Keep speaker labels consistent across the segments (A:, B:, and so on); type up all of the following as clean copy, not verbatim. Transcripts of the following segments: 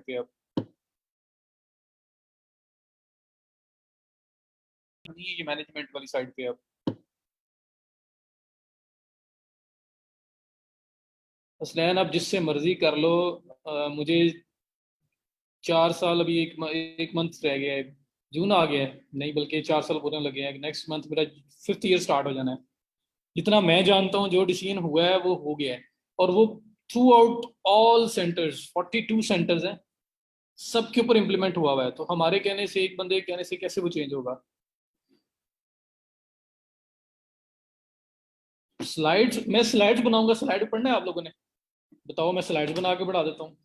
A: पे अब, नहीं है ये मैनेजमेंट वाली साइड पे अब। असलैन आप जिससे मर्जी कर लो, मुझे 4 साल अभी एक मंथ रह गया है, जून आ गया है, नहीं बल्कि 4 साल पूरे लगे हैं, नेक्स्ट मंथ मेरा 5th ईयर स्टार्ट हो जाना है। जितना मैं जानता हूँ जो डिसीजन हुआ है वो हो गया है, और वो through out all centres, 42 centres हैं, सबके ऊपर इम्प्लीमेंट हुआ हुआ है। तो हमारे कहने से, एक बंदे के कहने से कैसे वो चेंज होगा? स्लाइड्स, मैं स्लाइड्स बनाऊंगा, स्लाइड पढ़ना है आप लोगों ने? बताओ, मैं स्लाइड्स बना के बढ़ा देता हूँ,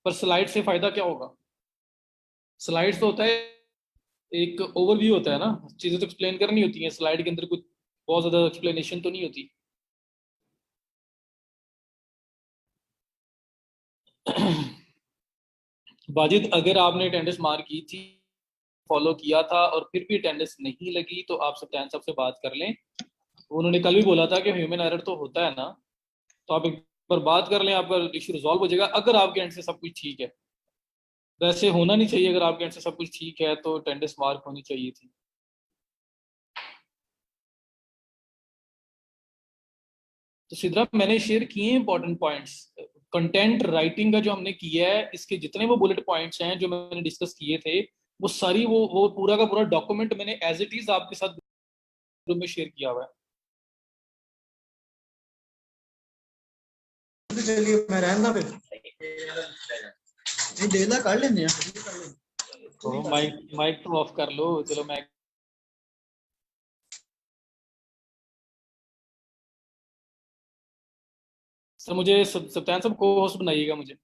A: पर स्लाइड से फायदा क्या होगा? स्लाइड्स तो होता है, एक ओवरव्यू होता है ना, चीजें तो एक्सप्लेन करनी होती हैं, स्लाइड के अंदर कुछ बहुत ज्यादा एक्सप्लेनेशन तो नहीं होती। वाजिद, अगर आपने अटेंडेंस मार की थी, फॉलो किया था, और फिर भी अटेंडेंस नहीं लगी, तो आप सत्यान साहब से बात कर लें। उन्होंने कल भी बोला था कि ह्यूमन एरर तो होता है ना, तो आप एक बार बात कर लें, आपका इशू रिजॉल्व हो जाएगा, अगर आपके एंड से सब कुछ ठीक है। वैसे होना नहीं चाहिए, अगर आपके एंड से सब कुछ ठीक है तो अटेंडेंस मार्क होनी चाहिए थी। तो सिद्रा, मैंने शेयर किए हैं इंपॉर्टेंट पॉइंट्स। कंटेंट राइटिंग का जो हमने किया है, इसके जितने वो बुलेट पॉइंट्स हैं जो मैंने डिस्कस किए थे, वो सारी वो पूरा का पूरा डॉक्यूमेंट मैंने एज इट इज आपके साथ ग्रुप में शेयर किया हुआ है।
B: तो चलिए मैं रहना फिर, नहीं देना कर लेंगे हैं।
A: तो माइक माइक तो ऑफ कर लो, चलो मैं। सर मुझे सत्यान सब को होस्ट बनाइएगा मुझे।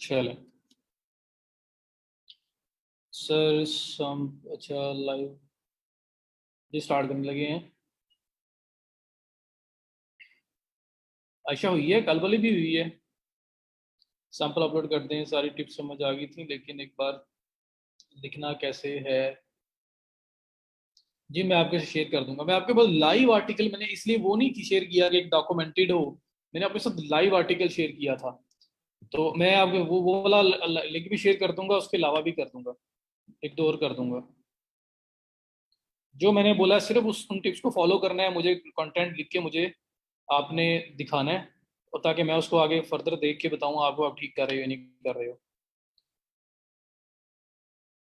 A: चलो सर, सम अच्छा लाइव जी स्टार्ट करने लगे हैं। आयशा हुई है, कल वाली भी हुई है। सैंपल अपलोड करते हैं, सारी टिप्स समझ आ गई थी, लेकिन एक बार लिखना कैसे है? जी मैं आपके साथ शेयर कर दूंगा। मैं आपके पास लाइव आर्टिकल, मैंने इसलिए वो नहीं शेयर किया कि एक डॉक्यूमेंटेड हो, मैंने आपके साथ लाइव आर्टिकल शेयर किया था। तो मैं आपको वो वाला लिंक भी शेयर कर दूंगा, उसके अलावा भी कर दूंगा, एक दो और कर दूंगा। जो मैंने बोला सिर्फ उन टिप्स को फॉलो करना है, मुझे कंटेंट लिख के मुझे आपने दिखाना है, और ताकि मैं उसको आगे फर्दर देख के बताऊँ आपको, आप ठीक कर रहे हो या नहीं कर रहे हो।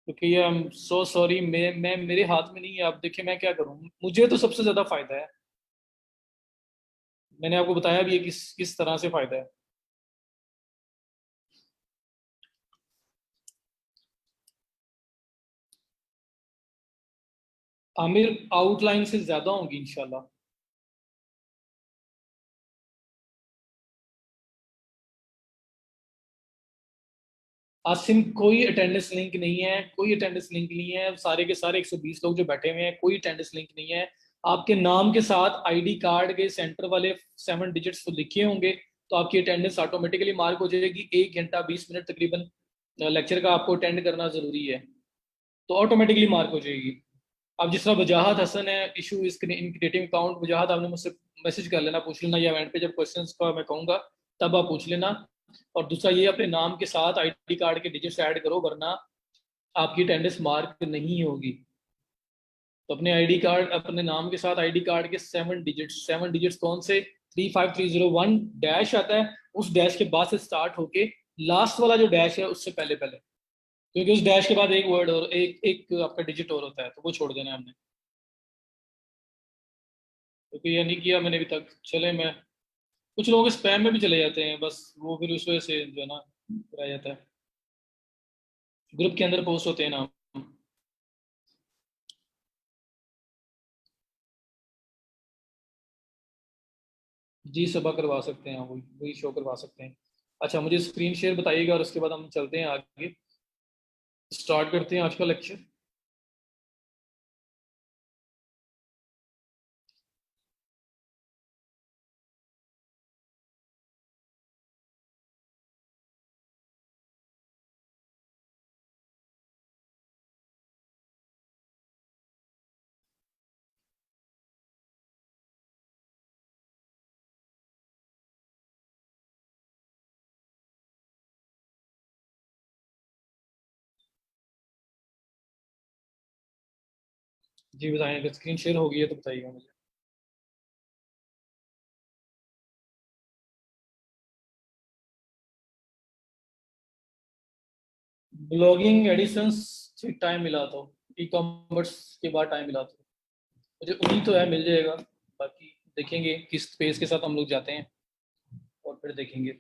A: क्योंकि ये, आई एम सो सॉरी, मैं मेरे हाथ में नहीं है। आप देखिए मैं क्या करूँ, मुझे तो सबसे ज्यादा फायदा है। मैंने आपको बताया भी है किस किस तरह से फायदा है। आमिर, आउटलाइन से ज्यादा होंगी इंशाल्लाह। आसिम, कोई अटेंडेंस लिंक नहीं है, कोई अटेंडेंस लिंक नहीं है, सारे के सारे 120 लोग जो बैठे हुए हैं, कोई अटेंडेंस लिंक नहीं है। आपके नाम के साथ आईडी कार्ड के सेंटर वाले 7 डिजिट्स तो लिखे होंगे, तो आपकी अटेंडेंस ऑटोमेटिकली मार्क हो जाएगी। 1 घंटा 20 मिनट तकरीबन लेक्चर का आपको अटेंड करना जरूरी है, तो ऑटोमेटिकली मार्क हो जाएगी। अब जिस तरह वजाहत हसन है, issue is in creating account, वजाहत आपने मुझसे मैसेज कर लेना, पूछ लेना, या इवेंट पे जब क्वेश्चंस का मैं कहूँगा तब आप पूछ लेना। और दूसरा ये, अपने नाम के साथ आईडी कार्ड के डिजिट्स ऐड करो, वरना आपकी अटेंडेंस मार्क नहीं होगी। तो अपने आईडी कार्ड, अपने नाम के साथ आईडी कार्ड के 7 डिजिट्स, 7 डिजिट्स कौन से? 35301 डैश आता है, उस डैश के बाद से स्टार्ट होके लास्ट वाला जो डैश है उससे पहले पहले, क्योंकि उस डैश के बाद एक वर्ड और एक एक आपका डिजिट और होता है, तो वो छोड़ देना है हमने। क्योंकि ये नहीं किया मैंने अभी तक। चले, मैं, कुछ लोगों के स्पैम में भी चले जाते हैं, बस वो फिर उस वजह से जो है ना रह जाता है, ग्रुप के अंदर पोस्ट होते हैं ना। जी सबा करवा सकते हैं, वही वही शो करवा सकते हैं। अच्छा, मुझे स्क्रीन शेयर बताइएगा, और उसके बाद हम चलते हैं आगे, स्टार्ट करते हैं आज का लेक्चर। जी बताएं, अगर स्क्रीन शेयर हो गई है तो बताइएगा मुझे। ब्लॉगिंग एडिशंस ठीक टाइम मिला तो, ई कॉमर्स के बाद टाइम मिला तो मुझे उम्मीद तो है मिल जाएगा। बाकी देखेंगे किस पेस के साथ हम लोग जाते हैं और फिर देखेंगे।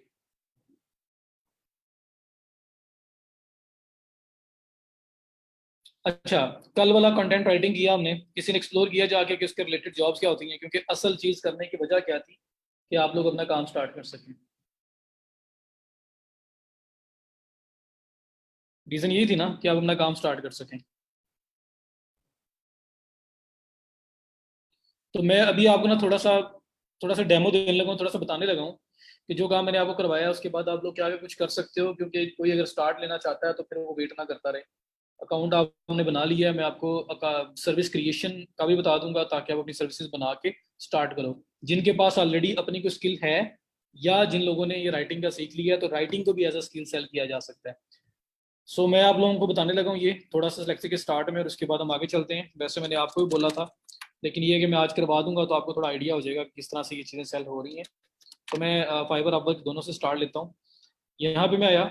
A: अच्छा, कल वाला कंटेंट राइटिंग किया हमने, किसी ने एक्सप्लोर किया जाके कि उसके रिलेटेड जॉब्स क्या होती हैं, क्योंकि असल चीज करने की वजह क्या थी कि आप लोग अपना काम स्टार्ट कर सकें। रीजन यही थी ना कि आप अपना काम स्टार्ट कर सकें। तो मैं अभी आपको ना थोड़ा सा डेमो देने लगा हूँ, थोड़ा सा बताने लगा हूँ कि जो काम मैंने आपको करवाया उसके बाद आप लोग क्या आगे कुछ कर सकते हो, क्योंकि कोई अगर स्टार्ट लेना चाहता है तो फिर वो वेट ना करता रहे। अकाउंट आपने बना लिया है, मैं आपको सर्विस क्रिएशन का भी बता दूंगा ताकि आप अपनी सर्विसेज बना के स्टार्ट करो। जिनके पास ऑलरेडी अपनी कोई स्किल है या जिन लोगों ने ये राइटिंग का सीख लिया है तो राइटिंग को भी एज अ स्किल सेल किया जा सकता है। सो मैं आप लोगों को बताने लगा हूँ ये थोड़ा सा लेक्चर के स्टार्ट में, और उसके बाद हम आगे चलते हैं। वैसे मैंने आपको भी बोला था, लेकिन ये है कि मैं आज करवा दूंगा तो आपको थोड़ा आइडिया हो जाएगा कि किस तरह से ये चीज़ें सेल हो रही हैं। तो मैं फाइवर अपवर्क दोनों से स्टार्ट लेता हूँ। यहाँ पे मैं आया,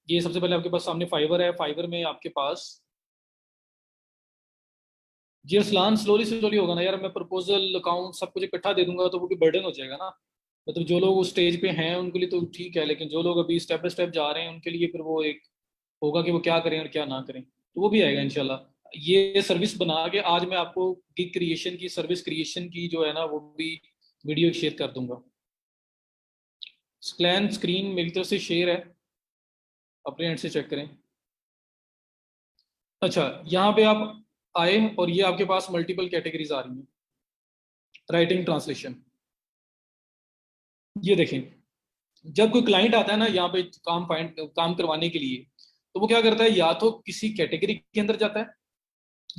A: ये सबसे पहले आपके पास सामने फाइवर है। फाइवर में आपके पास, जी असलान स्लोली स्लोली होगा ना यार, मैं प्रपोजल अकाउंट सब कुछ इकट्ठा दे दूंगा तो वो भी बर्डन हो जाएगा ना। मतलब जो लोग उस स्टेज पे हैं उनके लिए तो ठीक है, लेकिन जो लोग अभी स्टेप बाय स्टेप जा रहे हैं उनके लिए फिर वो एक होगा कि वो क्या करें और क्या ना करें, तो वो भी आएगा इंशाल्लाह। ये सर्विस बना के आज मैं आपको गिग क्रिएशन की, सर्विस क्रिएशन की जो है ना वो भी वीडियो शेयर कर दूंगा। स्क्लैन स्क्रीन मेरी तरफ से शेयर है, अपने एंड से चेक करें। अच्छा, यहाँ पे आप आए और ये आपके पास मल्टीपल कैटेगरीज आ रही हैं। राइटिंग ट्रांसलेशन, ये देखें। जब कोई क्लाइंट आता है ना यहाँ पे काम करवाने के लिए, तो वो क्या करता है, या तो किसी कैटेगरी के अंदर जाता है,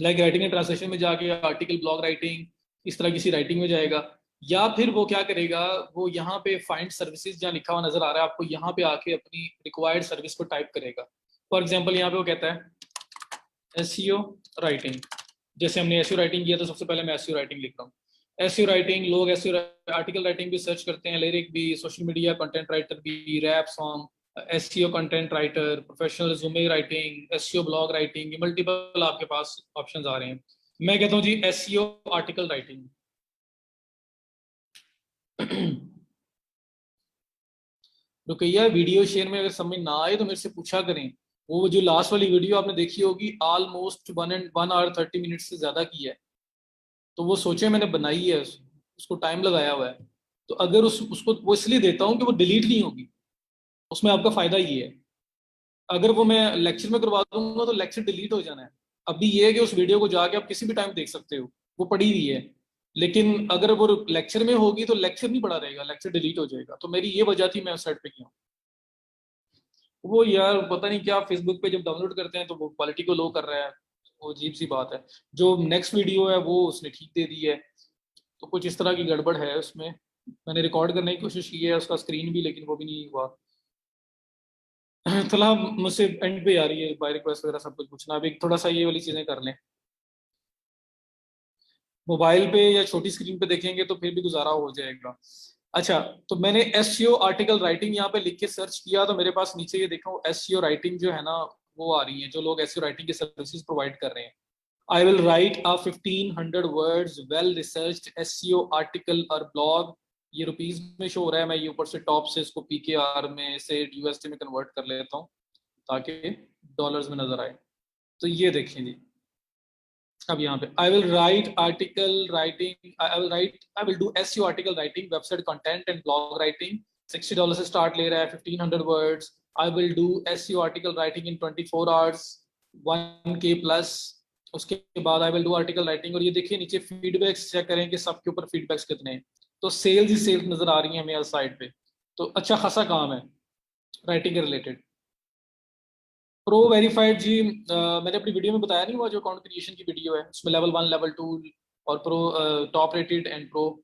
A: लाइक राइटिंग एंड ट्रांसलेशन में जाके आर्टिकल ब्लॉग राइटिंग इस तरह किसी राइटिंग में जाएगा, या फिर वो क्या करेगा, वो यहाँ पे फाइंड सर्विसेज जहाँ लिखा हुआ नजर आ रहा है आपको, यहाँ पे आके अपनी रिक्वायर्ड सर्विस को टाइप करेगा। फॉर एग्जाम्पल यहाँ पे वो कहता है एसईओ राइटिंग। जैसे हमने एसईओ राइटिंग किया तो सबसे पहले मैं एसईओ राइटिंग लिख रहा हूँ। एसईओ राइटिंग, लोग एसईओ आर्टिकल राइटिंग भी सर्च करते हैं, लिरिक भी, सोशल मीडिया कंटेंट राइटर भी, rap song, SEO content writer, professional resume writing, SEO blog writing, ये मल्टीपल आपके पास ऑप्शंस आ रहे हैं। मैं कहता हूँ जी SEO article writing. Ruqaiya, video share में अगर समझ ना आए तो मेरे से पूछा करें। वो जो लास्ट वाली वीडियो आपने देखी होगी ऑलमोस्ट 1 आवर 30 मिनट से ज्यादा की है, तो वो सोचे मैंने बनाई है, उसको टाइम लगाया हुआ है। तो अगर उसको वो इसलिए देता हूँ कि वो डिलीट नहीं होगी, उसमें आपका फायदा ये है। अगर वो मैं लेक्चर में करवा दूंगा तो लेक्चर डिलीट हो जाना है। अभी ये है कि उस वीडियो को जाके आप किसी भी टाइम देख सकते हो, वो पड़ी हुई है। लेकिन अगर वो लेक्चर में होगी तो लेक्चर नहीं पड़ा रहेगा, लेक्चर डिलीट हो जाएगा। तो मेरी ये वजह थी, मैं उस साइड पे किया। वो यार पता नहीं क्या, फेसबुक पे जब डाउनलोड करते हैं तो वो क्वालिटी को लो कर रहा है, वो अजीब सी बात है। जो नेक्स्ट वीडियो है वो उसने ठीक दे दी है, तो कुछ इस तरह की गड़बड़ है उसमें। मैंने रिकॉर्ड करने की कोशिश की है उसका स्क्रीन भी, लेकिन वो भी नहीं हुआ। थोड़ा मुझसे एंड पे आ रही है बाय रिक्वेस्ट वगैरह सब कुछ पूछना, अभी थोड़ा सा ये वाली चीजें कर लें। मोबाइल पे या छोटी स्क्रीन पे देखेंगे तो फिर भी गुजारा हो जाएगा। अच्छा, तो मैंने एसईओ आर्टिकल राइटिंग यहाँ पे लिख के सर्च किया तो मेरे पास नीचे ये देखो एसईओ राइटिंग जो है ना वो आ रही है, जो लोग एसईओ राइटिंग की सर्विसेज प्रोवाइड कर रहे हैं। I will write a 1500 words well researched SEO article और ब्लॉग। ये रुपीज में शो हो रहा है, मैं ये ऊपर से टॉप से इसको पीकेआर में से यूएसडी में कन्वर्ट कर लेता हूँ ताकि डॉलर्स में नजर आए। तो ये देखें जी, अब यहाँ पे I will write article writing, I will do SEO article writing, website content and blog writing. $60 से स्टार्ट ले रहा है, 1500 words. I will do SEO article writing in 24 hours, 1K plus. उसके बाद I will do article writing, और ये देखिए नीचे फीडबैक्स चेक करें कि सबके ऊपर फीडबैक्स कितने हैं। तो सेल्स ही सेल्स नजर आ रही है मेरे साइड पे, तो अच्छा खासा काम है राइटिंग के रिलेटेड। प्रो वेरीफाइड जी, मैंने अपनी वीडियो में बताया नहीं, हुआ जो अकाउंट क्रिएशन की वीडियो है उसमें लेवल 1 लेवल 2 और pro, top rated and pro,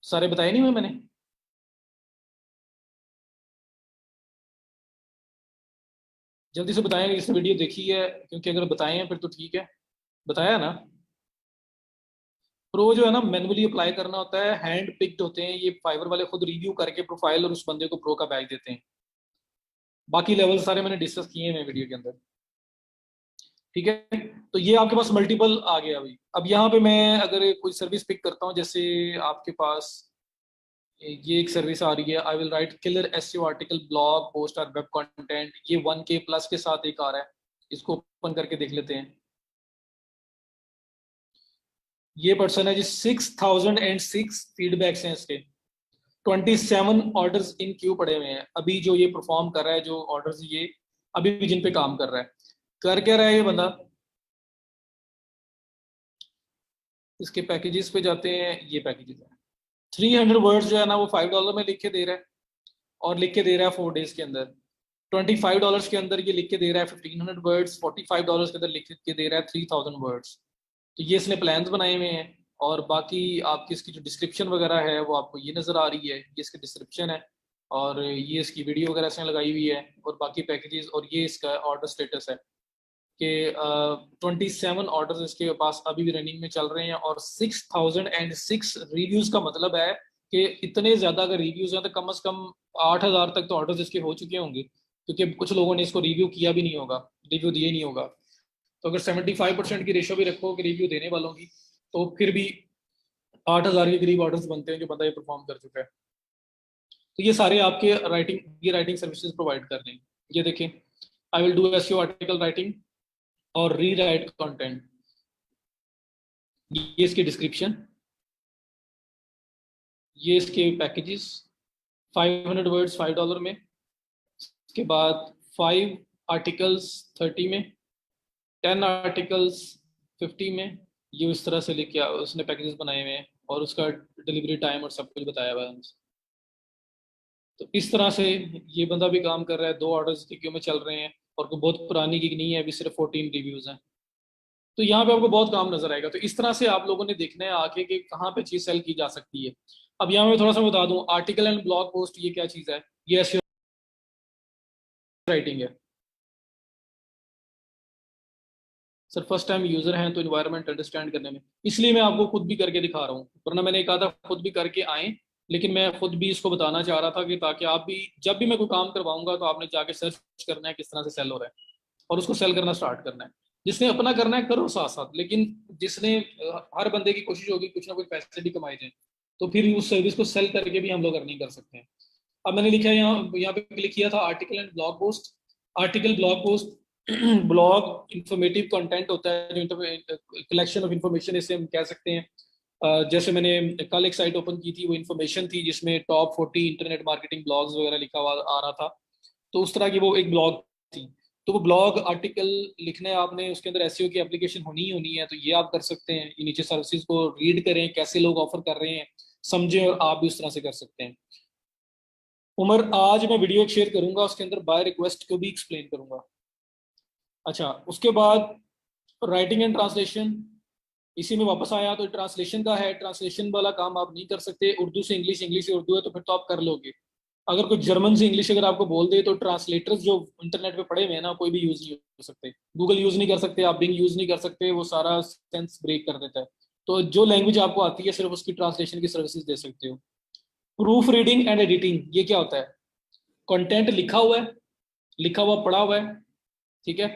A: सारे बताए नहीं हुए मैंने। जल्दी से बताएं जिसने वीडियो देखी है, क्योंकि अगर बताए हैं फिर तो ठीक है। बताया ना। प्रो जो है ना मैनुअली अप्लाई करना होता है, हैंड पिक्ड होते हैं ये, फाइवर वाले खुद रिव्यू करके प्रोफाइल और उस बंदे को प्रो का बैच देते हैं। बाकी लेवल सारे मैंने डिस्कस किए हैं वीडियो के अंदर, ठीक है। तो ये आपके पास मल्टीपल आ गया अभी। अब यहाँ पे मैं अगर कोई सर्विस पिक करता हूँ, जैसे आपके पास ये एक सर्विस आ रही है, I will write killer SEO article blog post और वेब कंटेंट, ये 1K प्लस के साथ एक आ रहा है, इसको ओपन करके देख लेते हैं। ये पर्सन है जी, 6006 फीडबैक्स हैं इसके, 27 ऑर्डर्स इन क्यू पड़े हुए हैं अभी, जो ये परफॉर्म कर रहा है, जो ऑर्डर्स ये अभी भी जिन पे काम कर रहा है। कर क्या रहा है ये बंदा, इसके पैकेजेस पे जाते हैं, ये पैकेजेस है, 300 वर्ड्स जो है ना वो $5 में लिख के दे रहा है, और लिख के दे रहा है 4 डेज के अंदर। $25 के अंदर ये लिख के दे रहा है 1500 वर्ड्स, $45 के अंदर लिख के दे रहा है 3000 वर्ड्स। तो ये इसने प्लान्स बनाए हुए हैं, और बाकी आपकी इसकी जो डिस्क्रिप्शन वगैरह है वो आपको ये नज़र आ रही है, ये इसकी डिस्क्रिप्शन है, और ये इसकी वीडियो वगैरह इसने लगाई हुई है, और बाकी पैकेजेस, और ये इसका ऑर्डर स्टेटस है कि 27 ऑर्डर इसके पास अभी भी रनिंग में चल रहे हैं, और 6006 रिव्यूज का मतलब है कि इतने ज्यादा अगर रिव्यूज हैं तो कम से कम 8000 तक तो ऑर्डर्स इसके हो चुके होंगे, क्योंकि कुछ लोगों ने इसको रिव्यू किया भी नहीं होगा, रिव्यू दिए नहीं होगा। तो अगर 75% की रेशो भी रखो कि रिव्यू देने वालों की, तो फिर भी 8000 के करीब ऑर्डर्स बनते हैं जो बंदा ये परफॉर्म कर चुका है। तो ये सारे आपके राइटिंग, ये राइटिंग सर्विसेज प्रोवाइड कर रहे हैं। ये देखें, I will do SEO article writing और रीराइट कंटेंट, ये इसकी डिस्क्रिप्शन, ये इसके पैकेजेस, 500 वर्ड्स $5 में, इसके बाद 5 आर्टिकल्स 30 में, 10 आर्टिकल्स 50 में, ये इस तरह से लेके उसने पैकेजेस बनाए हुए हैं, और उसका डिलीवरी टाइम और सब कुछ बताया हुआ है। तो इस तरह से ये बंदा भी काम कर रहा है, 2 ऑर्डर्स क्यों में चल रहे हैं, और कोई बहुत पुरानी गिग नहीं है, अभी सिर्फ 14 रिव्यूज हैं। तो यहाँ पे आपको बहुत काम नजर आएगा। तो इस तरह से आप लोगों ने देखना है आके कि कहाँ पे चीज सेल की जा सकती है। अब यहाँ मैं थोड़ा सा बता दूं, आर्टिकल एंड ब्लॉग पोस्ट ये क्या चीज है, ये एसईओ राइटिंग है। सर फर्स्ट टाइम यूजर हैं तो इन्वायरमेंट अंडरस्टैंड करने में, इसलिए मैं आपको खुद भी करके दिखा रहा हूँ, वरना मैंने कहा था खुद भी करके आए, लेकिन मैं खुद भी इसको बताना चाह रहा था कि ताकि आप भी जब भी मैं कोई काम करवाऊंगा तो आपने जाके सर्च करना है किस तरह से सेल हो रहा है, और उसको सेल करना स्टार्ट करना है। जिसने अपना करना है करो साथ साथ, लेकिन जिसने हर बंदे की कोशिश होगी कुछ ना कुछ पैसे भी कमाए जाए, तो फिर उस सर्विस को सेल करके भी हम लोग अर्निंग कर सकते हैं। अब मैंने लिखा है यहाँ यहाँ पे क्लिक किया था article and blog post. Article blog post blog informative content होता है, जो कलेक्शन ऑफ इंफॉर्मेशन इसे हम कह सकते हैं। जैसे मैंने कल एक साइट ओपन की थी, वो इन्फॉर्मेशन थी जिसमें टॉप 40 इंटरनेट मार्केटिंग ब्लॉग्स वगैरह लिखा हुआ आ रहा था, तो उस तरह की वो एक ब्लॉग थी। तो वो ब्लॉग आर्टिकल लिखना है आपने, उसके अंदर एसईओ की एप्लीकेशन होनी ही होनी है, तो ये आप कर सकते हैं। ये नीचे सर्विसेज को रीड करें, कैसे लोग ऑफर कर रहे हैं समझें, और आप भी उस तरह से कर सकते हैं। उमर, आज मैं वीडियो शेयर करूंगा, उसके अंदर बाय रिक्वेस्ट को भी एक्सप्लेन करूंगा। अच्छा, उसके बाद राइटिंग एंड ट्रांसलेशन, इसी में वापस आया तो ट्रांसलेशन का है। ट्रांसलेशन वाला काम आप नहीं कर सकते, उर्दू से इंग्लिश, इंग्लिश से उर्दू है तो फिर तो आप कर लोगे। अगर कोई जर्मन से इंग्लिश अगर आपको बोल दे तो ट्रांसलेटर्स जो इंटरनेट पे पड़े हुए हैं ना, कोई भी यूज नहीं कर सकते, गूगल यूज नहीं कर सकते, आप बिंग यूज नहीं कर सकते, वो सारा सेंस ब्रेक कर देता है। तो जो लैंग्वेज आपको आती है सिर्फ उसकी ट्रांसलेशन की सर्विसेज दे सकते हो। प्रूफ रीडिंग एंड एडिटिंग, ये क्या होता है, कंटेंट लिखा हुआ है, लिखा हुआ पढ़ा हुआ है, ठीक है,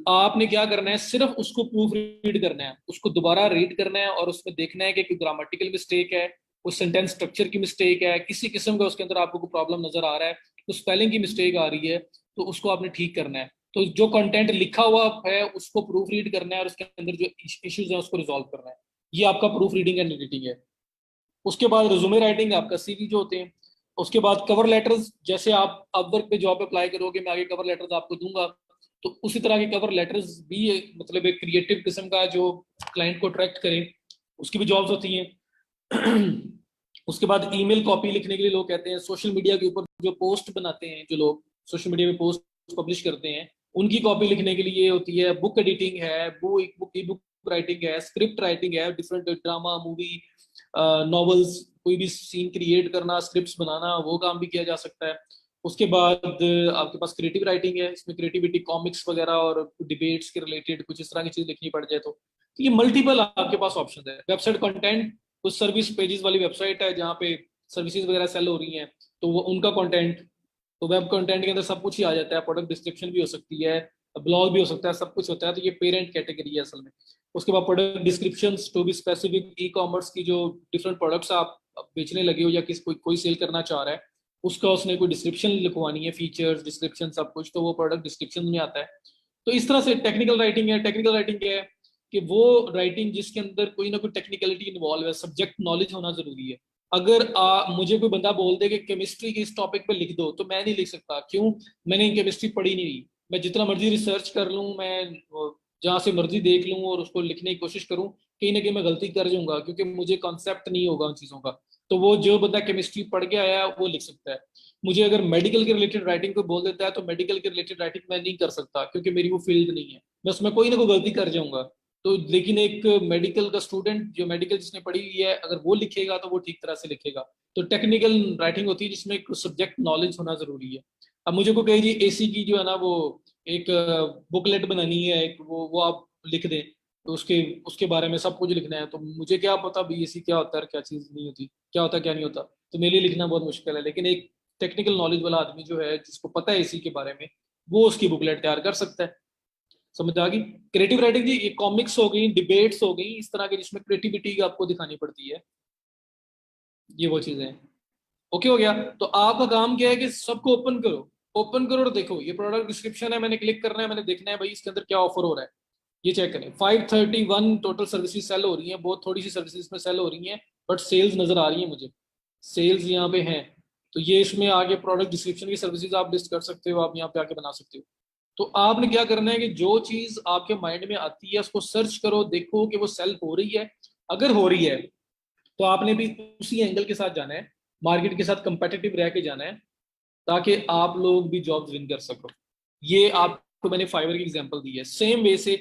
A: आपने क्या करना है, सिर्फ उसको प्रूफ रीड करना है, उसको दोबारा रीड करना है, और उसमें देखना है कि कोई ग्रामेटिकल मिस्टेक है, उस सेंटेंस स्ट्रक्चर की मिस्टेक है, किसी किस्म का उसके अंदर आपको कोई प्रॉब्लम नजर आ रहा है, तो स्पेलिंग की मिस्टेक आ रही है, तो उसको आपने ठीक करना है। तो जो कंटेंट लिखा हुआ है उसको प्रूफ रीड करना है, और उसके अंदर जो इश्यूज है उसको रिजॉल्व करना है। ये आपका प्रूफ रीडिंग एंड एडिटिंग है। उसके बाद रिज्यूमे राइटिंग, आपका सीवी जो होते हैं। उसके बाद कवर लेटर्स, जैसे आप अपवर्क पे जॉब अप्लाई करोगे, मैं आगे कवर लेटर्स आपको दूंगा, तो उसी तरह के कवर लेटर्स भी मतलब एक क्रिएटिव किस्म का जो क्लाइंट को अट्रैक्ट करे, उसकी भी जॉब्स होती हैं। उसके बाद ईमेल कॉपी लिखने के लिए लोग कहते हैं, सोशल मीडिया के ऊपर जो पोस्ट बनाते हैं, जो लोग सोशल मीडिया में पोस्ट पब्लिश करते हैं, उनकी कॉपी लिखने के लिए होती है। बुक एडिटिंग है, बुक ई बुक राइटिंग है, स्क्रिप्ट राइटिंग है, डिफरेंट ड्रामा मूवी नॉवेल्स, कोई भी सीन क्रिएट करना, स्क्रिप्ट्स बनाना, वो काम भी किया जा सकता है। उसके बाद आपके पास क्रिएटिव राइटिंग है, इसमें क्रिएटिविटी कॉमिक्स वगैरह और डिबेट्स के रिलेटेड कुछ इस तरह की चीज लिखनी पड़ जाए तो ये मल्टीपल आपके पास ऑप्शन है। वेबसाइट कंटेंट, कुछ सर्विस पेजेस वाली वेबसाइट है जहाँ पे सर्विसेज वगैरह सेल हो रही हैं, तो वो उनका कंटेंट, तो वेब कंटेंट के अंदर सब कुछ ही आ जाता है, प्रोडक्ट डिस्क्रिप्शन भी हो सकती है, ब्लॉग भी हो सकता है, सब कुछ होता है। तो ये पेरेंट कैटेगरी है असल में। उसके बाद product description to be specific, e commerce की जो डिफरेंट प्रोडक्ट्स आप बेचने लगे हो या किस कोई सेल करना चाह रहा है, उसका उसने कोई डिस्क्रिप्शन लिखवानी है, फीचर्स डिस्क्रिप्शन सब कुछ, तो वो प्रोडक्ट डिस्क्रिप्शन में आता है। तो इस तरह से टेक्निकल राइटिंग है। टेक्निकल राइटिंग क्या है कि वो राइटिंग जिसके अंदर कोई ना कोई टेक्निकलिटी इन्वॉल्व है, सब्जेक्ट नॉलेज होना जरूरी है। अगर मुझे कोई बंदा बोल दे कि केमिस्ट्री के इस टॉपिक पे लिख दो, तो मैं नहीं लिख सकता। क्यों? मैंने केमिस्ट्री पढ़ी नहीं रही। मैं जितना मर्जी रिसर्च कर लूँ, मैं जहाँ से मर्जी देख लूँ और उसको लिखने की कोशिश करूँ, कहीं ना कहीं मैं गलती कर जाऊंगा क्योंकि मुझे कॉन्सेप्ट नहीं होगा उन चीज़ों का। तो वो जो बंदा केमिस्ट्री पढ़ के आया है वो लिख सकता है। मुझे अगर मेडिकल के रिलेटेड राइटिंग को बोल देता है, तो मेडिकल के रिलेटेड राइटिंग मैं नहीं कर सकता क्योंकि मेरी वो फील्ड नहीं है, मैं उसमें कोई ना कोई गलती कर जाऊंगा। तो लेकिन एक मेडिकल का स्टूडेंट जो मेडिकल जिसने पढ़ी हुई है, अगर वो लिखेगा तो वो ठीक तरह से लिखेगा। तो टेक्निकल राइटिंग होती है जिसमें एक सब्जेक्ट नॉलेज होना जरूरी है। अब मुझे को कहे जी एसी की जो है ना वो एक बुकलेट बनानी है, एक वो आप लिख दें, तो उसके उसके बारे में सब कुछ लिखना है, तो मुझे क्या पता भी एसी क्या होता है, क्या चीज़ नहीं होती, क्या होता है क्या नहीं होता। तो मेरे लिए लिखना बहुत मुश्किल है। लेकिन एक टेक्निकल नॉलेज वाला आदमी जो है, जिसको पता है एसी के बारे में, वो उसकी बुकलेट तैयार कर सकता है। समझ आ गई? क्रिएटिव राइटिंग जी, ये कॉमिक्स हो गई, डिबेट्स हो गई, इस तरह के जिसमें क्रिएटिविटी आपको दिखानी पड़ती है, ये वो चीजें हैं। ओके हो गया? तो आपका काम क्या है कि सबको ओपन करो, ओपन करो और देखो ये प्रोडक्ट डिस्क्रिप्शन है, मैंने क्लिक करना है, मैंने देखना है भाई इसके अंदर क्या ऑफर हो रहा है, ये चेक करें। 531 टोटल सर्विसेज सेल हो रही हैं, बहुत थोड़ी सी सर्विसेज में सेल हो रही हैं, बट सेल्स नजर आ रही है मुझे, सेल्स यहाँ पे हैं। तो ये इसमें आगे प्रोडक्ट डिस्क्रिप्शन की सर्विसेज आप लिस्ट कर सकते हो, आप यहाँ पे आके बना सकते हो। तो आपने क्या करना है कि जो चीज आपके माइंड में आती है उसको सर्च करो, देखो कि वो सेल हो रही है। अगर हो रही है तो आपने भी उसी एंगल के साथ जाना है, मार्केट के साथ कंपेटिटिव रह के जाना है, ताकि आप लोग भी जॉब्स विन कर सको। ये आपको मैंने फाइवर की एग्जांपल दी है। सेम वे से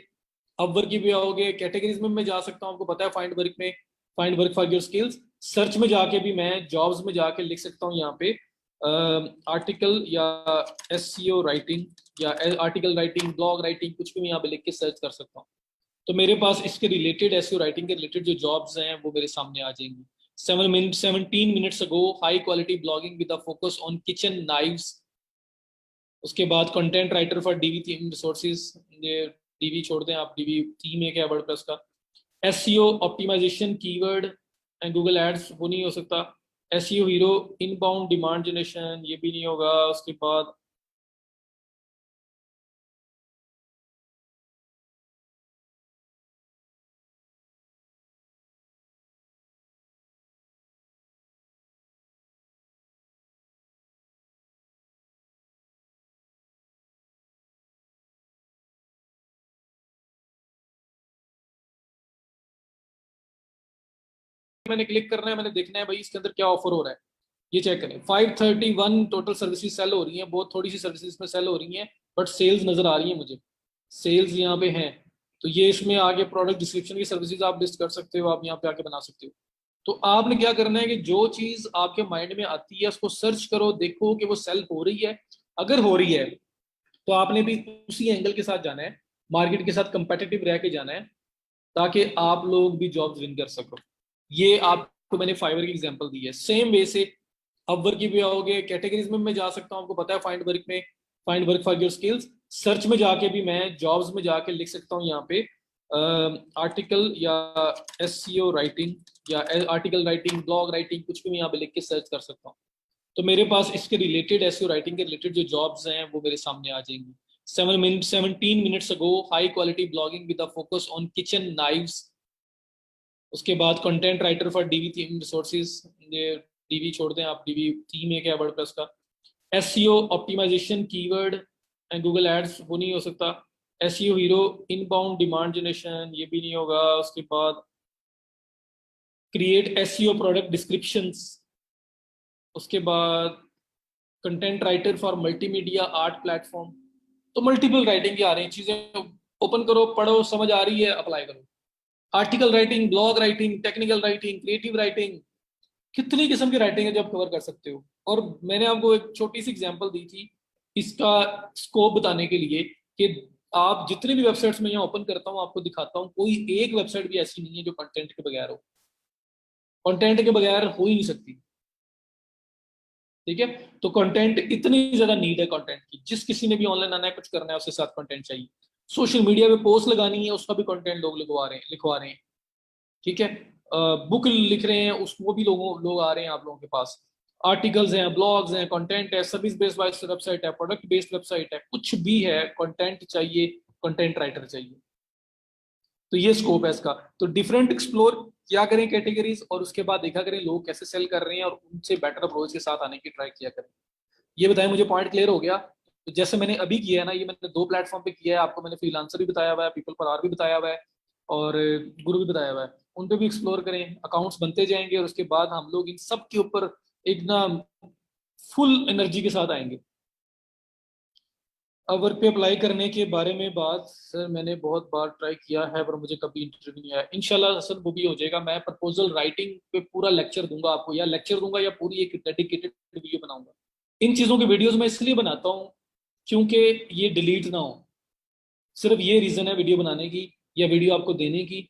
A: अपवर्क की भी आओगे, कैटेगरीज में मैं जा सकता हूँ, आपको पता है फाइंड वर्क में, find work for your skills, search में जाके भी मैं जॉब्स में जाके लिख सकता हूँ यहाँ पे आर्टिकल या एसईओ राइटिंग या आर्टिकल राइटिंग, ब्लॉग राइटिंग, कुछ भी मैं यहाँ पे लिख के सर्च कर सकता हूँ। तो मेरे पास इसके रिलेटेड एसईओ राइटिंग के रिलेटेड जो जॉब्स हैं वो मेरे सामने आ जाएंगी। 17 minutes ago, high quality blogging with focus on kitchen knives. उसके बाद content writer for DV theme resources, ये डीवी छोड़ दें आप, डीवी थीम है क्या वर्डप्रेस का। SEO optimisation keyword and Google ads, वो नहीं हो सकता। SEO hero inbound demand generation, ये भी नहीं होगा। उसके बाद मैंने क्लिक करना है, मैंने देखना है भाई इसके अंदर क्या ऑफर हो रहा है, ये चेक करें। 531 टोटल सर्विसेज सेल हो रही हैं, बहुत थोड़ी सी सर्विसेज में सेल हो रही हैं, बट सेल्स नजर आ रही है मुझे, सेल्स यहाँ पे हैं। तो ये इसमें आगे प्रोडक्ट डिस्क्रिप्शन की सर्विसेज आप लिस्ट कर सकते हो, आप यहाँ पे आके बना सकते हो। तो आपने क्या करना है कि जो चीज आपके माइंड में आती है उसको सर्च करो, देखो कि वो सेल हो रही है। अगर हो रही है तो आपने भी उसी एंगल के साथ जाना है, मार्केट के साथ कंपेटिटिव रह के जाना है, ताकि आप लोग भी जॉब्स विन कर सको। ये आपको मैंने फाइवर की एग्जांपल दी है। सेम वे से अपवर्क की भी आओगे, कैटेगरीज में मैं जा सकता हूँ, आपको पता है फाइंड वर्क में, find work for your skills, search में जाके भी मैं जॉब्स में जाके लिख सकता हूँ यहाँ पे आर्टिकल या एसईओ राइटिंग या आर्टिकल राइटिंग, ब्लॉग राइटिंग, कुछ भी मैं यहाँ पे लिख के सर्च कर सकता हूँ। तो मेरे पास इसके रिलेटेड एसईओ राइटिंग के रिलेटेड जो जॉब्स हैं वो मेरे सामने आ जाएंगी। 17 minutes ago, high quality blogging with focus on kitchen knives. उसके बाद content writer for DV theme resources, ये डीवी छोड़ दें आप, डीवी थीम है क्या वर्डप्रेस का। SEO optimisation keyword and Google ads, वो नहीं हो सकता। SEO hero inbound demand generation, ये भी नहीं होगा। उसके बाद क्रिएट एसईओ प्रोडक्ट डिस्क्रिप्शंस। उसके बाद content writer for multimedia art platform. तो मल्टीपल राइटिंग की आ रही हैं चीजें, ओपन करो, पढ़ो, समझ आ रही है, अप्लाई करो। Article writing, blog writing, technical writing, creative writing, कितनी किस्म की राइटिंग है जो आप कवर कर सकते हो। और मैंने आपको एक छोटी सी एग्जांपल दी थी इसका स्कोप बताने के लिए कि आप जितने भी वेबसाइट्स में यहाँ ओपन करता हूँ आपको दिखाता हूँ, कोई एक वेबसाइट भी ऐसी नहीं है जो कंटेंट के बगैर हो। कंटेंट के बगैर हो ही नहीं सकती। ठीक है, तो कंटेंट इतनी ज्यादा नीड है कंटेंट की, जिस किसी ने भी ऑनलाइन आना है कुछ करना है उसके साथ कंटेंट चाहिए। सोशल मीडिया पे पोस्ट लगानी है उसका भी कंटेंट लोग लिखवा रहे हैं। ठीक है, बुक लिख रहे हैं उसको भी लोग आ रहे हैं आप लोगों के पास। आर्टिकल्स हैं, ब्लॉग्स हैं, कंटेंट है, सर्विस बेस्ड वेबसाइट है, प्रोडक्ट बेस्ड वेबसाइट है, कुछ भी है कंटेंट चाहिए, कंटेंट राइटर चाहिए। तो ये स्कोप है इसका। तो डिफरेंट एक्सप्लोर किया करें कैटेगरीज, और उसके बाद देखा करें लोग कैसे सेल कर रहे हैं और उनसे बेटर अप्रोच के साथ आने की ट्राई किया करें। ये बताएं मुझे, पॉइंट क्लियर हो गया? तो जैसे मैंने अभी किया है ना, ये मैंने 2 प्लेटफॉर्म पे किया है, आपको मैंने फ्रीलांसर भी बताया हुआ है, पीपल पर आर भी बताया हुआ है, और गुरु भी बताया हुआ है। उन पे भी एक्सप्लोर करें, अकाउंट्स बनते जाएंगे और उसके बाद हम लोग इन सब के ऊपर एक ना फुल एनर्जी के साथ आएंगे। अब वर्क पे अप्लाई करने के बारे में बात, सर मैंने बहुत बार ट्राई किया है पर मुझे कभी इंटरव्यू नहीं आया। इंशाल्लाह सर वो भी हो जाएगा। मैं प्रपोजल राइटिंग पे पूरा लेक्चर दूंगा आपको, या लेक्चर दूंगा या पूरी एक डेडिकेटेड वीडियो बनाऊंगा। इन चीज़ों की वीडियोस मैं इसलिए बनाता हूँ क्योंकि ये डिलीट ना हो। सिर्फ ये रीज़न है वीडियो बनाने की या वीडियो आपको देने की,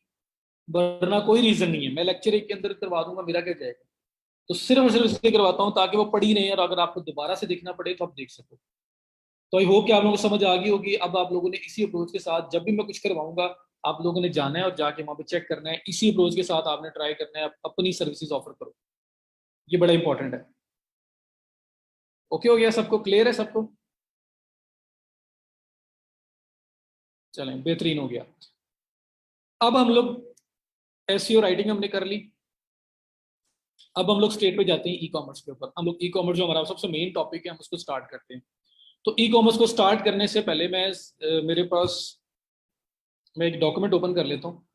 A: वरना कोई रीज़न नहीं है। मैं लेक्चर एक के अंदर करवा दूंगा, मेरा क्या जाएगा। तो सिर्फ और सिर्फ इसलिए करवाता हूँ ताकि वो पढ़ी नहीं, और अगर आपको दोबारा से देखना पड़े तो आप देख सको। तो आई होप कि आप लोगों को समझ आ गई होगी। अब आप लोगों ने इसी अप्रोच के साथ जब भी मैं कुछ करवाऊंगा, आप लोगों ने जाना है और जाके वहां पे चेक करना है। इसी अप्रोच के साथ आपने ट्राई करना है, अपनी सर्विसेज ऑफर करो। ये बड़ा इंपॉर्टेंट है। ओके हो गया? सबको क्लियर है? सबको चलें, बेहतरीन हो गया। अब हम लोग एसईओ राइटिंग हमने कर ली। अब हम लोग स्टेट पे जाते हैं ई कॉमर्स के ऊपर। हम लोग ई कॉमर्स जो हमारा सबसे मेन टॉपिक है, हम उसको स्टार्ट करते हैं। तो ई कॉमर्स को स्टार्ट करने से पहले मेरे पास मैं एक डॉक्यूमेंट ओपन कर लेता हूँ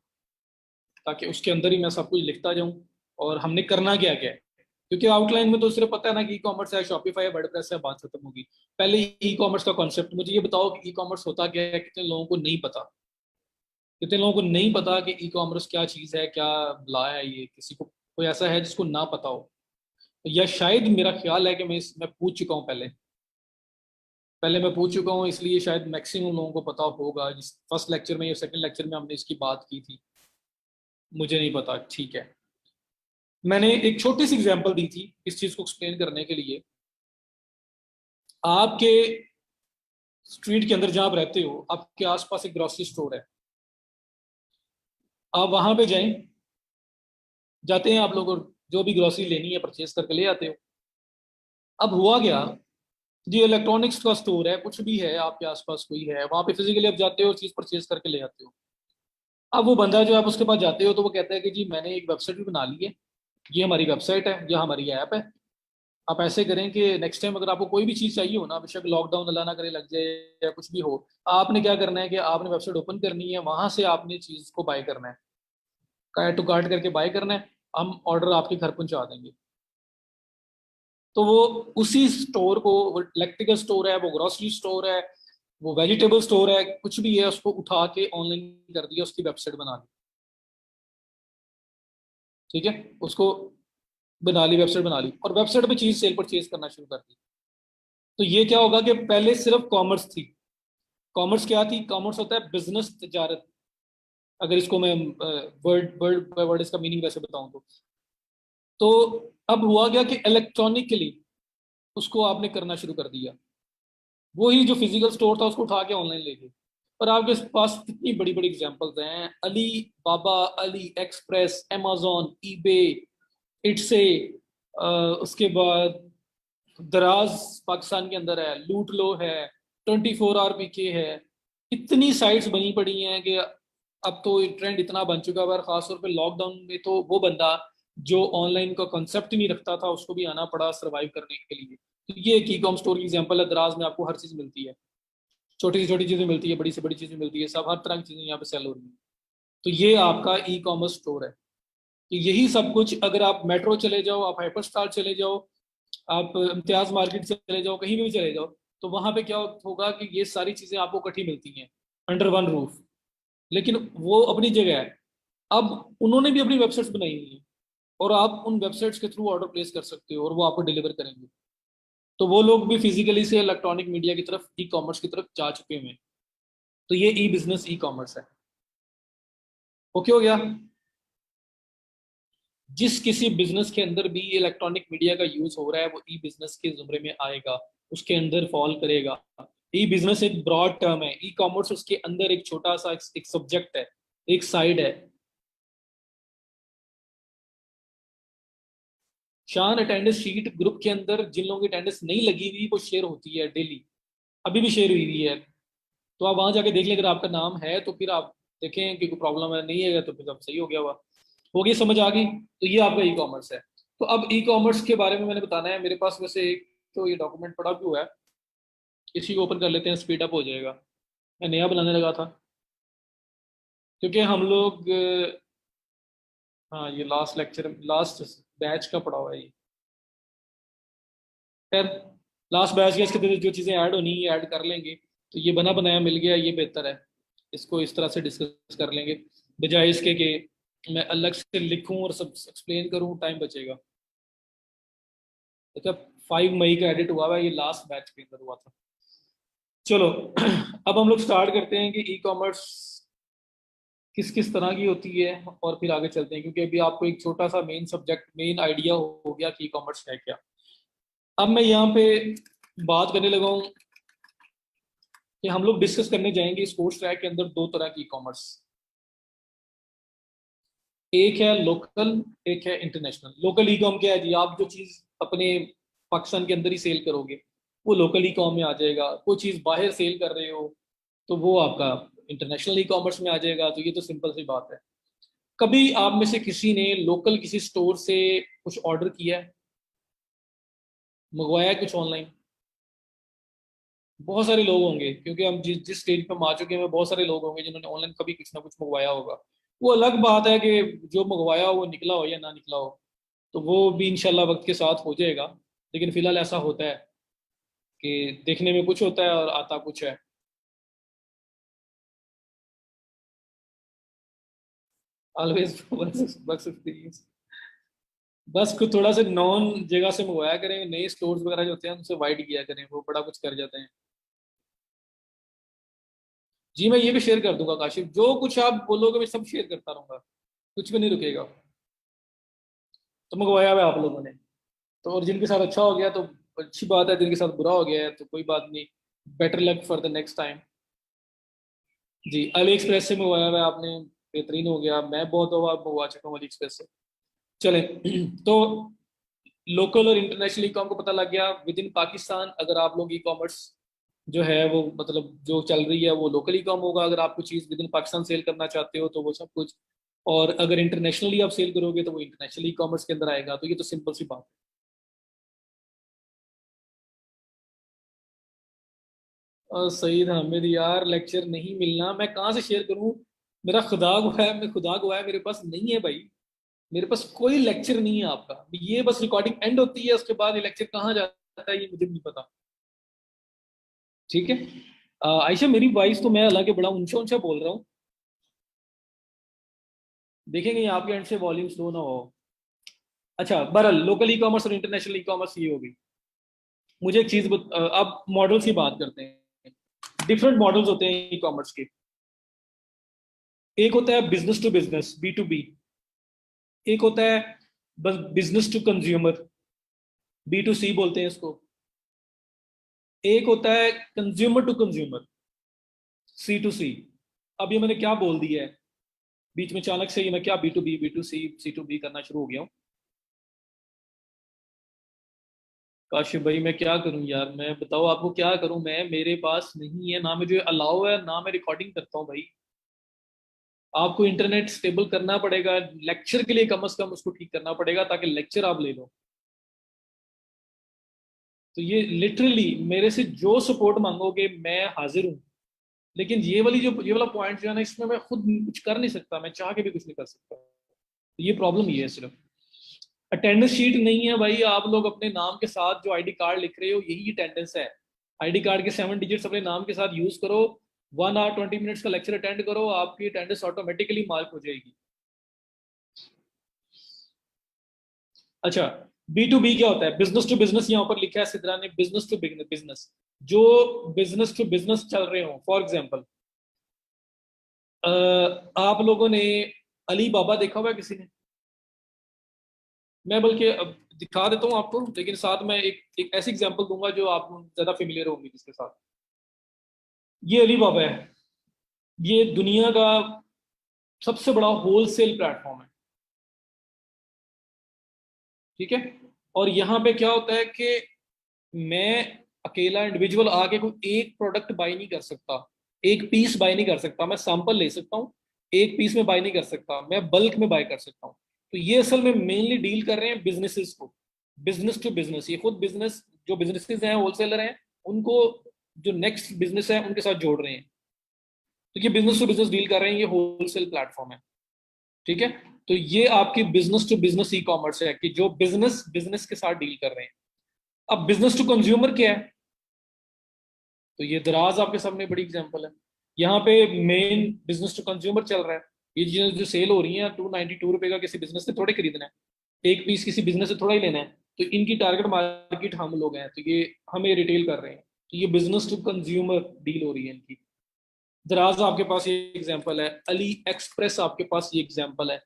A: ताकि उसके अंदर ही मैं सब कुछ लिखता जाऊँ और हमने करना क्या क्या है। क्योंकि आउटलाइन में तो सिर्फ पता है ना कि ई कॉमर्स है, शॉपिफाई है, वर्डप्रेस है, बात खत्म होगी। पहले ई कॉमर्स का कॉन्सेप्ट मुझे ये बताओ कि ई कॉमर्स होता क्या है। कितने लोगों को नहीं पता, कितने लोगों को नहीं पता कि ई कॉमर्स क्या चीज़ है, क्या ला है ये। किसी को कोई ऐसा है जिसको ना पता हो, या शायद मेरा ख्याल है कि मैं पूछ चुका हूँ पहले। पहले मैं पूछ चुका हूँ, इसलिए शायद मैक्सिमम लोगों को पता होगा। जिस फर्स्ट लेक्चर में या सेकंड लेक्चर में हमने इसकी बात की थी, मुझे नहीं पता। ठीक है, मैंने एक छोटी सी एग्जांपल दी थी इस चीज को एक्सप्लेन करने के लिए। आपके स्ट्रीट के अंदर जहां आप रहते हो, आपके आसपास एक ग्रोसरी स्टोर है। आप वहां पे जाएं, जाते हैं आप लोग, और जो भी ग्रोसरी लेनी है परचेज करके ले आते हो। अब हुआ गया जी, इलेक्ट्रॉनिक्स का स्टोर है, कुछ भी है आपके आसपास कोई है, वहां पे फिजिकली आप जाते हो, चीज परचेज करके ले आते हो। अब वो बंदा जो आप उसके पास जाते हो तो वो कहता है कि जी मैंने एक वेबसाइट भी बना ली है, ये हमारी वेबसाइट है, ये हमारी ऐप है। आप ऐसे करें कि नेक्स्ट टाइम अगर आपको कोई भी चीज़ चाहिए हो ना, बेशक लॉकडाउन अल्लाह ना करे लग जाए या कुछ भी हो, आपने क्या करना है कि आपने वेबसाइट ओपन करनी है, वहां से आपने चीज़ को बाय करना है, ऐड टू कार्ट करके बाय करना है। हम ऑर्डर आपके घर पहुंचा देंगे। तो वो उसी स्टोर को, वो इलेक्ट्रिकल स्टोर है, वो ग्रोसरी स्टोर है, वो वेजिटेबल स्टोर है, कुछ भी है, उसको उठा के ऑनलाइन कर दिया, उसकी वेबसाइट बना दी। ठीक है, उसको बना ली, वेबसाइट बना ली, और वेबसाइट पे चीज सेल परचेज करना शुरू कर दी। तो ये क्या होगा कि पहले सिर्फ कॉमर्स थी। कॉमर्स क्या थी? कॉमर्स होता है बिजनेस, तजारत। अगर इसको मैं वर्ड वर्ड वर्ड इसका मीनिंग वैसे बताऊं तो अब हुआ गया कि इलेक्ट्रॉनिकली उसको आपने करना शुरू कर दिया। वही जो फिजिकल स्टोर था उसको उठा के ऑनलाइन ले गए। और आपके पास कितनी बड़ी बड़ी एग्जांपल्स हैं, अली बाबा, अली एक्सप्रेस, amazon, ईबे, इट्से, उसके बाद दराज पाकिस्तान के अंदर है, लूट लो है, 24 RPK है। इतनी साइट्स बनी पड़ी हैं कि अब तो ट्रेंड इतना बन चुका है। खासतौर पे लॉकडाउन में तो वो बंदा जो ऑनलाइन का कंसेप्ट ही नहीं रखता था, उसको भी आना पड़ा सरवाइव करने के लिए। तो ये एक ई कॉम स्टोर की एग्जांपल है। दराज में आपको हर चीज़ मिलती है, छोटी से छोटी चीज़ें मिलती है, बड़ी से बड़ी चीज़ें मिलती है, सब हर तरह की चीज़ें यहाँ पे सेल हो रही हैं। तो ये आपका ई कॉमर्स स्टोर है। तो यही सब कुछ, अगर आप मेट्रो चले जाओ, आप हाइपर स्टार चले जाओ, आप इम्तियाज मार्केट चले जाओ, कहीं भी चले जाओ, तो वहां पे क्या होगा कि ये सारी चीजें आपको इकट्ठी मिलती हैं अंडर वन रूफ। लेकिन वो अपनी जगह है। अब उन्होंने भी अपनी वेबसाइट्स बनाई हुई हैं, और आप उन वेबसाइट्स के थ्रू ऑर्डर प्लेस कर सकते हो और वो आपको डिलीवर करेंगे। तो वो लोग भी फिजिकली से इलेक्ट्रॉनिक मीडिया की तरफ, ई कॉमर्स की तरफ जा चुके हुए हैं। तो ये ई बिजनेस ई कॉमर्स है। ओके हो गया। जिस किसी बिजनेस के अंदर भी इलेक्ट्रॉनिक मीडिया का यूज हो रहा है वो ई बिजनेस के जुमरे में आएगा, उसके अंदर फॉल करेगा। ई बिजनेस एक ब्रॉड टर्म है, ई कॉमर्स उसके अंदर एक छोटा सा एक सब्जेक्ट है, एक साइड है। शान अटेंडेंस शीट ग्रुप के अंदर जिन लोगों की अटेंडेंस नहीं लगी हुई वो शेयर होती है डेली, अभी भी शेयर हुई हुई है। तो आप वहां जाके देख लें, अगर आपका नाम है तो फिर आप देखें कि कोई प्रॉब्लम है, नहीं है तो फिर अब सही हो गया हुआ। हो गई समझ आ गई। तो ये आपका ई कॉमर्स है। तो अब ई कॉमर्स के बारे में मैंने बताना है। मेरे पास वैसे एक तो ये डॉक्यूमेंट पड़ा भी हुआ है, इसी को ओपन कर लेते हैं, स्पीड अप हो जाएगा। मैं नया बनाने लगा था क्योंकि हम लोग हाँ ये लास्ट लेक्चर लास्ट बैच का पड़ा हुआ है ये। खैर लास्ट बैच के इसके जो चीज़ें ऐड होनी है ऐड कर लेंगे। तो ये बना बनाया मिल गया, ये बेहतर है। इसको इस तरह से डिस्कस कर लेंगे बजाय इसके कि मैं अलग से लिखूं और सब एक्सप्लेन करूं, टाइम बचेगा। अच्छा 5 मई का एडिट हुआ है, ये लास्ट बैच के अंदर हुआ था। चलो अब हम लोग स्टार्ट करते हैं कि ई कॉमर्स किस किस तरह की होती है और फिर आगे चलते हैं, क्योंकि अभी आपको एक छोटा सा मेन सब्जेक्ट मेन आइडिया हो गया कि ई कॉमर्स है क्या। अब मैं यहाँ पे बात करने लगा हूँ कि हम लोग डिस्कस करने जाएंगे इस कोर्स ट्रैक के अंदर दो तरह की ई कॉमर्स। एक है लोकल, एक है इंटरनेशनल। लोकल ई कॉम क्या है जी, आप जो चीज़ अपने पाकिस्तान के अंदर ही सेल करोगे वो लोकल ई कॉम में आ जाएगा। कोई चीज़ बाहर सेल कर रहे हो तो वो आपका इंटरनेशनल ई कॉमर्स में आ जाएगा। तो ये तो सिंपल सी बात है। कभी आप में से किसी ने लोकल किसी स्टोर से कुछ ऑर्डर किया है, मंगवाया है कुछ ऑनलाइन? बहुत सारे लोग होंगे, क्योंकि हम जिस जिस स्टेज पे हम आ चुके हैं बहुत सारे लोग होंगे जिन्होंने ऑनलाइन कभी कुछ ना कुछ मंगवाया होगा। वो अलग बात है कि जो मंगवाया हो वो निकला हो या ना निकला हो, तो वो भी इंशाल्लाह वक्त के साथ हो जाएगा। लेकिन फिलहाल ऐसा होता है कि देखने में कुछ होता है और आता कुछ है। Always work experience. बस कुछ थोड़ा सा नॉन जगह से मंगवाया करें, नए स्टोर्स वगैरह जो होते हैं उनसे वाइड किया करें, वो बड़ा कुछ कर जाते हैं। जी मैं ये भी शेयर कर दूंगा काशिफ, जो कुछ आप बोलोगे मैं सब शेयर करता रहूंगा, कुछ भी नहीं रुकेगा। तो मंगवाया हुआ है आप लोगों ने, तो और जिनके साथ अच्छा हो गया तो अच्छी बात है, जिनके साथ बुरा हो गया है तो कोई बात नहीं। Better luck for the next time. जी अली एक्सप्रेस से मंगवाया हुआ है आपने, बेहतरीन हो गया। मैं बहुत बार मंगवा चुका हूँ अली एक्सप्रेस से। चले तो लोकल और इंटरनेशनल ई कॉम को पता लग गया। विद इन पाकिस्तान अगर आप लोग ई कॉमर्स जो है वो मतलब जो चल रही है वो लोकल ई कॉम होगा। अगर आप कुछ चीज़ विद इन पाकिस्तान सेल करना चाहते हो तो वो सब कुछ, और अगर इंटरनेशनली आप सेल करोगे तो वो इंटरनेशनल ई कॉमर्स के अंदर आएगा। तो ये तो सिंपल सी बात है। सईद हामिद यार लेक्चर नहीं मिलना, मैं कहाँ से शेयर करूँ? मेरा खुदा हुआ है, मैं खुदा हुआ है मेरे पास नहीं है भाई। मेरे पास कोई लेक्चर नहीं है आपका, ये बस रिकॉर्डिंग एंड होती है, उसके बाद ये लेक्चर कहाँ जाता है ये मुझे नहीं पता। ठीक है। आयशा मेरी वॉइस तो मैं हालांकि बड़ा ऊंचा ऊंचा बोल रहा हूँ, देखेंगे यहाँ आपके एंड से वॉल्यूम स्लो ना हो। अच्छा बहरहाल लोकल ई कॉमर्स और इंटरनेशनल ई कॉमर्स ये होगी। मुझे एक चीज अब मॉडल्स की बात करते हैं। डिफरेंट मॉडल्स होते हैं ई कॉमर्स के। एक होता है बिजनेस टू बिजनेस, B2B। एक होता है बस बिजनेस टू कंज्यूमर, B2C बोलते हैं इसको। एक होता है कंज्यूमर टू कंज्यूमर, C2C। अब ये मैंने क्या बोल दिया है बीच में अचानक से, ये मैं क्या B2B B2C C2B करना शुरू हो गया हूँ? काशिफ भाई मैं क्या करूं यार, मैं बताओ आपको क्या करूं? मैं मेरे पास नहीं है ना, मुझे अलाउ है ना, मैं रिकॉर्डिंग करता हूँ भाई। आपको इंटरनेट स्टेबल करना पड़ेगा लेक्चर के लिए, कम से कम उसको ठीक करना पड़ेगा ताकि लेक्चर आप ले लो। तो ये लिटरली मेरे से जो सपोर्ट मांगोगे मैं हाजिर हूँ। लेकिन ये वाला पॉइंट जो है ना, इसमें मैं खुद कुछ कर नहीं सकता, मैं चाह के भी कुछ नहीं कर सकता। तो ये प्रॉब्लम ये है सिर्फ। अटेंडेंस शीट नहीं है भाई, आप लोग अपने नाम के साथ जो आईडी कार्ड लिख रहे हो यही अटेंडेंस है। आईडी कार्ड के 7 डिजिट्स अपने नाम के साथ यूज करो। 1 आवर 20 मिनट्स का लेक्चर अटेंड करो, आपकी अटेंडेंस ऑटोमेटिकली मार्क हो जाएगी। अच्छा B2B क्या होता है? बिजनेस टू बिजनेस, यहाँ पर लिखा है सिद्रा ने, बिजनेस टू बिजनेस। जो बिजनेस टू बिजनेस चल रहे हो, फॉर एग्जाम्पल आप लोगों ने अली बाबा देखा हुआ है किसी ने? मैं बल्कि अब दिखा देता हूँ आपको, लेकिन साथ में एक ऐसी एग्जांपल दूंगा जो आप ज्यादा फेमिलियर होंगे जिसके साथ। ये अली बाबा है, ये दुनिया का सबसे बड़ा होलसेल प्लेटफॉर्म है, ठीक है। और यहाँ पे क्या होता है कि मैं अकेला इंडिविजुअल आके कोई एक प्रोडक्ट बाय नहीं कर सकता, एक पीस बाय नहीं कर सकता। मैं सैंपल ले सकता हूँ, एक पीस में बाय नहीं कर सकता, मैं बल्क में बाय कर सकता हूँ। तो ये असल में मेनली डील कर रहे हैं बिजनेसेस को, बिजनेस टू बिजनेस। ये खुद बिजनेस, जो बिजनेसेस हैं, होलसेलर हैं, उनको जो नेक्स्ट बिजनेस है उनके साथ जोड़ रहे हैं। तो ये बिजनेस टू बिजनेस डील कर रहे हैं, ये होलसेल प्लेटफॉर्म है, ठीक है। तो ये आपकी business to business e commerce है कि जो बिजनेस बिजनेस के साथ डील कर रहे हैं। अब बिजनेस टू कंज्यूमर क्या है? तो ये दराज आपके सामने बड़ी एग्जांपल है। यहाँ पे मेन बिजनेस टू कंज्यूमर चल रहा है। ये चीजें जो सेल हो रही हैं, ₹292 का किसी बिजनेस से थोड़े खरीदना है, एक पीस किसी बिजनेस से थोड़ा ही लेना है। तो इनकी टारगेट मार्केट हम लोग हैं, तो ये हमें रिटेल कर रहे हैं। तो ये बिजनेस टू कंज्यूमर डील हो रही है इनकी। दराज आपके पास ये एग्जाम्पल है, अली एक्सप्रेस आपके पास ये एग्जाम्पल है।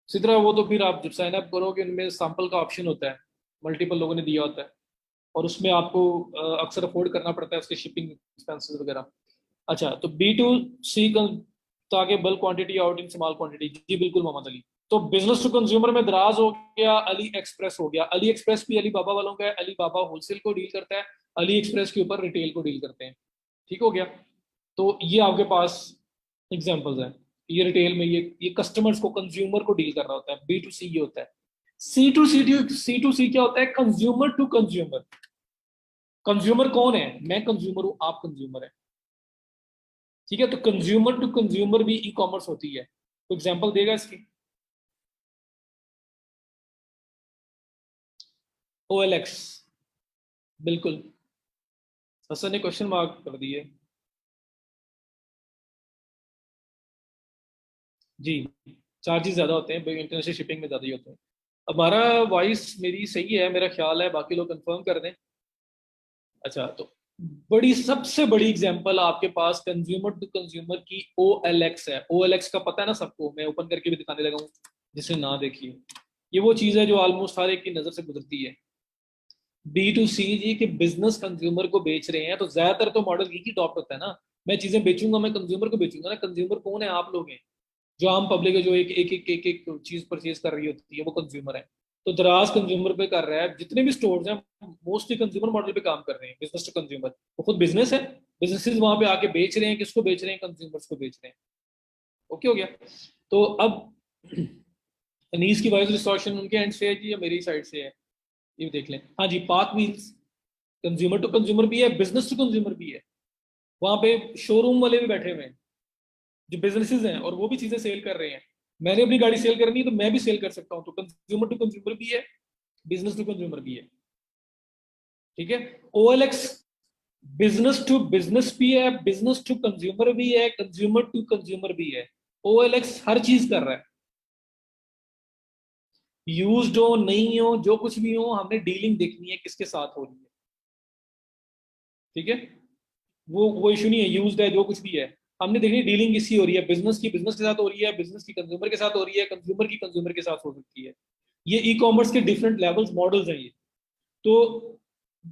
A: इसी तरह वो तो फिर आप जब साइन अप करोगे, उनमें सैंपल का ऑप्शन होता है, मल्टीपल लोगों ने दिया होता है, और उसमें आपको अक्सर अफोर्ड करना पड़ता है उसके शिपिंग एक्सपेंसेस वगैरह। अच्छा, तो B2C ताकि bulk quantity out in small quantity, जी बिल्कुल मोहम्मद अली। तो बिजनेस टू कंज्यूमर में दराज हो गया, अली एक्सप्रेस हो गया। अली एक्सप्रेस भी अली बाबा वालों का है, अली बाबा होलसेल को डील करता है, अली एक्सप्रेस के ऊपर रिटेल को डील करते हैं, ठीक हो गया। तो ये आपके पास एग्जाम्पल्स हैं। ये रिटेल में ये कस्टमर्स को, कंज्यूमर को डील कर रहा होता है। B2C ये होता है। C2C क्या होता है? Consumer to consumer. कंज्यूमर कौन है? मैं कंज्यूमर हूं, आप कंज्यूमर है, ठीक है। तो कंज्यूमर टू कंज्यूमर भी ई कॉमर्स होती है। तो एग्जांपल देगा इसकी? OLX, बिल्कुल। हसन ने क्वेश्चन मार्क कर दिए जी। चार्जेस ज्यादा होते हैं, इंटरनेशनल शिपिंग में ज्यादा ही होते हैं। हमारा वॉइस मेरी सही है मेरा ख्याल है, बाकी लोग कंफर्म कर दें। अच्छा, तो बड़ी सबसे बड़ी एग्जांपल आपके पास कंज्यूमर टू कंज्यूमर की OLX है। OLX का पता है ना सबको, मैं ओपन करके भी दिखाने लगा हूँ जिसे ना देखिए। ये वो चीज है जो ऑलमोस्ट हर एक की नजर से गुजरती है। B2C जी, कि बिजनेस कंज्यूमर को बेच रहे हैं, तो ज्यादातर तो मॉडल यही अडॉप्ट होता है ना। मैं चीजें बेचूंगा, मैं कंज्यूमर को बेचूंगा ना। कंज्यूमर कौन है? आप लोग हैं, जो आम पब्लिक है, जो एक चीज परचेज कर रही होती है, वो कंज्यूमर है। तो दराज कंज्यूमर पे कर रहा है, जितने भी स्टोर्स हैं मोस्टली कंज्यूमर मॉडल पे काम कर रहे हैं, बिजनेस टू कंज्यूमर। वो खुद बिजनेस है, बिजनेसेस वहां पे आके बेच रहे हैं, किसको बेच रहे हैं? कंज्यूमर्स को बेच रहे हैं। ओके हो गया। तो अब अनीस की वॉइस डिस्टॉर्शन उनके एंड से है जी या मेरी साइड से है? ये देख लें। हाँ जी, पाक व्हील्स कंज्यूमर टू कंज्यूमर भी है, बिजनेस टू कंज्यूमर भी है। वहां पे शोरूम वाले भी बैठे हुए हैं जो बिजनेसेस हैं, और वो भी चीजें सेल कर रहे हैं। मैंने अपनी गाड़ी सेल करनी है तो मैं भी सेल कर सकता हूँ। तो कंज्यूमर टू कंज्यूमर भी है, बिजनेस टू कंज्यूमर भी है, ठीक है। OLX बिजनेस टू बिजनेस भी है, बिजनेस टू कंज्यूमर भी है, कंज्यूमर टू कंज्यूमर भी है। OLX हर चीज कर रहा है। यूज्ड हो नहीं हो, जो कुछ भी हो, हमने डीलिंग देखनी है किसके साथ हो रही है, ठीक है। वो इशू नहीं है, यूज्ड है जो कुछ भी है, हमने देखनी डीलिंग किसकी हो रही है। बिजनेस की बिजनेस के साथ हो रही है, बिजनेस की कंज्यूमर के साथ हो रही है, कंज्यूमर की कंज्यूमर के साथ हो सकती है। ये ई कॉमर्स के डिफरेंट लेवल्स मॉडल्स हैं ये। तो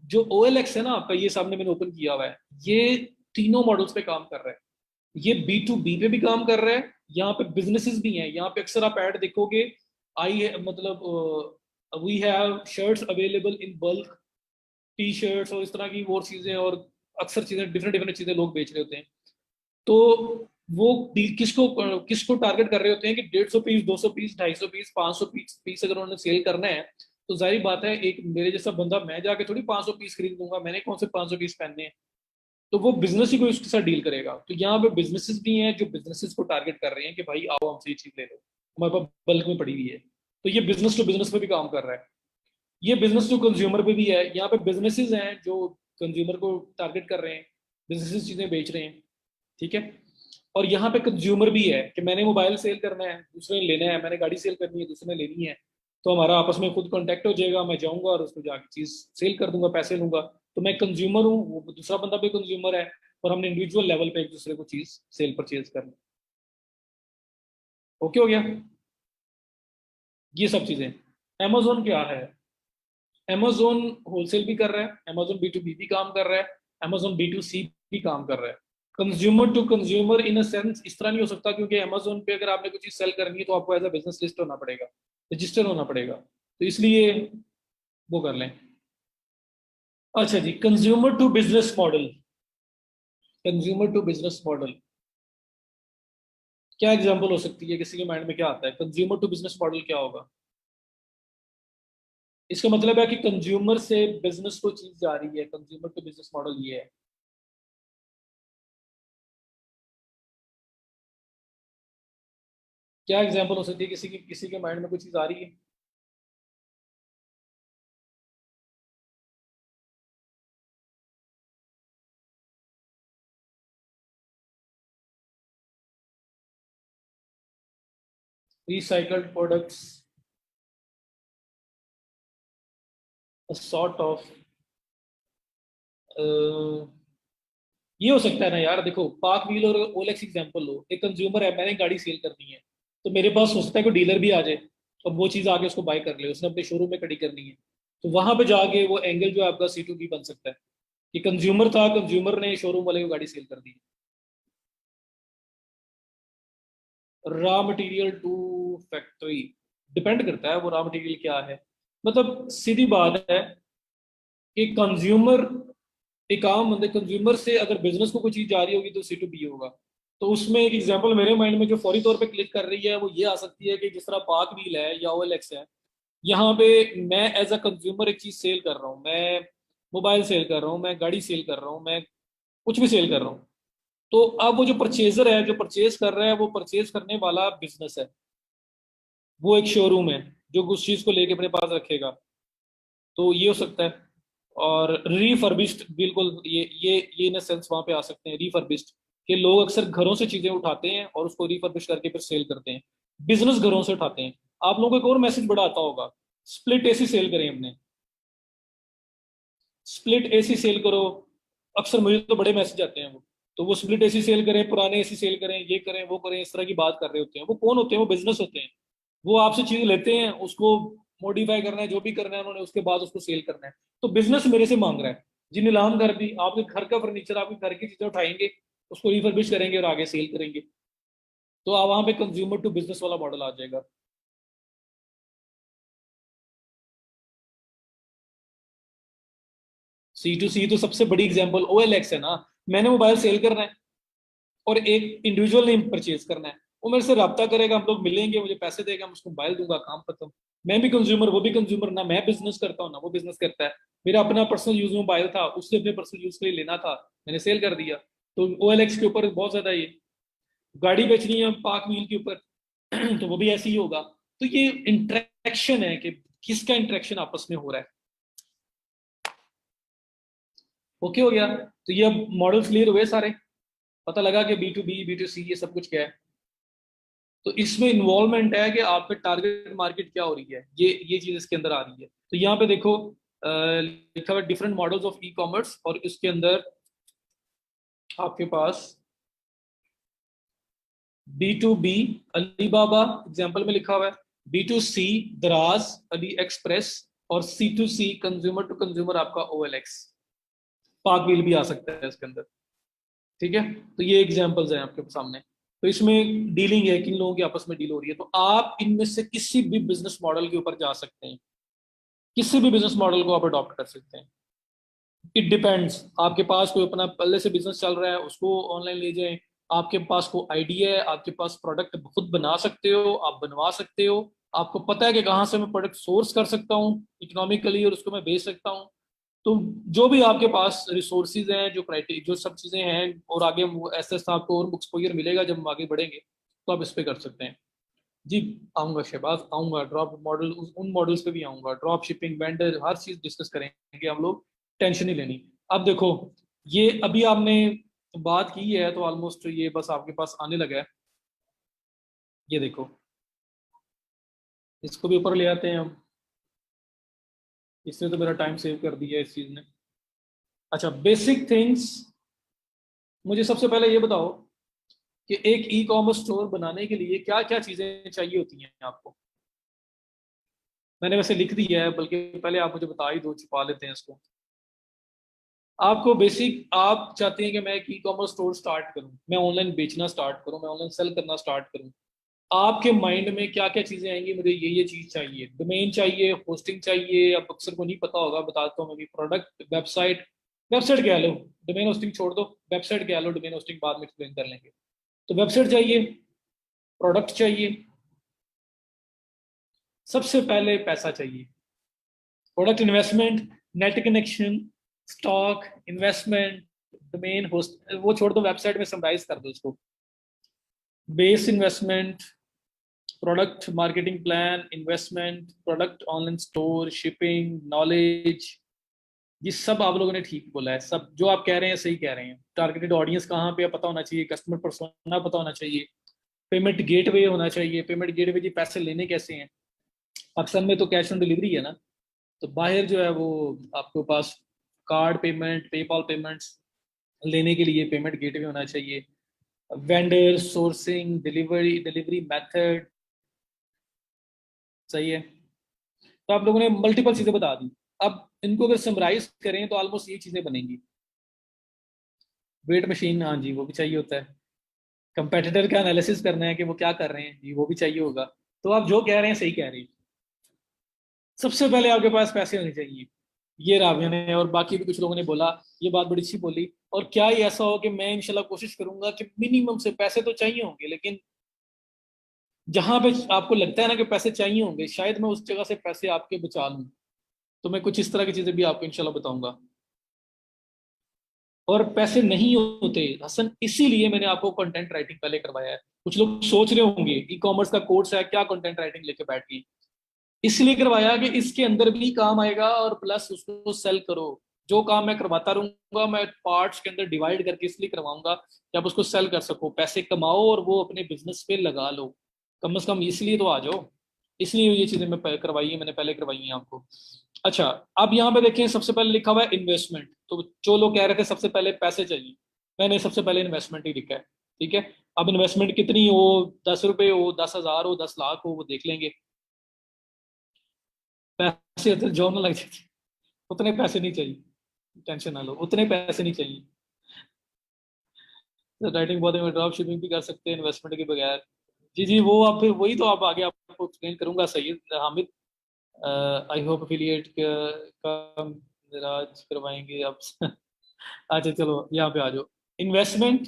A: जो OLX है ना आपका, ये सामने मैंने ओपन किया हुआ है, ये तीनों मॉडल्स पे काम कर रहा है। ये B2B पे भी काम कर रहा है, यहाँ पे बिजनेसेस भी हैं। यहाँ पे अक्सर आप ऐड देखोगे, आई मतलब we have shirts available in bulk, T shirts और इस तरह की वो चीजें, और अक्सर चीजें डिफरेंट डिफरेंट चीजें लोग बेच रहे होते हैं। तो वो किसको किसको टारगेट कर रहे होते हैं कि 150 पीस, 200 पीस, 250 पीस, 500 पीस अगर उन्होंने सेल करना है, तो जाहिर बात है एक मेरे जैसा बंदा, मैं जाके थोड़ी 500 पीस खरीद लूंगा, मैंने कौन से 500 पीस पहनने हैं। तो वो बिजनेस ही कोई उसके साथ डील करेगा। तो यहाँ पे बिजनेसेस भी हैं जो बिजनेसेस को टारगेट कर रहे हैं कि भाई आओ हमसे ये चीज ले लो, हमारे पास बल्क में पड़ी हुई है। तो ये बिजनेस टू बिजनेस पे भी काम कर रहा है। ये बिजनेस टू कंज्यूमर पे भी है। यहाँ पे बिजनेसेस हैं जो कंज्यूमर को टारगेट कर रहे हैं, बिजनेसेस चीजें बेच रहे हैं, ठीक है। और यहाँ पे कंज्यूमर भी है कि मैंने मोबाइल सेल करना है, दूसरे ने लेना है, मैंने गाड़ी सेल करनी है, दूसरे ने लेनी है, तो हमारा आपस में खुद कांटेक्ट हो जाएगा, मैं जाऊंगा और उसको जाके चीज सेल कर दूंगा, पैसे लूंगा। तो मैं कंज्यूमर हूँ, वो दूसरा बंदा भी कंज्यूमर है, और हमने इंडिविजुअल लेवल पे एक दूसरे को चीज सेल परचेज करनी। ओके हो गया? ये सब चीजें। अमेजोन क्या है? अमेजोन होलसेल भी कर रहा है, अमेजोन B2B भी काम कर रहा है, अमेजोन B2C भी काम कर रहा है। Consumer to consumer in a sense इस तरह नहीं हो सकता, क्योंकि अमेजोन पे अगर आपने कुछ चीज सेल करनी है तो आपको एज अ बिजनेस लिस्ट होना पड़ेगा, रजिस्टर होना पड़ेगा, तो इसलिए वो कर लें। अच्छा जी, consumer to business model. Consumer to business model क्या एग्जांपल हो सकती है? किसी के माइंड में क्या आता है? कंज्यूमर टू बिजनेस मॉडल क्या होगा? इसका मतलब है कि कंज्यूमर से बिजनेस को चीज जा रही है, कंज्यूमर टू बिजनेस मॉडल ये है। क्या एग्जांपल हो सकती है? किसी के माइंड में कोई चीज आ रही है? रिसाइकल्ड प्रोडक्ट्स, सॉर्ट ऑफ, ये हो सकता है ना यार। देखो, पार्क व्हील और ओलेक्स एग्जांपल लो, एक कंज्यूमर है, मैंने गाड़ी सेल करनी है, तो मेरे पास हो सकता है कोई डीलर भी आ जाए और वो चीज आके उसको बाय कर ले, उसने अपने शोरूम में खड़ी करनी है, तो वहां पे जाके वो एंगल जो है आपका C2B बन सकता है कि कंज्यूमर था, कंज्यूमर ने शोरूम वाले को गाड़ी सेल कर दी। Raw material to factory, depend करता है वो रॉ मटेरियल क्या है। मतलब सीधी बात है कि कंज्यूमर, एक आम बंदे कंज्यूमर से अगर बिजनेस को कोई चीज जा रही होगी तो C2B होगा। तो उसमें एक एग्जांपल मेरे माइंड में जो फौरी तौर पे क्लिक कर रही है वो ये आ सकती है कि जिस तरह पाक व्हील है या OLX है, यहाँ पे मैं एज अ कंज्यूमर एक चीज सेल कर रहा हूँ, मैं मोबाइल सेल कर रहा हूँ, मैं गाड़ी सेल कर रहा हूँ, मैं कुछ भी सेल कर रहा हूँ। तो अब वो जो परचेजर है, जो परचेज कर रहा है, वो परचेज करने वाला बिजनेस है, वो एक शोरूम है जो उस चीज को लेके अपने पास रखेगा, तो ये हो सकता है। और रिफर्बिश्ड, बिल्कुल ये इन सेंस वहां पे आ सकते हैं रिफर्बिश्ड, कि लोग अक्सर घरों से चीजें उठाते हैं और उसको रिफर्बिश करके फिर सेल करते हैं, बिजनेस घरों से उठाते हैं। आप लोगों को एक और मैसेज बड़ा आता होगा, स्प्लिट AC सेल करें हमने, स्प्लिट AC सेल करो, अक्सर मुझे तो बड़े मैसेज आते हैं वो, तो वो स्प्लिट AC सेल करें, पुराने AC सेल करें, ये करें वो करें, इस तरह की बात कर रहे होते हैं। वो कौन होते हैं? वो बिजनेस होते हैं। वो आपसे चीज लेते हैं, उसको मॉडिफाई करना है, जो भी करना है उन्होंने, उसके बाद उसको सेल करना है। तो बिजनेस मेरे से मांग रहा है जी, नीलाम घर भी, आपके घर का फर्नीचर, आपके घर की चीजें उठाएंगे, उसको रिफर्बिश करेंगे और आगे सेल करेंगे। तो आप वहां पे कंज्यूमर टू बिजनेस वाला मॉडल आ जाएगा। C2C तो सबसे बड़ी एग्जांपल OLX है ना। मैंने मोबाइल सेल करना है और एक इंडिविजुअल ने परचेज करना है, वो मेरे से रब्ता करेगा, हम लोग मिलेंगे, मुझे पैसे देगा, मैं उसको मोबाइल दूंगा, काम खत्म। मैं भी कंज्यूमर, वो भी कंज्यूमर, ना मैं बिजनेस करता हूँ ना वो बिजनेस करता है। मेरा अपना पर्सनल यूज मोबाइल था, उससे अपने पर्सनल यूज के लिए लेना था, मैंने सेल कर दिया। तो OLX के ऊपर बहुत ज्यादा ये गाड़ी बेचनी है पार्क व्हील के ऊपर तो वो भी ऐसे ही होगा। तो ये इंटरेक्शन है कि किसका इंटरेक्शन आपस में हो रहा है। ओके हो गया? तो ये अब मॉडल्स क्लियर हुए सारे, पता लगा कि B2B B2C ये सब कुछ क्या है। तो इसमें इन्वॉल्वमेंट है कि आपके टारगेट मार्केट क्या हो रही है, ये चीज इसके अंदर आ रही है। तो यहाँ पे देखो लिखा हुआ डिफरेंट मॉडल्स ऑफ E-कॉमर्स, और इसके अंदर आपके पास B2B अलीबाबा एग्जाम्पल में लिखा हुआ है, B2C दराज अली एक्सप्रेस, और C2C कंज्यूमर टू कंज्यूमर आपका OLX, पाक व्हील भी आ सकता है इसके अंदर। ठीक है, तो ये एग्जांपल्स हैं आपके सामने। तो इसमें डीलिंग है, किन लोगों की आपस में डील हो रही है। तो आप इनमें से किसी भी बिजनेस मॉडल के ऊपर जा सकते हैं, किसी भी बिजनेस मॉडल को आप अडॉप्ट कर सकते हैं। इट डिपेंड्स, आपके पास कोई अपना पहले से बिजनेस चल रहा है उसको ऑनलाइन ले जाएं, आपके पास कोई आइडिया है, आपके पास प्रोडक्ट खुद बना सकते हो, आप बनवा सकते हो, आपको पता है कि कहाँ से मैं प्रोडक्ट सोर्स कर सकता हूँ इकोनॉमिकली और उसको मैं बेच सकता हूँ। तो जो भी आपके पास रिसोर्सेज हैं, जो क्राइटेरिया, जो सब चीजें हैं, और आगे ऐसे ऐसा आपको और एक्सपोजर मिलेगा जब हम आगे बढ़ेंगे, तो आप इस पे कर सकते हैं। जी, आऊंगा शहबाज, आऊंगा ड्रॉप मॉडल, उन मॉडल्स पे भी आऊंगा, ड्रॉप शिपिंग, वेंडर, हर चीज डिस्कस करेंगे हम लोग, टेंशन नहीं लेनी। अब देखो, ये अभी आपने तो बात की है तो ऑलमोस्ट ये बस आपके पास आने लगा है। ये देखो, इसको भी ऊपर ले आते हैं हम। इसने तो मेरा टाइम सेव कर दिया इस चीज ने। अच्छा, बेसिक थिंग्स। मुझे सबसे पहले ये बताओ कि एक ई कॉमर्स स्टोर बनाने के लिए क्या क्या चीजें चाहिए होती हैं आपको। मैंने वैसे लिख दिया है, बल्कि पहले आप मुझे बता ही दो, छुपा लेते हैं इसको। आपको बेसिक, आप चाहते हैं कि मैं एक ई कॉमर्स स्टोर स्टार्ट करूं, मैं ऑनलाइन बेचना स्टार्ट करूं, मैं ऑनलाइन सेल करना स्टार्ट करूं। आपके माइंड में क्या क्या चीजें आएंगी, मुझे ये चीज चाहिए, डोमेन चाहिए, होस्टिंग चाहिए। अब अक्सर को नहीं पता होगा, बताता हूँ मैं भी। Product, website. वेबसाइट क्या लो, डोमेन होस्टिंग छोड़ दो, वेबसाइट क्या लो, डोमेन होस्टिंग बाद में एक्सप्लेन कर लेंगे। तो वेबसाइट चाहिए, प्रोडक्ट चाहिए, सबसे पहले पैसा चाहिए। Product investment, net connection, stock, investment, domain host, वो छोड़ दो, वेबसाइट में समराइज कर दो इसको। Base investment, product marketing plan, investment, product online store, shipping, knowledge. ये सब आप लोगों ने ठीक बोला है, सब जो आप कह रहे हैं सही कह रहे हैं। टारगेटेड ऑडियंस कहाँ पे है पता होना चाहिए, कस्टमर पर्सोना पता होना चाहिए, पेमेंट गेटवे होना चाहिए। पेमेंट गेटवे जी पैसे लेने कैसे हैं। अक्सर में तो कैश ऑन डिलीवरी है ना, तो बाहर जो है वो आपके पास कार्ड पेमेंट, पेपॉल पेमेंट्स लेने के लिए पेमेंट गेटवे होना चाहिए। Vendor, sourcing, delivery, delivery method. सही है। तो आप लोगों ने मल्टीपल चीजें बता दी। अब इनको अगर समराइज करें तो ऑलमोस्ट ये चीजें बनेंगी। वेट मशीन, हाँ जी वो भी चाहिए होता है। कंपेटिटर का एनालिसिस करना है कि वो क्या कर रहे हैं जी, वो भी चाहिए होगा। तो आप जो कह रहे हैं सही कह रहे हैं। सबसे पहले आपके पास पैसे होने चाहिए। ये राविया ने और बाकी भी कुछ लोगों ने बोला, ये बात बड़ी अच्छी बोली। और क्या ही ऐसा हो कि मैं इंशाल्लाह कोशिश करूंगा कि मिनिमम से पैसे तो चाहिए होंगे, लेकिन जहां पे आपको लगता है ना कि पैसे चाहिए होंगे, शायद मैं उस जगह से पैसे आपके बचा लूं। तो मैं कुछ इस तरह की चीजें भी आपको इंशाल्लाह बताऊंगा। और पैसे नहीं होते हसन, इसीलिए मैंने आपको कंटेंट राइटिंग पहले करवाया है। कुछ लोग सोच रहे होंगे ई कॉमर्स का कोर्स है, क्या कंटेंट राइटिंग लेके बैठ गई। इसलिए करवाया कि इसके अंदर भी काम आएगा और प्लस उसको सेल करो। जो काम मैं करवाता रहूंगा, मैं पार्ट्स के अंदर डिवाइड करके इसलिए करवाऊंगा कि आप उसको सेल कर सको, पैसे कमाओ और वो अपने बिजनेस पे लगा लो। कम से कम इसलिए तो आ जाओ। इसलिए ये चीजें मैं करवाई है, मैंने पहले करवाई है आपको। अच्छा, अब यहाँ पे देखें, सबसे पहले लिखा हुआ है इन्वेस्टमेंट। तो जो लोग कह रहे थे सबसे पहले पैसे चाहिए, मैंने सबसे पहले इन्वेस्टमेंट ही लिखा है। ठीक है। अब इन्वेस्टमेंट कितनी हो, 10 रुपए हो, 10,000 हो, 10 लाख हो, वो देख लेंगे। पैसे तो जॉब में लग जाते, उतने पैसे नहीं चाहिए। टेंशन ना लो, उतने पैसे नहीं चाहिए। तो राइटिंग बहुत में ड्रॉप शिपिंग भी कर सकते हैं इन्वेस्टमेंट के बगैर। जी जी, वो आप फिर वही तो आप आगे आपको एक्सप्लेन करूंगा सही हामिद। आई होप अफिलिएट का राज करवाएंगे आप। अच्छा चलो यहाँ पे आ जाओ। इन्वेस्टमेंट,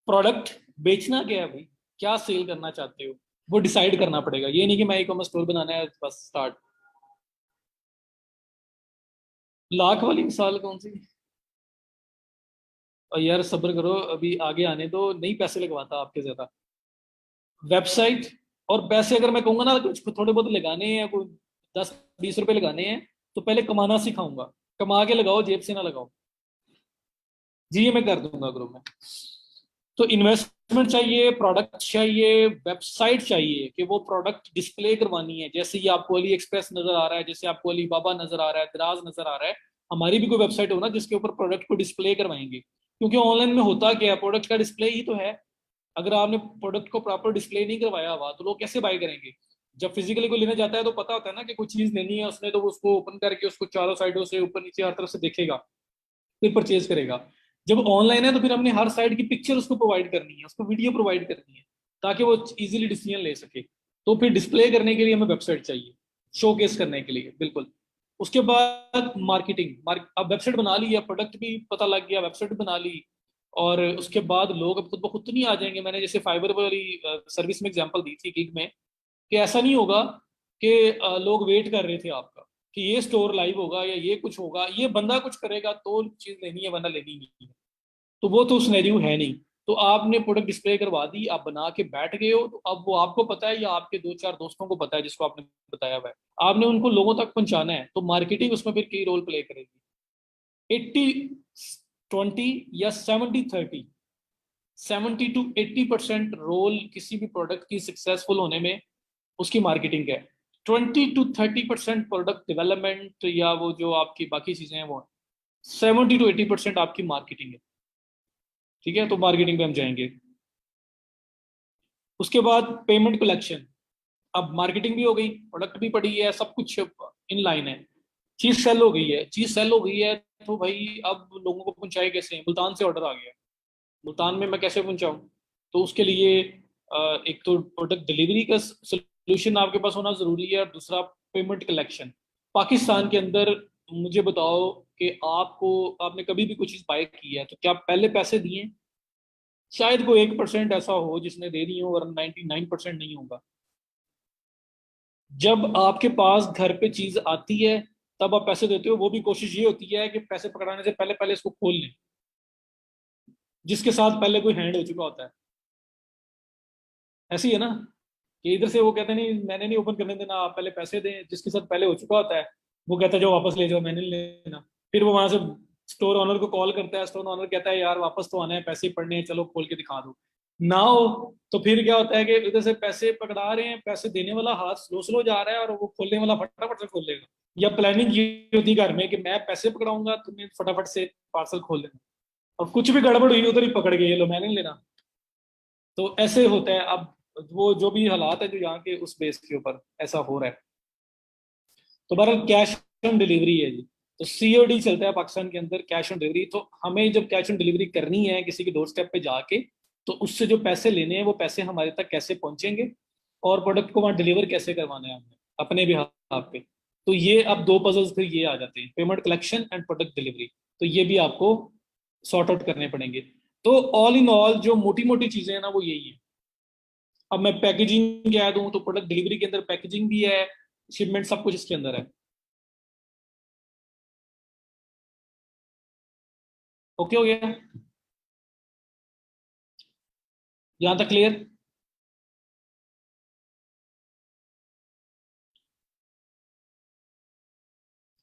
A: प्रोडक्ट बेचना क्या है भाई, क्या सेल करना चाहते हो, वो डिसाइड करना पड़ेगा। ये नहीं कि मैं ई कॉमर्स स्टोर बनाना है बस स्टार्ट। लाख वाली मिसाल कौन सी। और यार सब्र करो, अभी आगे आने दो, नहीं पैसे लगवाता आपके ज्यादा। वेबसाइट और पैसे अगर मैं कहूंगा ना कुछ थोड़े बहुत लगाने हैं, कोई 10-20 रुपए लगाने हैं, तो पहले कमाना सिखाऊंगा। कमा के लगाओ, जेब से ना लगाओ। जी ये मैं कर दूंगा ग्रुप में। तो इन्वेस्टमेंट चाहिए, प्रोडक्ट चाहिए, वेबसाइट चाहिए कि वो प्रोडक्ट डिस्प्ले करवानी है। जैसे ये आपको अली एक्सप्रेस नजर आ रहा है, जैसे आपको अली बाबा नजर आ रहा है, दराज नजर आ रहा है। हमारी भी कोई वेबसाइट हो ना जिसके ऊपर प्रोडक्ट को डिस्प्ले करवाएंगे, क्योंकि ऑनलाइन में होता क्या है, प्रोडक्ट का डिस्प्ले ही तो है। अगर आपने प्रोडक्ट को प्रॉपर डिस्प्ले नहीं करवाया हुआ तो लोग कैसे बाय करेंगे। जब फिजिकली कोई लेने जाता है तो पता होता है ना कि कोई चीज लेनी है उसने, तो वो उसको ओपन करके उसको चारों साइडों से ऊपर नीचे हर तरफ से देखेगा, फिर परचेज करेगा। जब ऑनलाइन है तो फिर हमने हर साइड की पिक्चर उसको प्रोवाइड करनी है, उसको वीडियो प्रोवाइड करनी है, ताकि वो इजीली डिसीजन ले सके। तो फिर डिस्प्ले करने के लिए हमें वेबसाइट चाहिए, शोकेस करने के लिए, बिल्कुल। उसके बाद मार्केटिंग, अब वेबसाइट बना ली है, प्रोडक्ट भी पता लग गया, वेबसाइट बना ली। और उसके बाद लोग अब खुद ब खुद तो नहीं आ जाएंगे। मैंने जैसे फाइबर वाली सर्विस में एग्जांपल दी थी गिग में, कि ऐसा नहीं होगा कि लोग वेट कर रहे थे आपका कि ये स्टोर लाइव होगा या ये कुछ होगा, ये बंदा कुछ करेगा तो चीज लेनी है वरना लेनी नहीं है। तो वो तो सिनेरियो है नहीं। तो आपने प्रोडक्ट डिस्प्ले करवा दी, आप बना के बैठ गए हो, तो अब वो आपको पता है या आपके 2-4 दोस्तों को पता है जिसको आपने बताया हुआ है, आपने उनको लोगों तक पहुंचाना है, तो मार्केटिंग उसमें फिर की रोल प्ले करेगी। 80 20 या 70-30, 70 to 80% रोल किसी भी प्रोडक्ट की सक्सेसफुल होने में उसकी मार्केटिंग है। 20 to 30% प्रोडक्ट डेवलपमेंट या वो जो आपकी बाकी चीजें हैं वो है। 70 to 80% आपकी मार्केटिंग है। ठीक है, तो मार्केटिंग पे हम जाएंगे। उसके बाद पेमेंट कलेक्शन। अब मार्केटिंग भी हो गई, प्रोडक्ट भी पड़ी है, सब कुछ इन लाइन है, चीज सेल हो गई है, चीज सेल हो गई है। तो भाई अब लोगों को पहुंचाए कैसे? मुल्तान से ऑर्डर आ गया, मुल्तान में मैं कैसे पहुंचाऊं? तो उसके लिए एक तो प्रोडक्ट डिलीवरी का सोल्यूशन आपके पास होना जरूरी है, और दूसरा पेमेंट कलेक्शन। पाकिस्तान के अंदर मुझे बताओ कि आपको, आपने कभी भी कुछ चीज बाय की है तो क्या पहले पैसे दिए? शायद कोई 1% ऐसा हो जिसने दे दी हो, और 99% नहीं होगा। जब आपके पास घर पे चीज आती है तब आप पैसे देते हो, वो भी कोशिश ये होती है कि पैसे पकड़ाने से पहले पहले इसको खोल लें, जिसके साथ पहले कोई हैंड हो चुका होता है। ऐसी है ना, कि इधर से वो कहते हैं नहीं मैंने नहीं ओपन करने देना, आप पहले पैसे दें, जिसके साथ पहले हो चुका होता है वो कहता है जो वापस ले जाओ, मैंने नहीं लेना। फिर वो वहां से स्टोर ऑनर को कॉल करता है, स्टोर ऑनर कहता है यार वापस तो आना है, पैसे ही पड़ने हैं, चलो खोल के दिखा दो ना हो। तो फिर क्या होता है कि इधर से पैसे पकड़ा रहे हैं, पैसे देने वाला हाथ स्लो स्लो जा रहा है और वो खोलने वाला फटाफट से खोल लेगा। या प्लानिंग ये होती है घर में कि मैं पैसे पकड़ाऊंगा, तुम्हें फटाफट से पार्सल खोल लेना, और कुछ भी गड़बड़ हुई उधर ही पकड़ के ये लो, मैंने नहीं लेना। तो ऐसे होता है। अब वो जो भी हालात है जो यहाँ के, उस बेस के ऊपर ऐसा हो रहा है। तो बहरहाल कैश ऑन डिलीवरी है जी। तो सीओडी चलता है पाकिस्तान के अंदर, कैश ऑन डिलीवरी। तो हमें जब कैश ऑन डिलीवरी करनी है किसी के डोर स्टेप पे जाके, तो उससे जो पैसे लेने हैं वो पैसे हमारे तक कैसे पहुंचेंगे, और प्रोडक्ट को वहां डिलीवर कैसे करवाना है हमने अपने भी हाथ पे। तो ये अब दो पजल्स फिर ये आ जाते हैं, payment collection and product delivery. तो ये भी आपको सॉर्ट आउट करने पड़ेंगे। तो ऑल इन ऑल जो मोटी मोटी चीजें हैं ना वो यही है। अब मैं पैकेजिंग कह दूं तो प्रोडक्ट डिलीवरी के अंदर पैकेजिंग भी है, शिपमेंट सब कुछ इसके अंदर है। ओके हो गया? यहां तक क्लियर?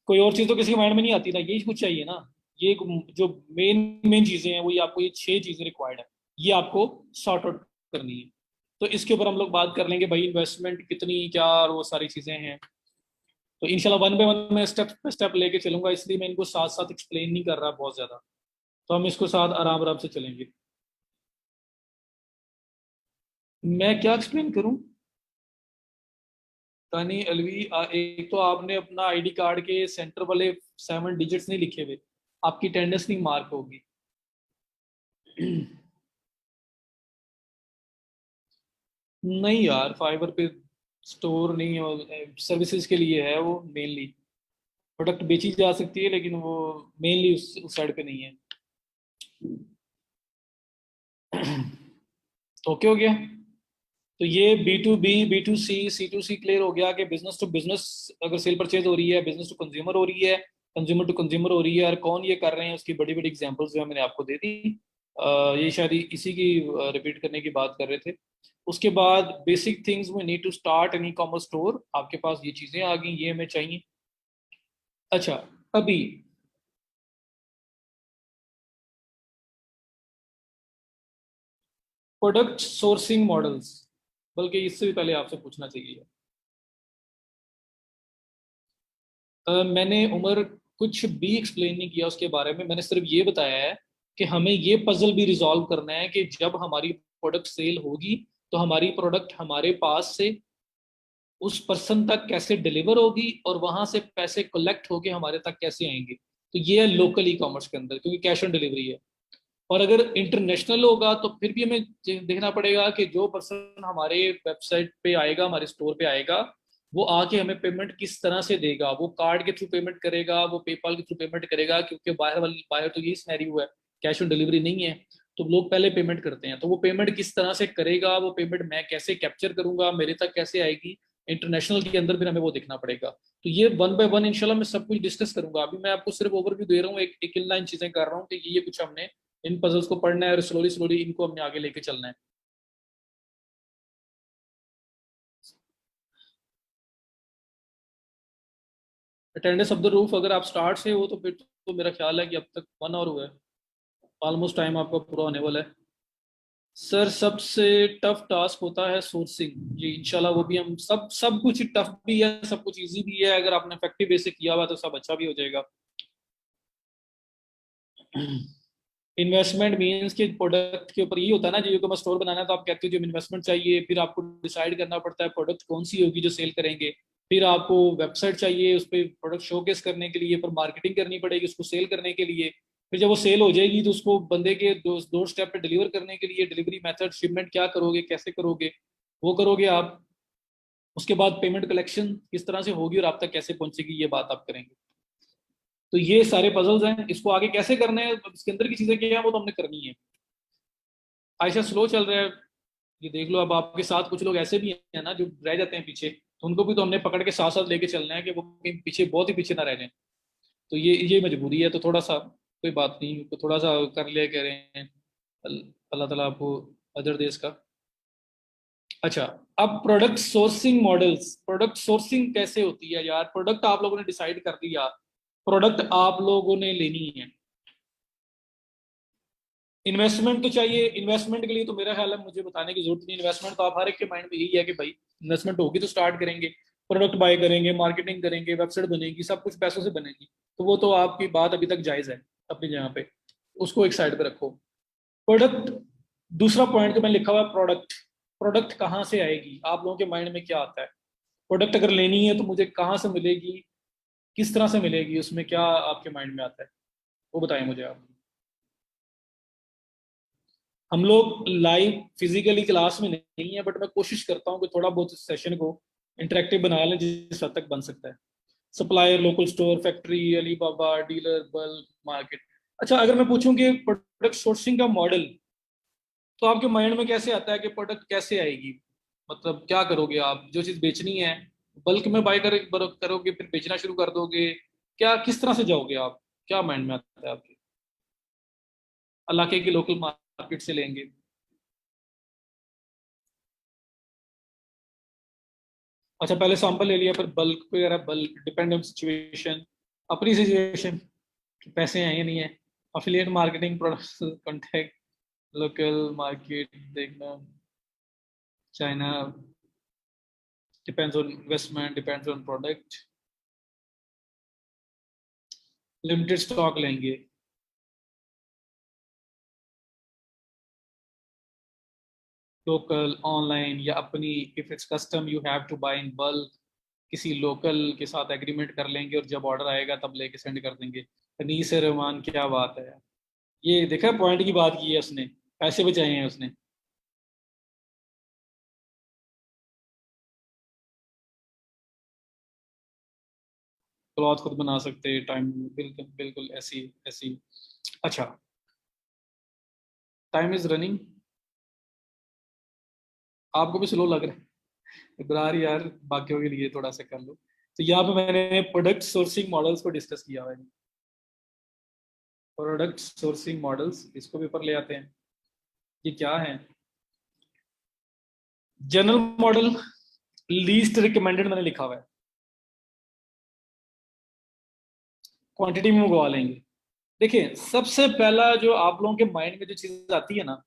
A: कोई और चीज तो किसी के माइंड में नहीं आती ना, यही कुछ चाहिए ना। ये जो मेन मेन चीजें हैं वही आपको, ये 6 चीजें रिक्वायर्ड है, ये आपको सॉर्ट आउट करनी है। तो इसके ऊपर हम लोग बात कर लेंगे भाई, इन्वेस्टमेंट कितनी क्या और वो सारी चीजें हैं। तो इंशाल्लाह वन बाय वन मैं स्टेप बाय स्टेप लेके चलूंगा, इसलिए मैं इनको साथ साथ एक्सप्लेन नहीं कर रहा बहुत ज्यादा। तो हम इसको साथ आराम आराम से चलेंगे। मैं क्या एक्सप्लेन करूं? तानी अलवी, एक तो आपने अपना आईडी कार्ड के सेंटर वाले 7 डिजिट्स नहीं लिखे हुए, आपकी अटेंडेंस नहीं मार्क होगी। नहीं यार, फाइवर पे स्टोर नहीं है, सर्विसेज के लिए है वो मेनली। प्रोडक्ट बेची जा सकती है लेकिन वो मेनली उस साइड पे नहीं है। ओके हो गया? तो ये B2B B2C C2C क्लियर हो गया कि बिजनेस टू बिजनेस अगर सेल परचेज हो रही है, बिजनेस टू कंज्यूमर हो रही है, कंज्यूमर टू कंज्यूमर हो रही है, और कौन ये कर रहे हैं उसकी बड़ी बड़ी एग्जांपल्स जो है मैंने आपको दे दी। ये शायद इसी की रिपीट करने की बात कर रहे थे। उसके बाद basic things we need to start an e commerce store, आपके पास ये चीजें आ गई, ये हमें चाहिए। अच्छा, अभी प्रोडक्ट सोर्सिंग मॉडल्स, बल्कि इससे भी पहले आपसे पूछना चाहिए। मैंने उमर कुछ भी एक्सप्लेन नहीं किया उसके बारे में, मैंने सिर्फ ये बताया है कि हमें ये पजल भी रिजॉल्व करना है कि जब हमारी प्रोडक्ट सेल होगी तो हमारी प्रोडक्ट हमारे पास से उस पर्सन तक कैसे डिलीवर होगी, और वहां से पैसे कलेक्ट होके हमारे तक कैसे आएंगे। तो ये है लोकल ई कॉमर्स के अंदर, क्योंकि कैश ऑन डिलीवरी है। और अगर इंटरनेशनल होगा तो फिर भी हमें देखना पड़ेगा कि जो पर्सन हमारे वेबसाइट पे आएगा, हमारे स्टोर पे आएगा, वो आके हमें पेमेंट किस तरह से देगा। वो कार्ड के थ्रू पेमेंट करेगा, वो पेपाल के थ्रू पेमेंट करेगा, क्योंकि बाहर तो यही सिनेरियो है, कैश ऑन डिलीवरी नहीं है। तो लोग पहले पेमेंट करते हैं, तो वो पेमेंट किस तरह से करेगा, वो पेमेंट मैं कैसे कैप्चर करूंगा, मेरे तक कैसे आएगी, इंटरनेशनल के अंदर फिर हमें वो देखना पड़ेगा। तो ये वन बाय वन इंशाल्लाह मैं सब कुछ डिस्कस करूंगा। अभी मैं आपको सिर्फ ओवरव्यू दे रहा हूँ, एक इन लाइन चीजें कर रहा हूँ कि ये कुछ हमने इन पजल्स को पढ़ना है, और स्लोली स्लोली इनको हमने आगे लेके चलना है। अटेंडेंस ऑफ द रूफ, अगर आप स्टार्ट से हो तो फिर तो मेरा ख्याल है कि अब तक 1 आवर हुआ है। ऑलमोस्ट टाइम आपका पूरा होने वाला है सर। सबसे टफ टास्क होता है सोर्सिंग। जी इंशाल्लाह वो भी हम सब कुछ टफ भी है, सब कुछ इजी भी है। अगर आपने इफेक्टिव वे से किया हुआ तो सब अच्छा भी हो जाएगा। इन्वेस्टमेंट मीन्स कि प्रोडक्ट के ऊपर ये होता है ना, जो कस्टमर स्टोर बनाना है तो आप कहते हो जो इन्वेस्टमेंट चाहिए, फिर आपको डिसाइड करना पड़ता है प्रोडक्ट कौन सी होगी जो सेल करेंगे। फिर आपको वेबसाइट चाहिए उस पर प्रोडक्ट शोकेस करने के लिए, फिर मार्केटिंग करनी पड़ेगी उसको सेल करने के लिए। फिर जब वो सेल हो जाएगी तो उसको बंदे के दो स्टेप पे डिलीवर करने के लिए डिलीवरी मेथड, शिपमेंट क्या करोगे, कैसे करोगे, वो करोगे आप। उसके बाद पेमेंट कलेक्शन किस तरह से होगी और आप तक कैसे पहुंचेगी, ये बात आप करेंगे। तो ये सारे पजल्स हैं, इसको आगे कैसे करना है, इसके अंदर की चीजें क्या है वो तो हमने करनी है। आयशा स्लो चल रहा है, ये देख लो। अब आपके साथ कुछ लोग ऐसे भी हैं ना जो रह जाते हैं पीछे, तो उनको भी तो हमने पकड़ के साथ साथ लेके चलना है कि वो कहीं पीछे, बहुत ही पीछे ना रह जाए। तो ये मजबूरी है, तो थोड़ा सा कोई बात नहीं, तो थोड़ा सा कर लिया कह रहे हैं। अल्लाह ताला आपको अदर दे इसका। अच्छा, अब product sourcing models. Product sourcing कैसे होती है यार? प्रोडक्ट आप लोगों ने डिसाइड कर दिया, प्रोडक्ट आप लोगों ने लेनी है। इन्वेस्टमेंट तो चाहिए, इन्वेस्टमेंट के लिए तो मेरा ख्याल है मुझे बताने की जरूरत नहीं। इन्वेस्टमेंट तो आप हर एक के माइंड में यही है कि भाई इन्वेस्टमेंट होगी तो स्टार्ट करेंगे, प्रोडक्ट बाय करेंगे, मार्केटिंग करेंगे, वेबसाइट बनेगी, सब कुछ पैसों से बनेगी। तो वो तो आपकी बात अभी तक जायज है अपनी जगह पे, उसको एक साइड पे रखो। प्रोडक्ट, दूसरा पॉइंट जो मैंने लिखा हुआ है प्रोडक्ट। प्रोडक्ट कहाँ से आएगी, आप लोगों के माइंड में क्या आता है? प्रोडक्ट अगर लेनी है तो मुझे कहाँ से मिलेगी, किस तरह से मिलेगी, उसमें क्या आपके माइंड में आता है, वो बताएं मुझे आप। हम लोग लाइव फिजिकली क्लास में नहीं है, बट मैं कोशिश करता हूँ कि थोड़ा बहुत इस सेशन को इंटरेक्टिव बना लें जिस हद तक बन सकता है। Supplier, local store, factory, Alibaba, dealer, bulk, market. अच्छा, अगर मैं पूछूं कि प्रोडक्ट सोर्सिंग का मॉडल, तो आपके माइंड में कैसे आता है कि प्रोडक्ट कैसे आएगी? मतलब क्या करोगे आप? जो चीज बेचनी है बल्क में बाय करोगे, फिर बेचना शुरू कर दोगे, क्या किस तरह से जाओगे आप? क्या माइंड में आता है आपके? इलाके की लोकल मार्केट से लेंगे? अच्छा, पहले सैंपल ले लिया, फिर बल्क वगैरह, बल्क डिपेंड ऑन सिचुएशन, अपनी सिचुएशन, पैसे हैं या नहीं है। Affiliate marketing, product contact, local market देखना, China, depends on investment, depends on product, limited stock लेंगे, लोकल, ऑनलाइन या अपनी। If it's custom you have to buy in bulk, किसी लोकल के साथ एग्रीमेंट कर लेंगे और जब ऑर्डर आएगा तब लेके सेंड कर देंगे। अनीस रहमान, क्या बात है! ये देखा, पॉइंट की बात की है उसने, पैसे बचाए हैं उसने। क्लॉथ खुद बना सकते हैं टाइम, बिल्कुल बिल्कुल ऐसी ऐसी। अच्छा, टाइम इज रनिंग, आपको भी स्लो लग रहा है इब्रार यार, बाकियों के लिए थोड़ा सा कर लो। तो यहाँ पे मैंने प्रोडक्ट सोर्सिंग मॉडल्स को डिस्कस किया हुआ है। प्रोडक्ट सोर्सिंग मॉडल्स, इसको भी ऊपर ले आते हैं। ये क्या है? जनरल मॉडल, लीस्ट रिकमेंडेड मैंने लिखा हुआ है, क्वांटिटी में मंगवा लेंगे। देखिए, सबसे पहला जो आप लोगों के माइंड में जो चीज आती है ना,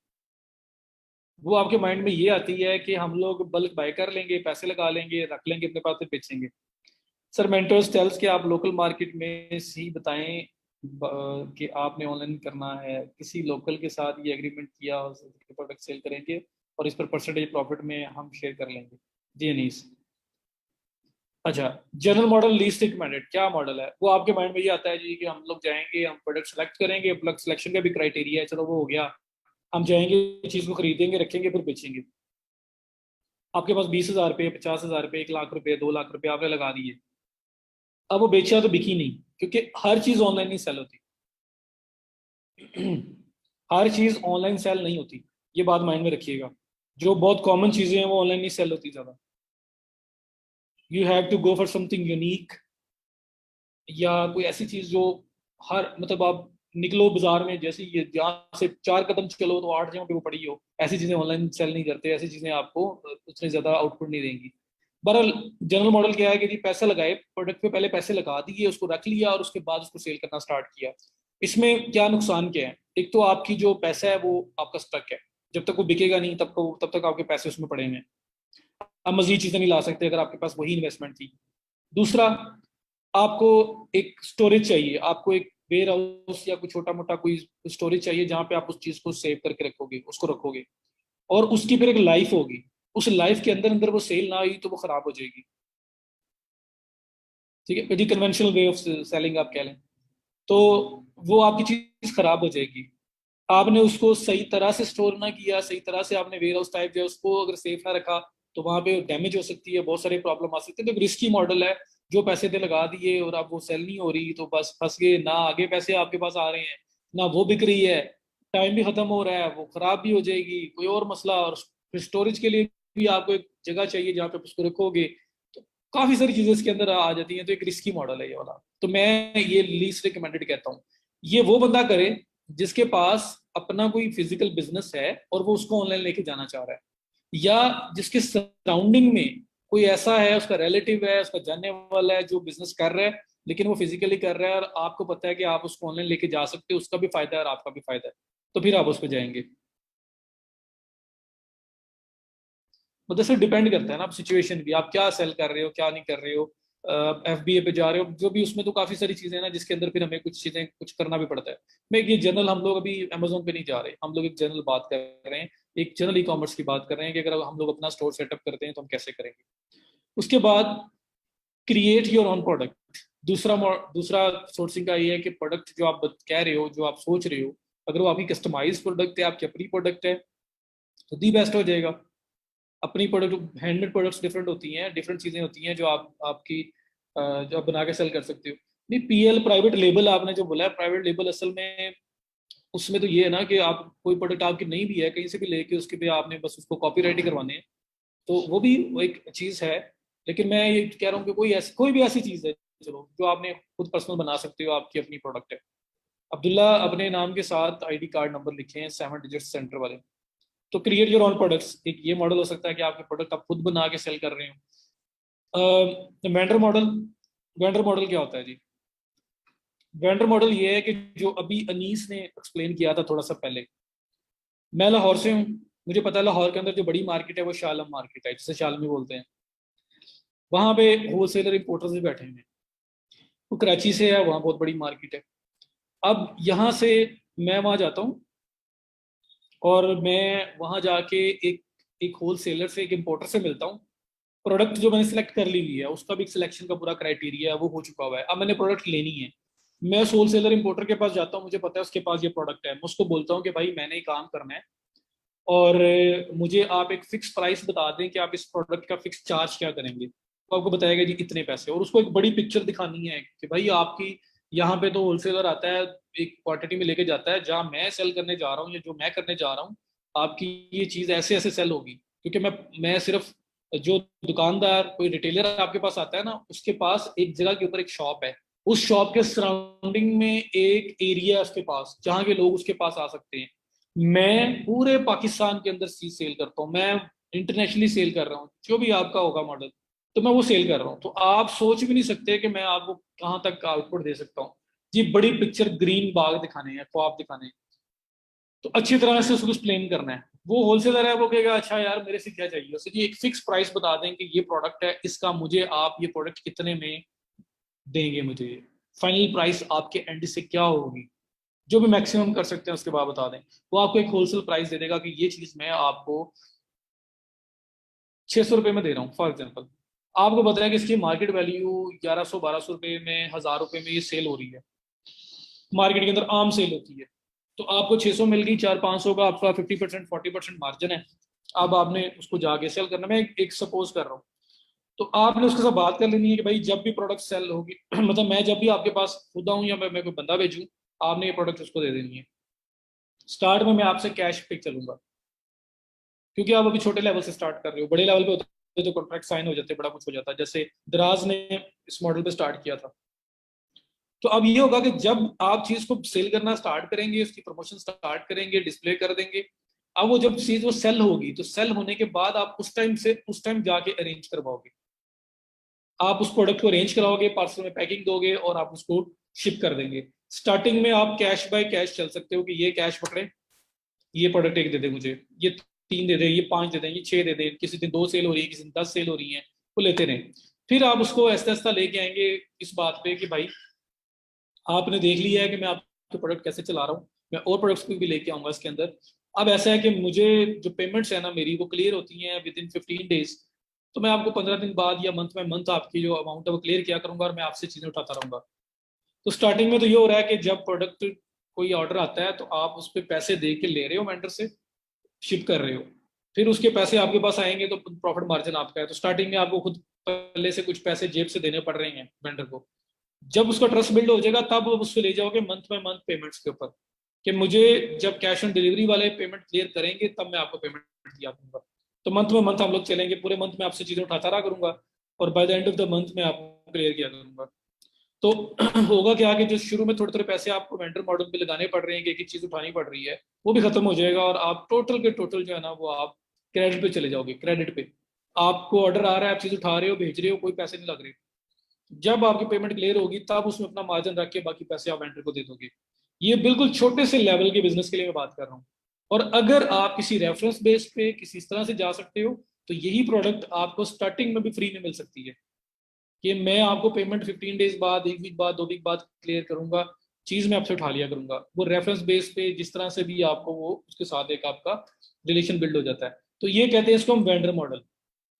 A: वो आपके माइंड में ये आती है कि हम लोग बल्क बाय कर लेंगे, पैसे लगा लेंगे, रख लेंगे अपने पास, फिर बेचेंगे। सर मेंटर्स टेल्स कि आप लोकल मार्केट में सी बताएं कि आपने ऑनलाइन करना है, किसी लोकल के साथ ये एग्रीमेंट किया हो, प्रोडक्ट सेल करेंगे और इस पर परसेंटेज प्रॉफिट में हम शेयर कर लेंगे। जी अनीस। अच्छा, जनरल मॉडल, लीस्ट रिकमेंडेड, क्या मॉडल है? वो आपके माइंड में ये आता है जी कि हम लोग जाएंगे, हम प्रोडक्ट सेलेक्ट करेंगे, प्रोडक्ट सिलेक्शन का भी क्राइटेरिया है, चलो वो हो गया। हम जाएंगे, चीज को खरीदेंगे, रखेंगे, फिर बेचेंगे। आपके पास 20,000 रुपये, 50,000 रुपये, 1 लाख रुपये, 2 लाख रुपये आपने लगा दिए। अब वो बेचा तो बिकी नहीं, क्योंकि हर चीज ऑनलाइन नहीं सेल होती। हर चीज ऑनलाइन सेल नहीं होती, ये बात माइंड में रखिएगा। जो बहुत कॉमन चीजें हैं वो ऑनलाइन नहीं सेल होती ज्यादा। You have to go for something unique, या कोई ऐसी चीज जो हर, मतलब आप निकलो बाजार में, जैसे ये जहाँ से 4 कदम चलो तो 8 जगह पे वो पड़ी हो, ऐसी चीजें ऑनलाइन सेल नहीं करते। ऐसी चीजें आपको उतने ज्यादा आउटपुट नहीं देंगी। बहरहाल, जनरल मॉडल क्या है कि जी पैसा लगाए, प्रोडक्ट पे पहले पैसे लगा दिए, उसको रख लिया और उसके बाद उसको सेल करना स्टार्ट किया। इसमें क्या नुकसान क्या है? एक तो आपकी जो पैसा है वो आपका स्टक है, जब तक वो बिकेगा नहीं तब तक आपके पैसे उसमें पड़े हैं, आप मजीद चीजें नहीं ला सकते अगर आपके पास वही इन्वेस्टमेंट थी। दूसरा, आपको एक स्टोरेज चाहिए, आपको एक वेयर हाउस या कोई छोटा मोटा कोई स्टोरेज चाहिए जहां पे आप उस चीज को सेव करके रखोगे, उसको रखोगे, और उसकी फिर एक लाइफ होगी। उस लाइफ के अंदर अंदर वो सेल ना हुई तो वो खराब हो जाएगी। ठीक है, यदि कन्वेंशनल वे ऑफ सेलिंग आप कह लें, तो वो आपकी चीज खराब हो जाएगी। आपने उसको सही तरह से स्टोर ना किया, सही तरह से आपने वेयर हाउस टाइप जो है उसको अगर सेफ ना रखा, तो वहां पे डैमेज हो सकती है, बहुत सारे प्रॉब्लम आ सकते हैं। तो रिस्की मॉडल है, जो पैसे थे लगा दिए और अब वो सेल नहीं हो रही तो बस फंस गए, ना आगे पैसे आपके पास आ रहे हैं, ना वो बिक रही है, टाइम भी खत्म हो रहा है, वो खराब भी हो जाएगी, कोई और मसला। और फिर स्टोरेज के लिए भी आपको एक जगह चाहिए जहाँ पे आप उसको रखोगे, तो काफी सारी चीजें इसके अंदर आ जाती हैं। तो एक रिस्की मॉडल है ये वाला, तो मैं ये लीस्ट रिकमेंडेड कहता हूँ। ये वो बंदा करे जिसके पास अपना कोई फिजिकल बिजनेस है और वो उसको ऑनलाइन लेके जाना चाह रहा है, या जिसके सराउंडिंग में कोई ऐसा है, उसका रिलेटिव है, उसका जानने वाला है जो बिजनेस कर रहा है लेकिन वो फिजिकली कर रहा है और आपको पता है कि आप उसको ऑनलाइन लेके जा सकते हो, उसका भी फायदा है और आपका भी फायदा है, तो फिर आप उस पर जाएंगे। मतलब सिर्फ डिपेंड करता है ना, आप सिचुएशन भी, आप क्या सेल कर रहे हो क्या नहीं कर रहे हो, FBA पे जा रहे हो जो भी, उसमें तो काफी सारी चीजें हैं ना जिसके अंदर फिर हमें कुछ चीजें कुछ करना भी पड़ता है। मैं ये जनरल, हम लोग अभी अमेजोन पे नहीं जा रहे, हम लोग एक जनरल बात कर रहे हैं, एक जनरल ई कॉमर्स की बात कर रहे हैं कि अगर हम लोग अपना स्टोर सेटअप करते हैं तो हम कैसे करेंगे। उसके बाद क्रिएट योर ऑन प्रोडक्ट। दूसरा सोर्सिंग का ये है कि प्रोडक्ट जो आप कह रहे हो, जो आप सोच रहे हो, अगर वो आपकी कस्टमाइज प्रोडक्ट है, आपकी अपनी प्रोडक्ट है, तो दी बेस्ट हो जाएगा। अपनी प्रोडक्ट, हैंडमेड प्रोडक्ट्स डिफरेंट होती हैं, डिफरेंट चीजें होती हैं जो आपकी जो आप बना के सेल कर सकते हो। नहीं, PL प्राइवेट लेबल आपने जो बोला है, प्राइवेट लेबल असल में उसमें तो ये है ना कि आप कोई प्रोडक्ट आपकी नहीं भी है कहीं से भी लेके उसके भी आपने बस उसको कॉपीराइट ही करवाने हैं, तो वो एक चीज है। लेकिन मैं ये कह रहा हूँ कि कोई भी ऐसी चीज है चलो जो आपने खुद पर्सनल बना सकते हो, आपकी अपनी प्रोडक्ट है। अब्दुल्ला अपने नाम के साथ ID कार्ड नंबर लिखे हैं 7 डिजिट सेंटर वाले। तो क्रिएट योर ओन प्रोडक्ट्स एक ये मॉडल हो सकता है कि आपके प्रोडक्ट आप खुद बना के सेल कर रहे हो। वेंडर मॉडल, वेंडर मॉडल क्या होता है जी? वेंडर मॉडल ये है कि जो अभी अनीस ने एक्सप्लेन किया था थोड़ा सा पहले। मैं लाहौर से हूँ, मुझे पता है लाहौर के अंदर जो बड़ी मार्केट है वो शालम मार्केट है, जिसे शालमी बोलते हैं। वहां पे होलसेलर इंपोर्टर्स भी बैठे हुए हैं। वो कराची से है, वहाँ बहुत बड़ी मार्केट है। अब यहाँ से मैं वहाँ जाता हूँ और मैं वहाँ जाके एक एक होलसेलर से, एक इंपोर्टर से मिलता हूँ। प्रोडक्ट जो मैंने सेलेक्ट कर ली हुई है उसका भी सिलेक्शन का पूरा क्राइटेरिया है, वो हो चुका हुआ है, अब मैंने प्रोडक्ट लेनी है। मैं उस होलसेलर इंपोर्टर के पास जाता हूँ, मुझे पता है उसके पास ये प्रोडक्ट है, मैं उसको बोलता हूँ कि भाई मैंने ये काम करना है और मुझे आप एक फिक्स प्राइस बता दें कि आप इस प्रोडक्ट का फिक्स चार्ज क्या करेंगे, तो आपको बताएगा जी इतने पैसे। और उसको एक बड़ी पिक्चर दिखानी है कि भाई आपकी यहाँ पे तो होलसेलर आता है, एक क्वांटिटी में लेके जाता है, जहाँ मैं सेल करने जा रहा हूँ या जो मैं करने जा रहा हूँ आपकी ये चीज़ ऐसे ऐसे सेल होगी। क्योंकि मैं सिर्फ, जो दुकानदार कोई रिटेलर आपके पास आता है ना, उसके पास एक जगह के ऊपर एक शॉप है, उस शॉप के सराउंडिंग में एक एरिया है उसके पास जहाँ के लोग उसके पास आ सकते हैं। मैं पूरे पाकिस्तान के अंदर चीज सेल करता हूँ, मैं इंटरनेशनली सेल कर रहा हूँ, जो भी आपका होगा मॉडल, तो मैं वो सेल कर रहा हूँ। तो आप सोच भी नहीं सकते कि मैं आपको कहाँ तक का आउटपुट दे सकता हूँ जी। बड़ी पिक्चर, ग्रीन बाग दिखाने हैं, ख्वाब दिखाने हैं, तो अच्छी तरह से उसको एक्सप्लेन करना है। वो होलसेलर है, वो कहेगा अच्छा यार मेरे से क्या चाहिए, उसे जी एक फिक्स प्राइस बता दें कि ये प्रोडक्ट है, इसका मुझे आप ये प्रोडक्ट कितने में देंगे, मुझे फाइनल प्राइस आपके एंड से क्या होगी, जो भी मैक्सिमम कर सकते हैं उसके बाद बता दें। वो आपको एक होलसेल प्राइस दे देगा कि ये चीज मैं आपको 600 रुपये में दे रहा हूँ फॉर एग्जाम्पल। आपको पता है कि इसकी मार्केट वैल्यू 1100 1200 रुपये में, 1000 रुपये में ये सेल हो रही है, मार्केट के अंदर आम सेल होती है। तो आपको 600 मिल गई, 400 500 का आपका 50% 40% मार्जिन है। अब आपने उसको जाके सेल करना, मैं एक सपोज कर रहा हूँ, तो आपने उसके साथ बात कर लेनी है कि भाई जब भी प्रोडक्ट सेल होगी मतलब मैं जब भी आपके पास खुद आऊँ या मैं कोई बंदा भेजूँ, आपने ये प्रोडक्ट उसको दे देनी है। स्टार्ट में मैं आपसे कैश पे चलूंगा, क्योंकि आप अभी छोटे लेवल से स्टार्ट कर रहे हो, बड़े लेवल पे होते हैं तो कॉन्ट्रैक्ट साइन हो जाते हैं, बड़ा कुछ हो जाता है, जैसे दराज ने इस मॉडल पे स्टार्ट किया था। तो अब ये होगा कि जब आप चीज को सेल करना स्टार्ट करेंगे, उसकी प्रमोशन स्टार्ट करेंगे, डिस्प्ले कर देंगे, अब वो जब चीज वो सेल होगी, तो सेल होने के बाद आप उस टाइम जाके अरेंज करवाओगे, आप उस प्रोडक्ट को अरेंज कराओगे, पार्सल में पैकिंग दोगे और आप उसको शिप कर देंगे। स्टार्टिंग में आप कैश बाय कैश चल सकते हो कि ये कैश पकड़े, ये प्रोडक्ट एक दे दे मुझे, ये 3 दे दे, ये 5 दे दे, ये 6 दे दे, किसी दिन 2 सेल हो रही है, किसी दिन 10 सेल हो रही है, वो लेते रहें। फिर आप उसको ऐसा ऐसा लेके आएंगे इस बात पे कि भाई आपने देख लिया है कि मैं आपके प्रोडक्ट कैसे चला रहा हूँ, मैं और प्रोडक्ट्स को भी लेके आऊंगा इसके अंदर। अब ऐसा है कि मुझे जो पेमेंट्स है ना मेरी वो क्लियर होती हैं विद इन 15 डेज, तो मैं आपको 15 दिन बाद या मंथ में मंथ आपकी जो अमाउंट है वो क्लियर किया करूंगा और मैं आपसे चीजें उठाता रहूंगा। तो स्टार्टिंग में तो ये हो रहा है कि जब प्रोडक्ट कोई ऑर्डर आता है तो आप उस पर पैसे दे के ले रहे हो वेंडर से, शिप कर रहे हो, फिर उसके पैसे आपके पास आएंगे तो प्रॉफिट मार्जिन आपका है। तो स्टार्टिंग में आपको खुद पहले से कुछ पैसे जेब से देने पड़ रहे हैं वेंडर को। जब उसका ट्रस्ट बिल्ड हो जाएगा तब आप उसको ले जाओगे मंथ बाय मंथ पेमेंट्स के ऊपर, कि मुझे जब कैश ऑन डिलीवरी वाले पेमेंट क्लियर करेंगे तब मैं आपको पेमेंट दिया करूंगा। तो मंथ में मंथ हम लोग चलेंगे, पूरे मंथ में आपसे चीजें उठाता रहा करूंगा और by the end of the month में आपको क्लियर किया करूंगा। तो होगा क्या कि जो शुरू में थोड़े थोड़े पैसे आपको वेंडर मॉडल पे लगाने पड़ रहे हैं कि एक एक चीज उठानी पड़ रही है, वो भी खत्म हो जाएगा और आप टोटल के टोटल जो है ना वो आप क्रेडिट पे चले जाओगे। क्रेडिट पे आपको ऑर्डर आ रहा है, आप चीज उठा रहे हो, भेज रहे हो, कोई पैसे नहीं लग रहे। जब आपकी पेमेंट क्लियर होगी तब उसमें अपना मार्जिन रख के बाकी पैसे आप वेंडर को दे दोगे। ये बिल्कुल छोटे से लेवल के बिजनेस के लिए मैं बात कर रहा हूँ। और अगर आप किसी रेफरेंस बेस पे किसी इस तरह से जा सकते हो तो यही प्रोडक्ट आपको स्टार्टिंग में भी फ्री में मिल सकती है कि मैं आपको पेमेंट 15 डेज बाद, 1 वीक बाद, 2 वीक बाद क्लियर करूंगा, चीज मैं आपसे उठा लिया करूंगा। वो रेफरेंस बेस पे जिस तरह से भी आपको वो उसके साथ एक आपका रिलेशन बिल्ड हो जाता है। तो ये कहते हैं इसको हम वेंडर मॉडल,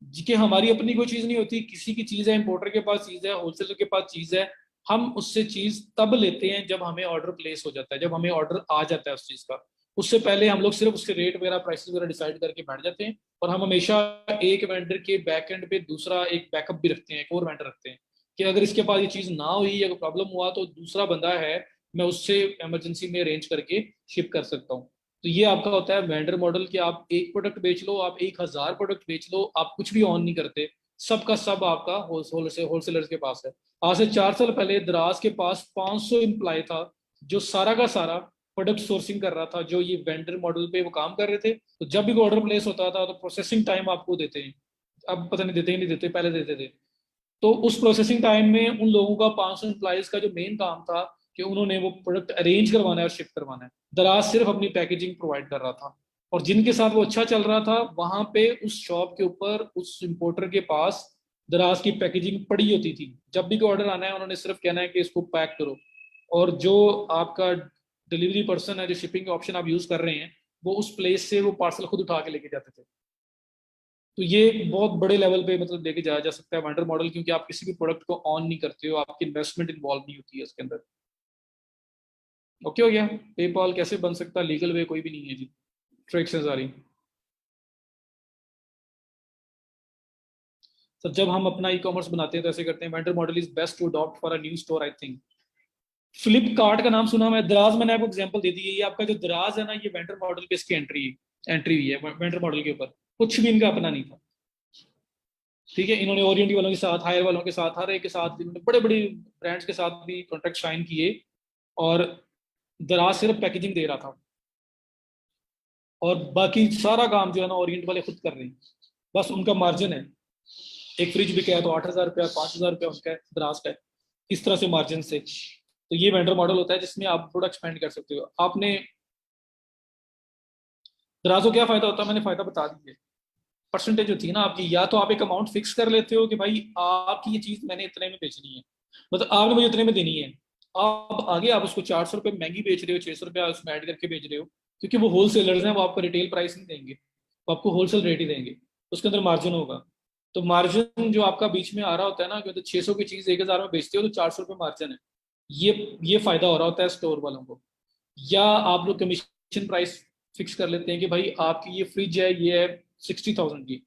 A: कि हमारी अपनी कोई चीज नहीं होती, किसी की चीज है, इंपोर्टर के पास चीज है, होलसेलर के पास चीज है, हम उससे चीज तब लेते हैं जब हमें ऑर्डर प्लेस हो जाता है, जब हमें ऑर्डर आ जाता है उस चीज का। उससे पहले हम लोग सिर्फ उसके रेट वगैरह, प्राइसेस वगैरह डिसाइड करके बैठ जाते हैं। और हम हमेशा एक वेंडर के बैक एंड पे दूसरा एक बैकअप भी रखते हैं, एक और वेंडर रखते हैं कि अगर इसके पास ये चीज ना हुई या कोई प्रॉब्लम हुआ तो दूसरा बंदा है, मैं उससे इमरजेंसी में अरेंज करके शिप कर सकता हूँ। तो ये आपका होता है वेंडर मॉडल कि आप एक प्रोडक्ट बेच लो, आप 1000 प्रोडक्ट बेच लो, आप कुछ भी ऑन नहीं करते, सबका सब आपका होलसेलर्स के पास है। आज से 4 साल पहले दराज के पास 500 एम्प्लॉय था जो सारा का सारा प्रोडक्ट सोर्सिंग कर रहा था, जो ये वेंडर मॉडल पे वो काम कर रहे थे। तो जब भी कोई ऑर्डर प्लेस होता था तो प्रोसेसिंग टाइम आपको देते हैं, अब पता नहीं देते ही नहीं देते, पहले देते थे। तो उस प्रोसेसिंग टाइम में उन लोगों का 500 एम्प्लॉयज का जो मेन काम था कि उन्होंने वो प्रोडक्ट अरेंज करवाना है और शिप करवाना है। दराज सिर्फ अपनी पैकेजिंग प्रोवाइड कर रहा था और जिनके साथ वो अच्छा चल रहा था वहां पे उस शॉप के ऊपर उस इंपोर्टर के पास दराज की पैकेजिंग पड़ी होती थी। जब भी कोई ऑर्डर आना है उन्होंने सिर्फ कहना है कि इसको पैक करो, और जो आपका डिलीवरी पर्सन है, जो शिपिंग ऑप्शन आप यूज कर रहे हैं, वो उस प्लेस से वो पार्सल खुद उठा के लेके जाते थे। तो ये एक बहुत बड़े लेवल पे मतलब लेके जाया जा सकता है वेंडर मॉडल, क्योंकि आप किसी भी प्रोडक्ट को ऑन नहीं करते हो, आपकी इन्वेस्टमेंट इन्वॉल्व नहीं होती है इसके अंदर। ओके हो गया? पेपॉल कैसे बन सकता है, लीगल वे कोई भी नहीं है जी, ट्रिक्स है सारी। तो जब हम अपना ई कॉमर्स बनाते हैं तो ऐसे करते हैं, vendor model is best to adopt for a new store I think. Flipkart का नाम सुना? मैं दराज, मैंने आपको एग्जांपल दे दी है, ये आपका जो दराज है ना ये वेंडर मॉडल पे इसकी एंट्री एंट्री हुई है, वेंडर मॉडल के ऊपर कुछ भी इनका अपना नहीं था। ठीक है, इन्होंने ओरिएंट वालों के साथ, हायर वालों के साथ, हर एक के साथ, इन्होंने बड़े बड़े ब्रांड्स के साथ भी कॉन्ट्रैक्ट साइन किए और दराज सिर्फ पैकेजिंग दे रहा था और बाकी सारा काम जो है ना ओरिएंट वाले खुद कर रहे हैं। बस उनका मार्जिन है, एक फ्रिज भी क्या है तो 8,000 रुपया, 5,000 रुपया उनका है, दराज का है, इस तरह से मार्जिन से। तो ये वेंडर मॉडल होता है जिसमें आप थोड़ा एक्सपेंड कर सकते हो। आपने दराज को क्या फायदा होता है, मैंने फायदा बता दी है। परसेंटेज होती है ना आपकी, या तो आप एक अमाउंट फिक्स कर लेते हो कि भाई आपकी ये चीज मैंने इतने में बेचनी है, मतलब आपने मुझे इतने में देनी है। आप आगे आप उसको 400 रुपये महंगी बेच रहे हो, 600 रुपया उसमें ऐड करके बेच रहे हो, क्योंकि वो होलसेलर्स हैं, वो आपको रिटेल प्राइस नहीं देंगे, वो आपको होलसेल रेट ही देंगे, उसके अंदर मार्जिन होगा। तो मार्जिन जो आपका बीच में आ रहा होता है ना, कि 600 की चीज 1,000 में बेचते हो तो 400 रुपये मार्जिन है। ये फायदा हो रहा होता है स्टोर वालों को। या आप लोग कमीशन प्राइस फिक्स कर लेते हैं कि भाई आपकी ये फ्रिज है, ये है 60,000 की,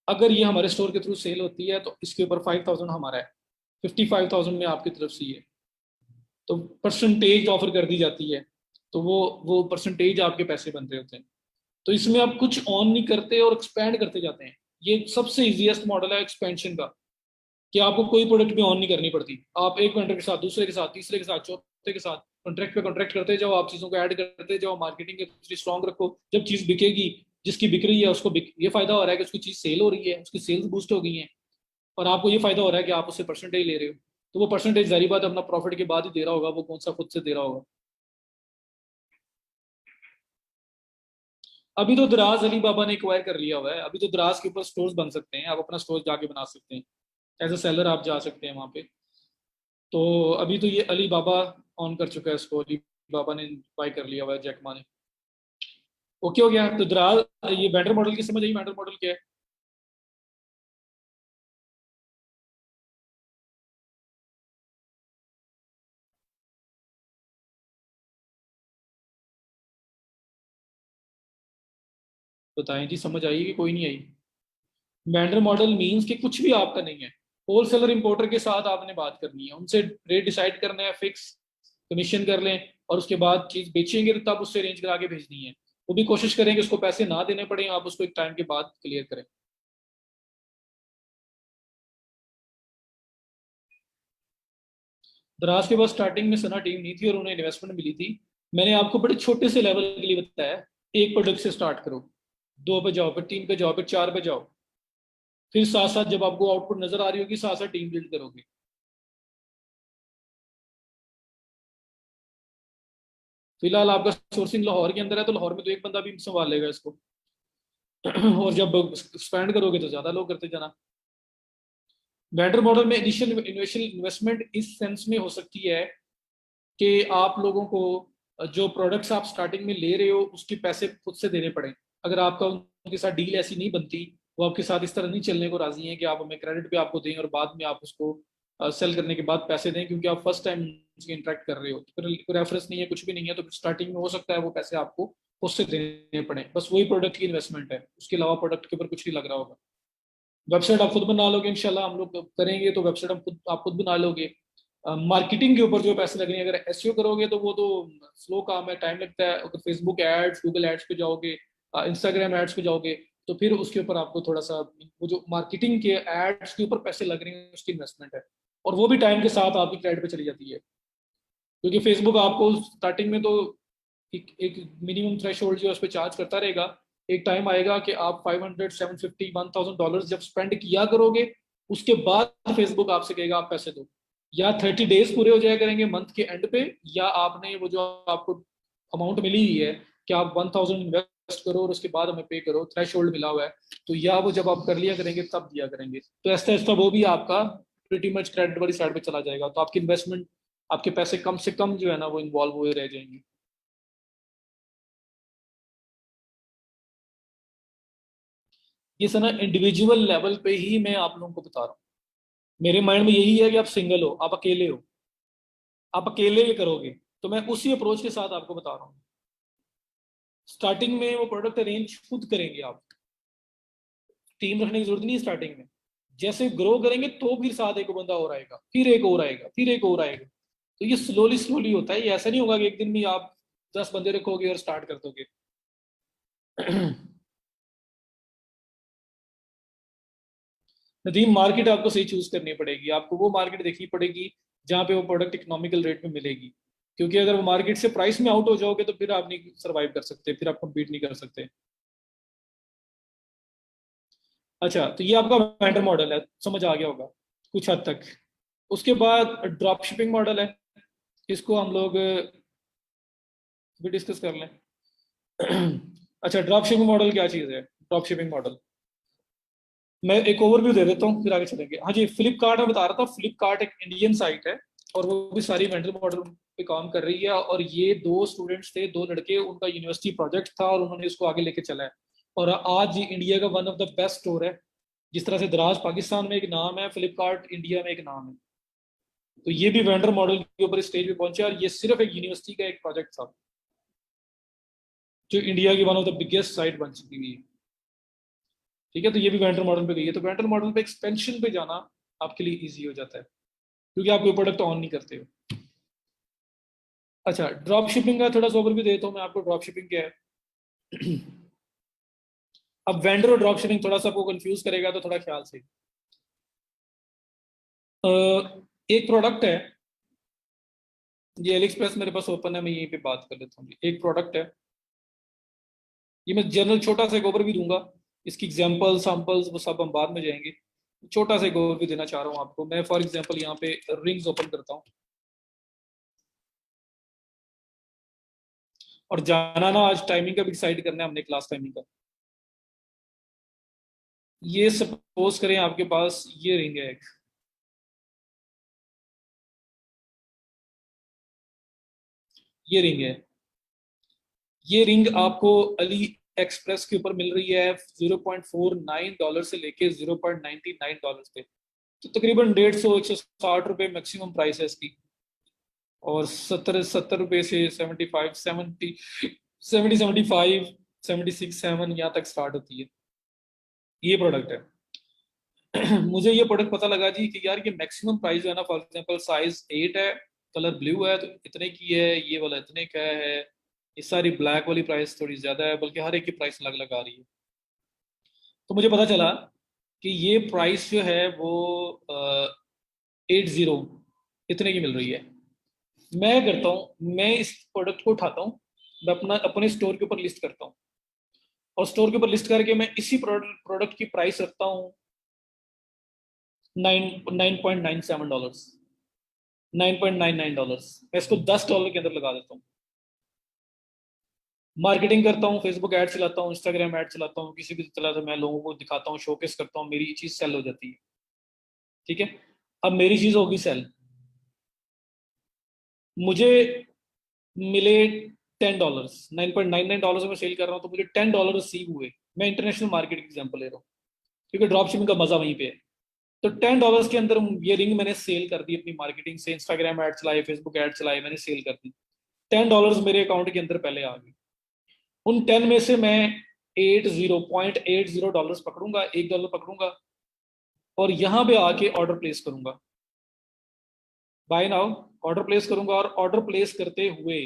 A: अगर ये हमारे स्टोर के थ्रू सेल होती है तो इसके ऊपर 5,000 हमारा है, 55,000 में आपकी तरफ से है। तो परसेंटेज ऑफर कर दी जाती है, तो वो परसेंटेज आपके पैसे बन रहे होते हैं। तो इसमें आप कुछ ऑन नहीं करते और एक्सपैंड करते जाते हैं। ये सबसे इजीएस्ट मॉडल है एक्सपेंशन का, कि आपको कोई प्रोडक्ट भी ऑन नहीं करनी पड़ती, आप एक वेंडर के साथ, दूसरे के साथ, तीसरे के साथ, चौथे के साथ कॉन्ट्रैक्ट पे कॉन्ट्रैक्ट करते जाओ, आप चीजों को ऐड करते जाओ, मार्केटिंग के स्ट्रॉन्ग रखो, जब चीज बिकेगी, जिसकी बिक रही है उसको ये फायदा हो रहा है कि उसकी चीज सेल हो रही है, उसकी सेल्स बूस्ट हो गई है, और आपको ये फायदा हो रहा है कि आप उससे परसेंटेज ले रहे हो। तो वो परसेंटेज जारी बात है अपना प्रॉफिट के बाद ही दे रहा होगा, वो कौन सा खुद से दे रहा होगा। अभी तो दराज अली बाबा ने एक्वायर कर लिया हुआ है, अभी तो दराज के ऊपर स्टोर्स बन सकते हैं, आप अपना स्टोर जाके बना सकते हैं, एज अ सेलर आप जा सकते हैं वहां पे। तो अभी तो ये अली बाबा ऑन कर चुका है इसको, अली बाबा ने बाय कर लिया हुआ है जैकमा ने। ओके हो गया। तो दराज, ये वेंडर मॉडल की समझ आई, वेंडर मॉडल क्या है? बताएं जी, समझ आई कि कोई नहीं आई? वेंडर मॉडल मींस कि कुछ भी आपका नहीं है, होलसेलर इंपोर्टर के साथ आपने बात करनी है, उनसे रेट डिसाइड करना है, फिक्स कमीशन कर लें, और उसके बाद चीज बेचेंगे तो तब उससे अरेंज करा के भेजनी है। वो भी कोशिश करेंगे उसको पैसे ना देने पड़े, आप उसको एक टाइम के बाद क्लियर करें। दराज के पास स्टार्टिंग में सना टीम नहीं थी और उन्हें इन्वेस्टमेंट मिली थी। मैंने आपको बड़े छोटे से लेवल के लिए बताया, एक प्रोडक्ट से स्टार्ट करो, 2 पे जाओ, फिर 3 पे जाओ, फिर 4 पे जाओ, फिर साथ साथ जब आपको आउटपुट नजर आ रही होगी साथ साथ टीम बिल्ड करोगे। फिलहाल आपका सोर्सिंग लाहौर के अंदर है, तो लाहौर में तो एक बंदा भी संभाल लेगा इसको। और जब एक्सपैंड करोगे तो ज्यादा लोग करते जाना। वेंडर मॉडल में इनिशियल इनिशियल इन्वेस्टमेंट इस सेंस में हो सकती है कि आप लोगों को जो प्रोडक्ट्स आप स्टार्टिंग में ले रहे हो उसके पैसे खुद से देने पड़े। अगर आपका उनके साथ डील ऐसी नहीं बनती, वो आपके साथ इस तरह नहीं चलने को राजी हैं कि आप हमें क्रेडिट पे आपको दें और बाद में आप उसको सेल करने के बाद पैसे दें, क्योंकि आप फर्स्ट टाइम उसके इंटरेक्ट कर रहे हो, तो फिर कोई रेफरेंस नहीं है, कुछ भी नहीं है, तो स्टार्टिंग में हो सकता है वो पैसे आपको खुद से देने पड़े। बस वही प्रोडक्ट की इन्वेस्टमेंट है, उसके अलावा प्रोडक्ट के ऊपर कुछ नहीं लग रहा होगा। वेबसाइट आप खुद बना लोगे इंशाल्लाह, हम लोग करेंगे तो वेबसाइट हम खुद आप खुद बना लोगे। मार्केटिंग के ऊपर जो पैसे लगेंगे, अगर एसईओ करोगे तो वो तो स्लो काम है, टाइम लगता है। अगर फेसबुक एड्स, गूगल एड्स पे जाओगे, इंस्टाग्राम एड्स पे जाओगे, तो फिर उसके ऊपर आपको थोड़ा सा वो जो मार्केटिंग के एड्स के ऊपर पैसे लग रहे हैं उसकी इन्वेस्टमेंट है, और वो भी टाइम के साथ आपकी क्रेडिट पे चली जाती है। क्योंकि फेसबुक आपको स्टार्टिंग में तो एक मिनिमम थ्रेश होल्ड जो है उस पर चार्ज करता रहेगा। एक टाइम आएगा कि आप 500 750 $1000 जब स्पेंड किया करोगे, उसके बाद फेसबुक आपसे कहेगा आप पैसे दो। या 30 डेज पूरे हो जाया करेंगे मंथ के एंड पे, या आपने वो जो आपको अमाउंट मिली हुई है कि आप 1000 इन्वेस्ट करो और उसके बाद हमें पे करो, थ्रेश होल्ड मिला हुआ है, तो या वो जब आप कर लिया करेंगे तब दिया करेंगे। तो ऐसा ऐसा वो भी आपका प्रीटी मच क्रेडिट वाली साइड पे चला जाएगा, तो आपकी इन्वेस्टमेंट, आपके पैसे कम से कम जो है ना वो इन्वॉल्व हुए रह जाएंगे। ये सर ना इंडिविजुअल लेवल पे ही मैं आप लोगों को बता रहा हूँ। मेरे माइंड में यही है कि आप सिंगल हो, आप अकेले हो, आप अकेले ये करोगे, तो मैं उसी अप्रोच के साथ आपको बता रहा हूँ। स्टार्टिंग में वो प्रोडक्ट अरेंज खुद करेंगे आप, टीम रखने की जरूरत नहीं है स्टार्टिंग में। जैसे ग्रो करेंगे तो फिर साथ एक बंदा और आएगा, फिर एक और आएगा, फिर एक और आएगा। तो ये स्लोली स्लोली होता है, ये ऐसा नहीं होगा कि एक दिन में आप 10 बंदे रखोगे और स्टार्ट कर दोगे। नदीम, मार्केट आपको सही चूज करनी पड़ेगी, आपको वो मार्केट देखनी पड़ेगी जहाँ पे वो प्रोडक्ट इकोनॉमिकल रेट में मिलेगी। क्योंकि अगर वो मार्केट से प्राइस में आउट हो जाओगे तो फिर आप नहीं सर्वाइव कर सकते, फिर आप कम्पीट नहीं कर सकते। अच्छा, तो ये आपका वेंडर मॉडल है, समझ आ गया होगा कुछ हद तक। उसके बाद ड्रॉप शिपिंग मॉडल है, इसको हम लोग भी डिस्कस कर लें। अच्छा, ड्रॉप शिपिंग मॉडल क्या चीज़ है? ड्रॉप शिपिंग मॉडल मैं एक ओवरव्यू दे देता हूँ फिर आगे चलेंगे। हाँ जी, फ्लिपकार्ट में बता रहा था, फ्लिपकार्ट एक इंडियन साइट है और वो भी सारी वेंडर मॉडल पे काम कर रही है। और ये दो स्टूडेंट्स थे, दो लड़के, उनका यूनिवर्सिटी प्रोजेक्ट था और उन्होंने इसको आगे लेके चला है। और आज ये इंडिया का one of the best store है। जिस तरह से दराज पाकिस्तान में एक नाम है, फ्लिपकार्ट इंडिया में एक नाम है। तो ये भी वेंडर मॉडल के ऊपर स्टेज पे पहुंचे, और ये सिर्फ एक यूनिवर्सिटी का एक प्रोजेक्ट था जो इंडिया की one of the biggest site बन चुकी हुई है। ठीक है, तो ये भी वेंडर मॉडल पे गई है। तो वेंडर मॉडल पे एक्सपेंशन पे जाना आपके लिए इजी हो जाता है, क्योंकि आप कोई प्रोडक्ट ऑन नहीं करते हो। अच्छा, ड्रॉप शिपिंग का थोड़ा सा ओवरव्यू देता हूँ मैं आपको, ड्रॉप शिपिंग क्या है। अब वेंडर और ड्रॉप शिपिंग थोड़ा सा आपको कंफ्यूज करेगा, तो थोड़ा ख्याल से। अ, एक प्रोडक्ट है, ये एली एक्सप्रेस मेरे पास ओपन है, मैं यहीं पे बात कर लेता हूँ। एक प्रोडक्ट है, ये मैं जनरल छोटा सा एक ओवरव्यू दूंगा, इसकी एग्जांपल सैंपल्स वो सब हम बाद में जाएंगे। छोटा सा गोल भी देना चाह रहा हूँ आपको मैं। फॉर एग्जांपल यहाँ पे रिंग्स ओपन करता हूँ और जाना ना, आज टाइमिंग का भी डिसाइड करना है हमने, क्लास टाइमिंग का। ये सपोज करें आपके पास ये रिंग है एक, ये रिंग है, ये रिंग आपको अली एक्सप्रेस के ऊपर मिल रही है $0.49 से लेके $0.99 पे। तो तकरीबन 150 160 रुपए मैक्सिमम प्राइस है इसकी। और 70 70 रुपए से 75 70 75 76 7 यहाँ तक स्टार्ट होती है। ये प्रोडक्ट है। मुझे ये प्रोडक्ट पता लगा जी कि यार ये मैक्सिमम प्राइस जो है ना, फॉर एग्जांपल साइज 8 है, कलर ब्लू है तो इतने की है, ये वाला इतने का है। ये सारी ब्लैक वाली प्राइस थोड़ी ज्यादा है, बल्कि हर एक की प्राइस अलग अलग आ रही है। तो मुझे पता चला कि ये प्राइस जो है वो 80 इतने की मिल रही है। मैं करता हूँ, मैं इस प्रोडक्ट को उठाता हूँ, मैं अपना अपने स्टोर के ऊपर लिस्ट करता हूँ, और स्टोर के ऊपर लिस्ट करके मैं इसी प्रोडक्ट की प्राइस रखता हूँ 9.97 डॉलर्स, $9.99। मैं इसको $10 के अंदर लगा देता हूँ। मार्केटिंग करता हूँ, फेसबुक ऐड चलाता हूँ, इंस्टाग्राम ऐड चलाता हूँ, किसी भी तरह से मैं लोगों को दिखाता हूँ, शोकेस करता हूँ, मेरी चीज सेल हो जाती है। ठीक है, अब मेरी चीज होगी सेल, मुझे मिले $10, $9.99 में सेल कर रहा हूँ, तो मुझे $10 रिसीव हुए। मैं इंटरनेशनल मार्केट की एग्जांपल ले रहा हूँ, क्योंकि ड्रॉप शिपिंग का मजा वहीं पे है। तो $10 के अंदर ये रिंग मैंने सेल कर दी अपनी मार्केटिंग से, इंस्टाग्राम ऐड चलाए, फेसबुक ऐड चलाए, मैंने सेल कर दी। $10 मेरे अकाउंट के अंदर पहले आ गए। उन 10 में से मैं 80.80 डॉलर्स पकड़ूंगा, $1 पकड़ूंगा, और यहां पे आके ऑर्डर प्लेस करूंगा, बाय नाउ। ऑर्डर प्लेस करूंगा, और ऑर्डर प्लेस करते हुए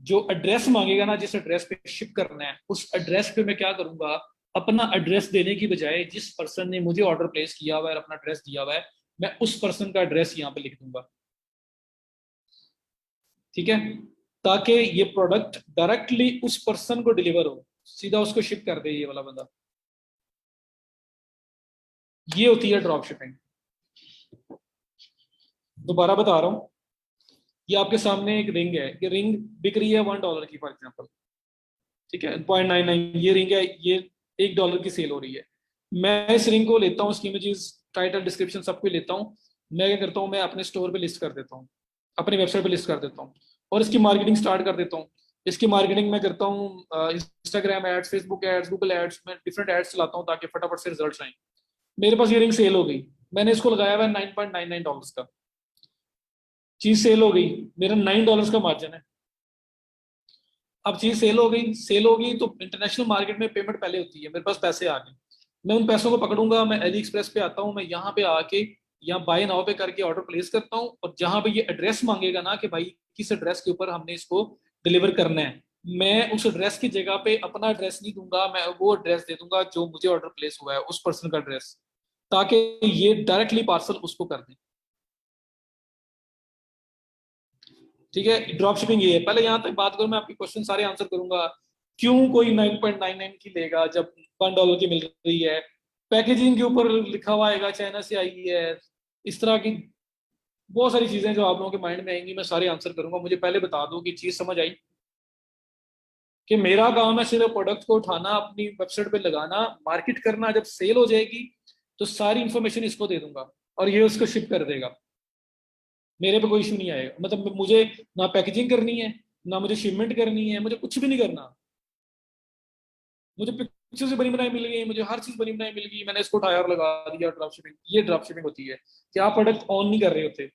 A: जो एड्रेस मांगेगा ना, जिस एड्रेस पे शिप करना है, उस एड्रेस पे मैं क्या करूंगा, अपना एड्रेस देने की बजाय जिस पर्सन ने मुझे ऑर्डर प्लेस किया हुआ है और अपना एड्रेस दिया हुआ है, मैं उस पर्सन का एड्रेस यहाँ पे लिख दूंगा। ठीक है, ताकि ये प्रोडक्ट डायरेक्टली उस पर्सन को डिलीवर हो, सीधा उसको शिप कर दे ये वाला बंदा। ये होती है ड्रॉप शिपिंग। दोबारा बता रहा हूँ, ये आपके सामने एक रिंग है, ये रिंग बिक रही है $1 की फॉर एग्जाम्पल। ठीक है, 0.99 ये रिंग है, ये $1 की सेल हो रही है। मैं इस रिंग को लेता हूँ, इसकी इमेजेस, टाइटल, डिस्क्रिप्शन सब कुछ लेता हूँ। मैं क्या करता हूँ, मैं अपने स्टोर पे लिस्ट कर देता हूँ, अपनी वेबसाइट पे लिस्ट कर देता हूँ, और इसकी मार्केटिंग स्टार्ट कर देता हूँ। इसकी मार्केटिंग मैं करता हूँ Instagram ads, Facebook ads, Google ads में डिफरेंट एड्स चलाता हूँ, ताकि फटाफट से रिजल्ट आए। मेरे पास ये रिंग सेल हो गई, मैंने इसको लगाया हुआ है $9.99 का, चीज सेल हो गई, मेरा $9 का मार्जिन है। अब चीज सेल हो गई, सेल हो गई तो इंटरनेशनल मार्केट में पेमेंट पहले होती है, मेरे पास पैसे आ गए। मैं उन पैसों को पकड़ूंगा, मैं एली एक्सप्रेस पे आता हूँ, मैं यहाँ पे आके यहाँ बाय नाउ पे करके ऑर्डर प्लेस करता हूँ, और जहां पे ये एड्रेस मांगेगा ना कि भाई किस एड्रेस के ऊपर हमने इसको डिलीवर करना है, मैं उस एड्रेस की जगह पे अपना एड्रेस नहीं दूंगा, मैं वो एड्रेस दे दूंगा जो मुझे ऑर्डर प्लेस हुआ है, उस पर्सन का एड्रेस, ताकि ये डायरेक्टली पार्सल उसको कर दे। ठीक है, ड्रॉप शिपिंग ये है। पहले यहाँ तक बात करूं, मैं आपके क्वेश्चन सारे आंसर करूंगा। क्यों कोई 9.99 की लेगा जब $1 की मिल रही है? पैकेजिंग के ऊपर लिखा हुआ आएगा चाइना से आई है, इस तरह की बहुत सारी चीजें जो आप लोगों के माइंड में आएंगी, मैं सारे आंसर करूंगा। मुझे पहले बता दो कि चीज समझ आई, कि मेरा काम है सिर्फ प्रोडक्ट को उठाना, अपनी वेबसाइट पे लगाना, मार्केट करना, जब सेल हो जाएगी तो सारी इंफॉर्मेशन इसको दे दूंगा, और ये उसको शिप कर देगा। मेरे पे कोई इशू नहीं आएगा, मतलब मुझे ना पैकेजिंग करनी है, ना मुझे शिपमेंट करनी है, मुझे कुछ भी नहीं करना। मुझे पिक्चर से बनी बनाई मिल गई, मुझे हर चीज बनी बनाई मिल गई, मैंने इसको उठाया और लगा दिया। ड्रॉप शिपिंग, ये ड्रॉप शिपिंग होती है कि आप प्रोडक्ट ऑन नहीं कर रहे होते।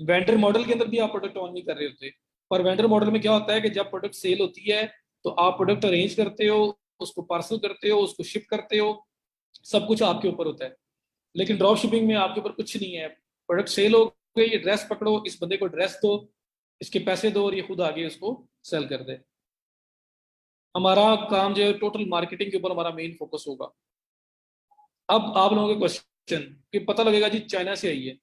A: वेंडर मॉडल के अंदर भी आप प्रोडक्ट ऑन नहीं कर रहे होते। पर वेंडर मॉडल में क्या होता है कि जब प्रोडक्ट सेल होती है तो आप प्रोडक्ट अरेंज करते हो, उसको पार्सल करते हो, उसको शिप करते हो, सब कुछ आपके ऊपर होता है। लेकिन ड्रॉप शिपिंग में आपके ऊपर कुछ नहीं है। प्रोडक्ट सेल हो गई, ये ड्रेस पकड़ो, इस बंदे को ड्रेस दो, इसके पैसे दो, और ये खुद आगे उसको सेल कर दे। हमारा काम जो है टोटल मार्केटिंग के ऊपर हमारा मेन फोकस होगा। अब आप लोगों के क्वेश्चन कि पता लगेगा जी चाइना से आई है,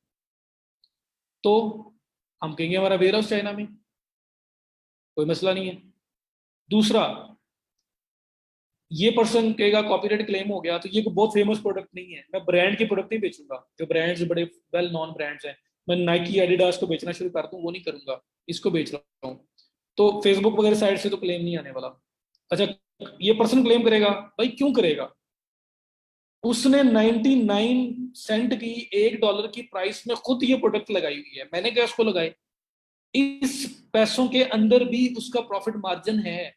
A: तो हम कहेंगे हमारा वेयर हाउस चाइना में, कोई मसला नहीं है। दूसरा, ये पर्सन कहेगा कॉपीराइट क्लेम हो गया, तो ये कोई बहुत फेमस प्रोडक्ट नहीं है, मैं ब्रांड की प्रोडक्ट नहीं बेचूंगा। जो ब्रांड्स बड़े वेल नॉन ब्रांड्स हैं, मैं नाइकी एडिडास को बेचना शुरू कर दूं, वो नहीं करूंगा, इसको बेच रहा हूँ। तो फेसबुक वगैरह साइड से तो क्लेम नहीं आने वाला। अच्छा, ये पर्सन क्लेम करेगा, भाई क्यों करेगा? उसने 99 सेंट की, $1 की प्राइस में खुद ये प्रोडक्ट लगाई हुई है, मैंने क्या उसको लगाई? इस पैसों के अंदर भी उसका प्रॉफिट मार्जिन है।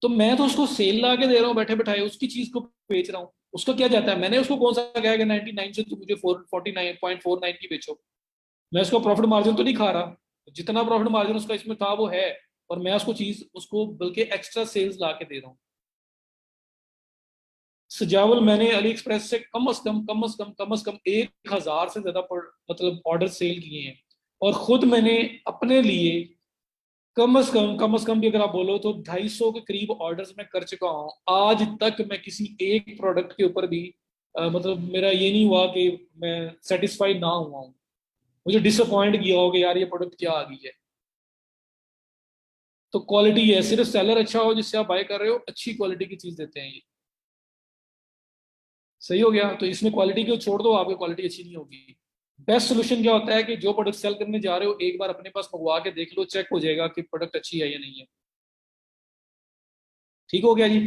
A: तो मैं तो उसको सेल ला के दे रहा हूँ बैठे बैठाए, उसकी चीज को बेच रहा हूँ। उसका क्या जाता है, मैंने उसको कौन सा कहा कि 99 से तुम मुझे 49.49 की बेचो? मैं उसका प्रॉफिट मार्जिन तो नहीं खा रहा। जितना प्रॉफिट मार्जिन उसका इसमें था वो है, और मैं उसको चीज उसको बल्कि एक्स्ट्रा सेल्स ला के दे रहा हूँ। सजावल मैंने अली एक्सप्रेस से कम से कम 1,000 से ज्यादा मतलब ऑर्डर सेल किए हैं। और खुद मैंने अपने लिए कम से कम भी अगर आप बोलो तो 250 के करीब ऑर्डर्स मैं कर चुका हूँ। आज तक मैं किसी एक प्रोडक्ट के ऊपर भी मतलब मेरा ये नहीं हुआ कि मैं सेटिस्फाइड ना हुआ हूँ, मुझे डिसअपॉइंट किया हो कि यार ये प्रोडक्ट क्या आ गई है। तो क्वालिटी है, सिर्फ सेलर अच्छा हो जिससे आप बाय कर रहे हो, अच्छी क्वालिटी की चीज देते हैं ये। सही हो गया? तो इसमें क्वालिटी को छोड़ दो, आपकी क्वालिटी अच्छी नहीं होगी। बेस्ट सोल्यूशन क्या होता है कि जो प्रोडक्ट सेल करने जा रहे हो एक बार अपने पास मंगवा के देख लो, चेक हो जाएगा कि प्रोडक्ट अच्छी है या नहीं है। ठीक हो गया जी?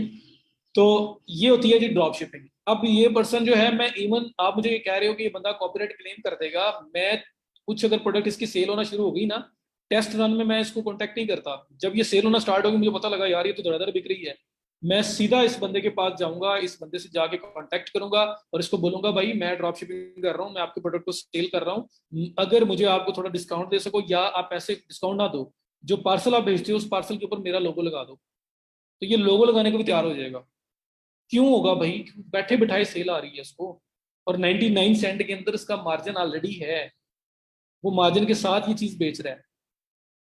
A: तो ये होती है जी ड्रॉप शिपिंग। अब ये पर्सन जो है, मैं इवन आप मुझे ये कह रहे हो कि ये बंदा कॉपीराइट क्लेम कर देगा, मैं कुछ अगर प्रोडक्ट इसकी सेल होना शुरू हो गई ना, टेस्ट रन में मैं इसको कॉन्टेक्ट नहीं करता। जब ये सेल होना स्टार्ट होगी, मुझे पता लगा यार ये तो धड़ाधड़ बिक रही है, मैं सीधा इस बंदे के पास जाऊंगा, इस बंदे से जाके कांटेक्ट करूंगा और इसको बोलूंगा भाई मैं ड्रॉप शिपिंग कर रहा हूँ, मैं आपके प्रोडक्ट को सेल कर रहा हूँ, अगर मुझे आपको थोड़ा डिस्काउंट दे सको, या आप पैसे डिस्काउंट ना दो, जो पार्सल आप भेजते हो उस पार्सल के ऊपर मेरा लोगो लगा दो। तो ये लोगो लगाने को भी तैयार हो जाएगा। क्यों होगा भाई? बैठे बिठाए सेल आ रही है इसको, और 99 सेंट के अंदर इसका मार्जिन ऑलरेडी है, वो मार्जिन के साथ ये चीज बेच रहा है।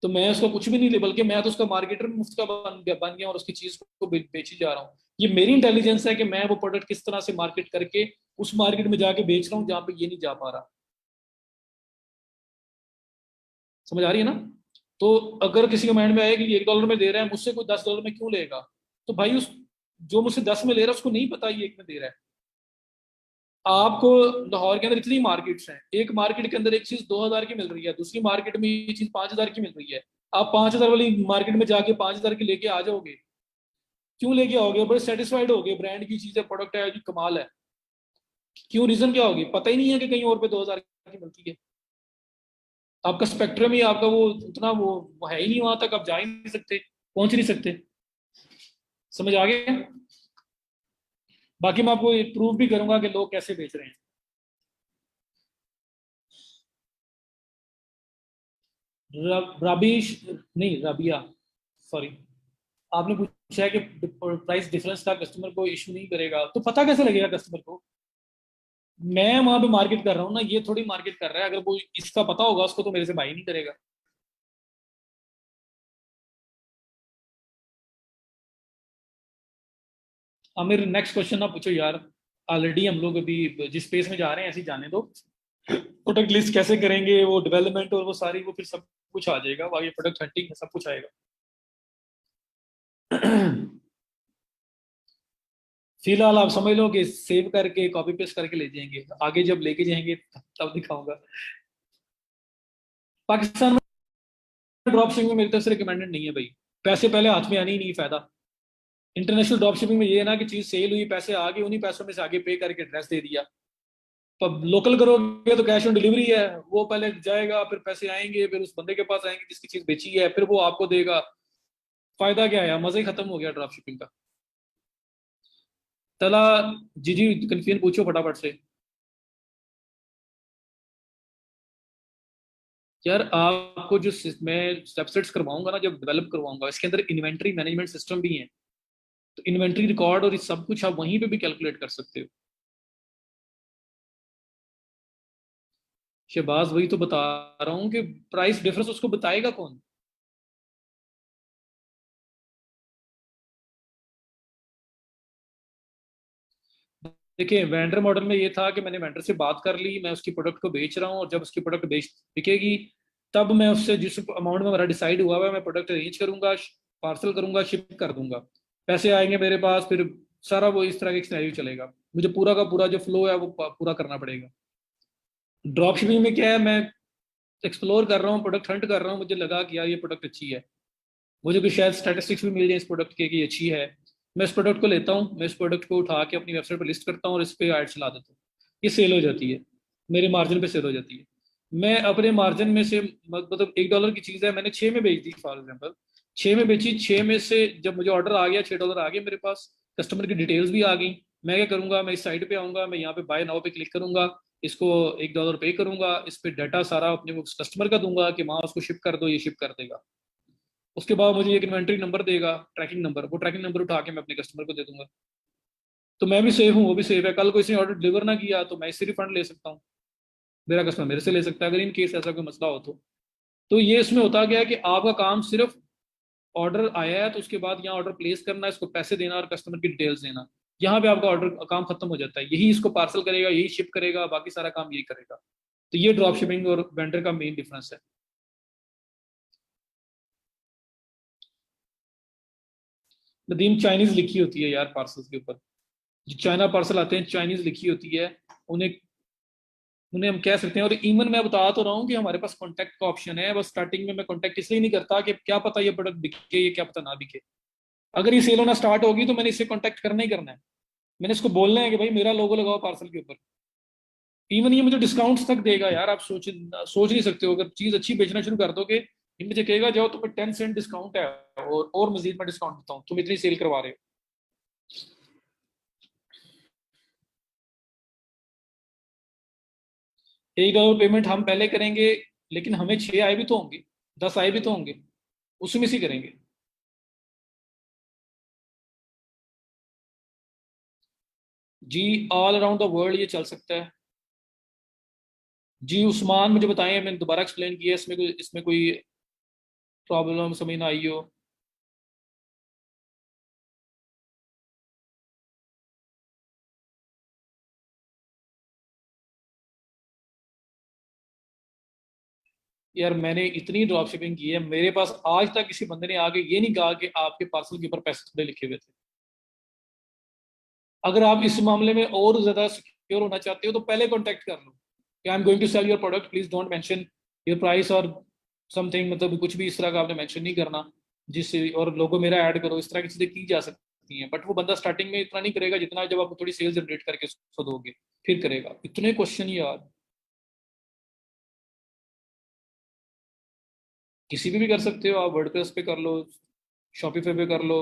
A: तो मैं उसको कुछ भी नहीं ले, बल्कि मैं तो उसका मार्केटर मुफ्त का बन गया और उसकी चीज को बेची जा रहा हूँ। ये मेरी इंटेलिजेंस है कि मैं वो प्रोडक्ट किस तरह से मार्केट करके उस मार्केट में जाके बेच रहा हूँ जहां पे ये नहीं जा पा रहा। समझ आ रही है ना? तो अगर किसी के माइंड में आए कि $1 में दे रहा है, मुझसे कोई $10 में क्यों लेगा? तो भाई उस जो मुझसे 10 में ले रहा है उसको नहीं पता ये 1 में दे रहा है। आपको लाहौर के अंदर इतनी मार्केट्स हैं, एक मार्केट के अंदर एक चीज 2,000 की मिल रही है, दूसरी मार्केट में ये चीज 5,000 की मिल रही है। आप 5,000 वाली मार्केट में जाके 5,000 की लेके आ जाओगे। क्यों लेके आओगे? बड़े सेटिस्फाइड होगे, ब्रांड की चीज है, प्रोडक्ट है जी, कमाल है। क्यों? रीजन क्या होगी? पता ही नहीं है कि कहीं और पे 2,000 की मिलती है। आपका स्पेक्ट्रम ही आपका वो उतना वो है ही नहीं, वहां तक आप जा ही नहीं सकते, पहुंच नहीं सकते। समझ आ गया? बाकी मैं आपको प्रूव भी करूंगा कि लोग कैसे बेच रहे हैं। रबीश, नहीं रबिया, सॉरी। आपने पूछा है कि प्राइस डिफरेंस का कस्टमर को इशू नहीं करेगा, तो पता कैसे लगेगा कस्टमर को? मैं वहां पे मार्केट कर रहा हूँ ना, ये थोड़ी मार्केट कर रहा है। अगर वो इसका पता होगा उसको, तो मेरे से बाई नहीं करेगा। आमिर नेक्स्ट क्वेश्चन ना पूछो यार, ऑलरेडी हम लोग अभी जिस स्पेस में जा रहे हैं ऐसे ही जाने दो। प्रोडक्ट लिस्ट कैसे करेंगे, वो डेवलपमेंट और वो सारी, वो फिर सब कुछ आ जाएगा, बाकी प्रोडक्ट हंटिंग सब कुछ आएगा। फिलहाल आप समझ लो कि सेव करके कॉपी पेस्ट करके ले जाएंगे, आगे जब लेके जाएंगे तब दिखाऊंगा। पाकिस्तान में ड्रॉप शिपिंग में मेरी तरफ से रिकमेंडेड नहीं है भाई, पैसे पहले हाथ में आने ही नहीं फायदा। इंटरनेशनल ड्रॉप शिपिंग में ये है ना कि चीज सेल हुई, पैसे आ गए, उन्हीं पैसों में से आगे पे करके एड्रेस दे दिया। तो लोकल करोगे तो कैश ऑन डिलीवरी है, वो पहले जाएगा, फिर पैसे आएंगे, फिर उस बंदे के पास आएंगे जिसकी चीज बेची है, फिर वो आपको देगा। फायदा क्या है? मजा ही खत्म हो गया ड्रॉप शिपिंग का। तला, जी जी, कंफ्यूजन पूछो फटाफट से। यार आपको जो मैं वेबसाइट्स करवाऊंगा ना, जब डेवलप करवाऊंगा, इसके अंदर इन्वेंट्री मैनेजमेंट सिस्टम भी है। तो इन्वेंट्री रिकॉर्ड और ये सब कुछ आप वहीं पे भी कैलकुलेट कर सकते हो। शहबाज वही तो बता रहा हूँ कि प्राइस डिफरेंस उसको बताएगा कौन? देखिए वेंडर मॉडल में ये था कि मैंने वेंडर से बात कर ली, मैं उसकी प्रोडक्ट को बेच रहा हूँ, और जब उसकी प्रोडक्ट बेच बिकेगी, तब मैं उससे जिस अमाउंट में मेरा डिसाइड हुआ है, मैं प्रोडक्ट अरेंज करूंगा, पार्सल करूंगा, शिप कर दूंगा, पैसे आएंगे मेरे पास, फिर सारा वो इस तरह का सिनेरियो चलेगा, मुझे पूरा का पूरा जो फ्लो है वो पूरा करना पड़ेगा। ड्रॉप शिपिंग में क्या है, मैं एक्सप्लोर कर रहा हूँ, प्रोडक्ट हंट कर रहा हूँ, मुझे लगा कि यार ये प्रोडक्ट अच्छी है, मुझे कुछ शायद स्टैटिस्टिक्स भी मिल जाए इस प्रोडक्ट के कि ये अच्छी है, मैं इस प्रोडक्ट को लेता हूँ, मैं इस प्रोडक्ट को उठा के अपनी वेबसाइट पर लिस्ट करता हूँ और इस पे ऐड चला देता हूँ, ये सेल हो जाती है, मेरे मार्जिन पे सेल हो जाती है। मैं अपने मार्जिन में से मतलब $1 की चीज़ है, मैंने 6 में बेच दी फॉर एग्जाम्पल, 6 में बेची, 6 में से जब मुझे ऑर्डर आ गया, $6 आ गए मेरे पास, कस्टमर की डिटेल्स भी आ गई, मैं क्या करूंगा, मैं इस साइट पे आऊंगा, मैं यहाँ पे बाय नाउ पे क्लिक करूंगा, इसको $1 पे करूंगा, इस पे डाटा सारा अपने कस्टमर का दूंगा कि वहाँ उसको शिप कर दो, ये शिप कर देगा। उसके बाद मुझे एक इन्वेंट्री नंबर देगा, ट्रैकिंग नंबर, वो ट्रैकिंग नंबर उठा के मैं अपने कस्टमर को दे दूंगा, तो मैं भी सेफ हूँ, वो भी सेफ है, कल को इसने ऑर्डर डिलीवर ना किया तो मैं इससे रिफंड ले सकता हूँ, मेरा कस्टमर मेरे से ले सकता है अगर इन केस ऐसा कोई मसला हो तो ये इसमें होता गया कि आपका काम सिर्फ ऑर्डर आया है तो उसके बाद यहाँ ऑर्डर प्लेस करना, इसको पैसे देना और कस्टमर की डिटेल्स देना, यहाँ पे आपका ऑर्डर काम खत्म हो जाता है, यही इसको पार्सल करेगा, यही शिप करेगा, बाकी सारा काम यही करेगा। तो ये ड्रॉप शिपिंग और वेंडर का मेन डिफरेंस है। नदीम, चाइनीज लिखी होती है यार पार्सल के ऊपर, जो चाइना पार्सल आते हैं चाइनीज लिखी होती है, उन्हें उन्हें हम कह सकते हैं। और इवन मैं बता तो रहा हूँ कि हमारे पास कॉन्टैक्ट का ऑप्शन है, बस स्टार्टिंग में मैं कॉन्टैक्ट इसलिए नहीं करता कि क्या पता ये प्रोडक्ट बिके, ये क्या पता ना बिके, अगर ये सेल होना स्टार्ट होगी तो मैंने इससे कॉन्टैक्ट करना ही करना है, मैंने इसको बोलना है कि भाई मेरा लोगो लगाओ पार्सल के ऊपर। इवन ये मुझे डिस्काउंट्स तक देगा यार, आप सोच नहीं सकते हो, अगर चीज अच्छी बेचना शुरू कर दोगे, ये मुझे कहेगा जाओ तुम्हें 10 सेंट डिस्काउंट है और मजीद मैं डिस्काउंट देता हूँ, तुम इतनी सेल करवा रहे हो। $1 पेमेंट हम पहले करेंगे, लेकिन हमें 6 आए भी तो होंगे, 10 आए भी तो होंगे, उसमें से करेंगे। जी, ऑल अराउंड द वर्ल्ड ये चल सकता है। जी उस्मान, मुझे बताएं, मैंने दोबारा एक्सप्लेन किया, इसमें कोई प्रॉब्लम समझ ना आई हो। यार मैंने इतनी ड्रॉप शिपिंग की है, मेरे पास आज तक किसी बंदे ने आके ये नहीं कहा कि आपके पार्सल के ऊपर पैसे थोड़े लिखे हुए थे। अगर आप इस मामले में और ज्यादा सिक्योर होना चाहते हो तो पहले कॉन्टेक्ट कर लो कि I am going to sell your product, please don't mention your price और समथिंग, मतलब कुछ भी इस तरह का आपने मेंशन नहीं करना, जिससे और लोगो मेरा ऐड करो, इस तरह की चीजें की जा सकती हैं, बट वो बंदा स्टार्टिंग में इतना नहीं करेगा जितना जब आप थोड़ी सेल्स जनरेट करके उसको दोगे फिर करेगा। इतने क्वेश्चन यार, किसी पे भी कर सकते हो आप, वर्डप्रेस पे कर लो, शॉपिफाई पे कर लो।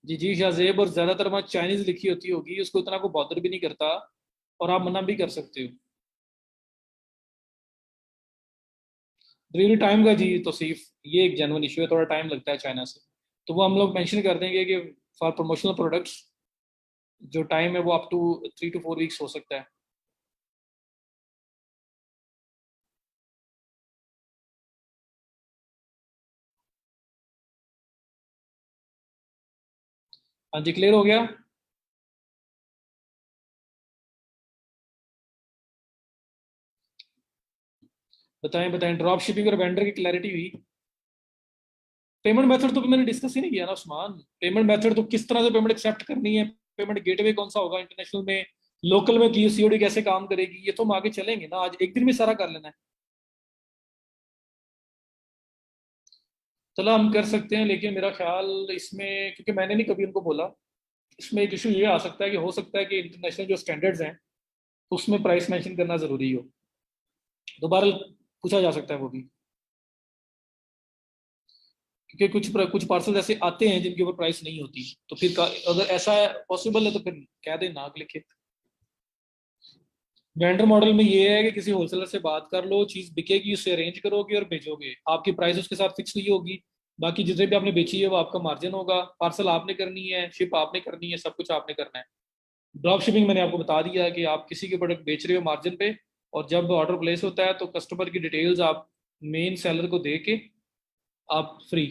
A: जी जी शाहजेब, और ज्यादातर वहाँ चाइनीज लिखी होती होगी, उसको इतना को बॉदर भी नहीं करता, और आप मना भी कर सकते हो। डिलीवरी टाइम का जी तो सिर्फ ये एक जेन्युइन इशू है, थोड़ा टाइम लगता है चाइना से, तो वो हम लोग मेंशन कर देंगे कि फॉर प्रमोशनल प्रोडक्ट्स जो टाइम है वो अप टू 3 to 4 वीक्स हो सकता है। हाँ जी, क्लियर हो गया। बताएं बताएं, ड्रॉप शिपिंग और वेंडर की क्लैरिटी हुई। पेमेंट मेथड तो मैंने डिस्कस ही नहीं किया ना उस्मान, पेमेंट मेथड तो किस तरह से पेमेंट एक्सेप्ट करनी है, पेमेंट गेटवे कौन सा होगा इंटरनेशनल में, लोकल में की सीओडी कैसे काम करेगी, ये तो हम आगे चलेंगे ना, आज एक दिन में सारा कर लेना है। चलो हम कर सकते हैं, लेकिन मेरा ख्याल इसमें, क्योंकि मैंने नहीं कभी उनको बोला, इसमें एक इशू ये आ सकता है कि हो सकता है कि इंटरनेशनल जो स्टैंडर्ड्स हैं उसमें प्राइस मेंशन करना जरूरी हो, दोबारा पूछा जा सकता है वो भी, क्योंकि कुछ पार्सल ऐसे आते हैं जिनके ऊपर प्राइस नहीं होती, तो फिर अगर ऐसा पॉसिबल है तो फिर कह दें नाक लिखे। वेंडर मॉडल में ये है कि किसी होलसेलर से बात कर लो, चीज बिकेगी उससे अरेंज करोगे और भेजोगे, आपकी प्राइस उसके साथ फिक्स नहीं होगी, बाकी जितने भी आपने बेची है वो आपका मार्जिन होगा, पार्सल आपने करनी है, शिप आपने करनी है, सब कुछ आपने करना है। ड्रॉप शिपिंग मैंने आपको बता दिया है कि आप किसी के प्रोडक्ट बेच रहे हो मार्जिन पे, और जब ऑर्डर प्लेस होता है तो कस्टमर की डिटेल्स आप मेन सेलर को दे के आप फ्री।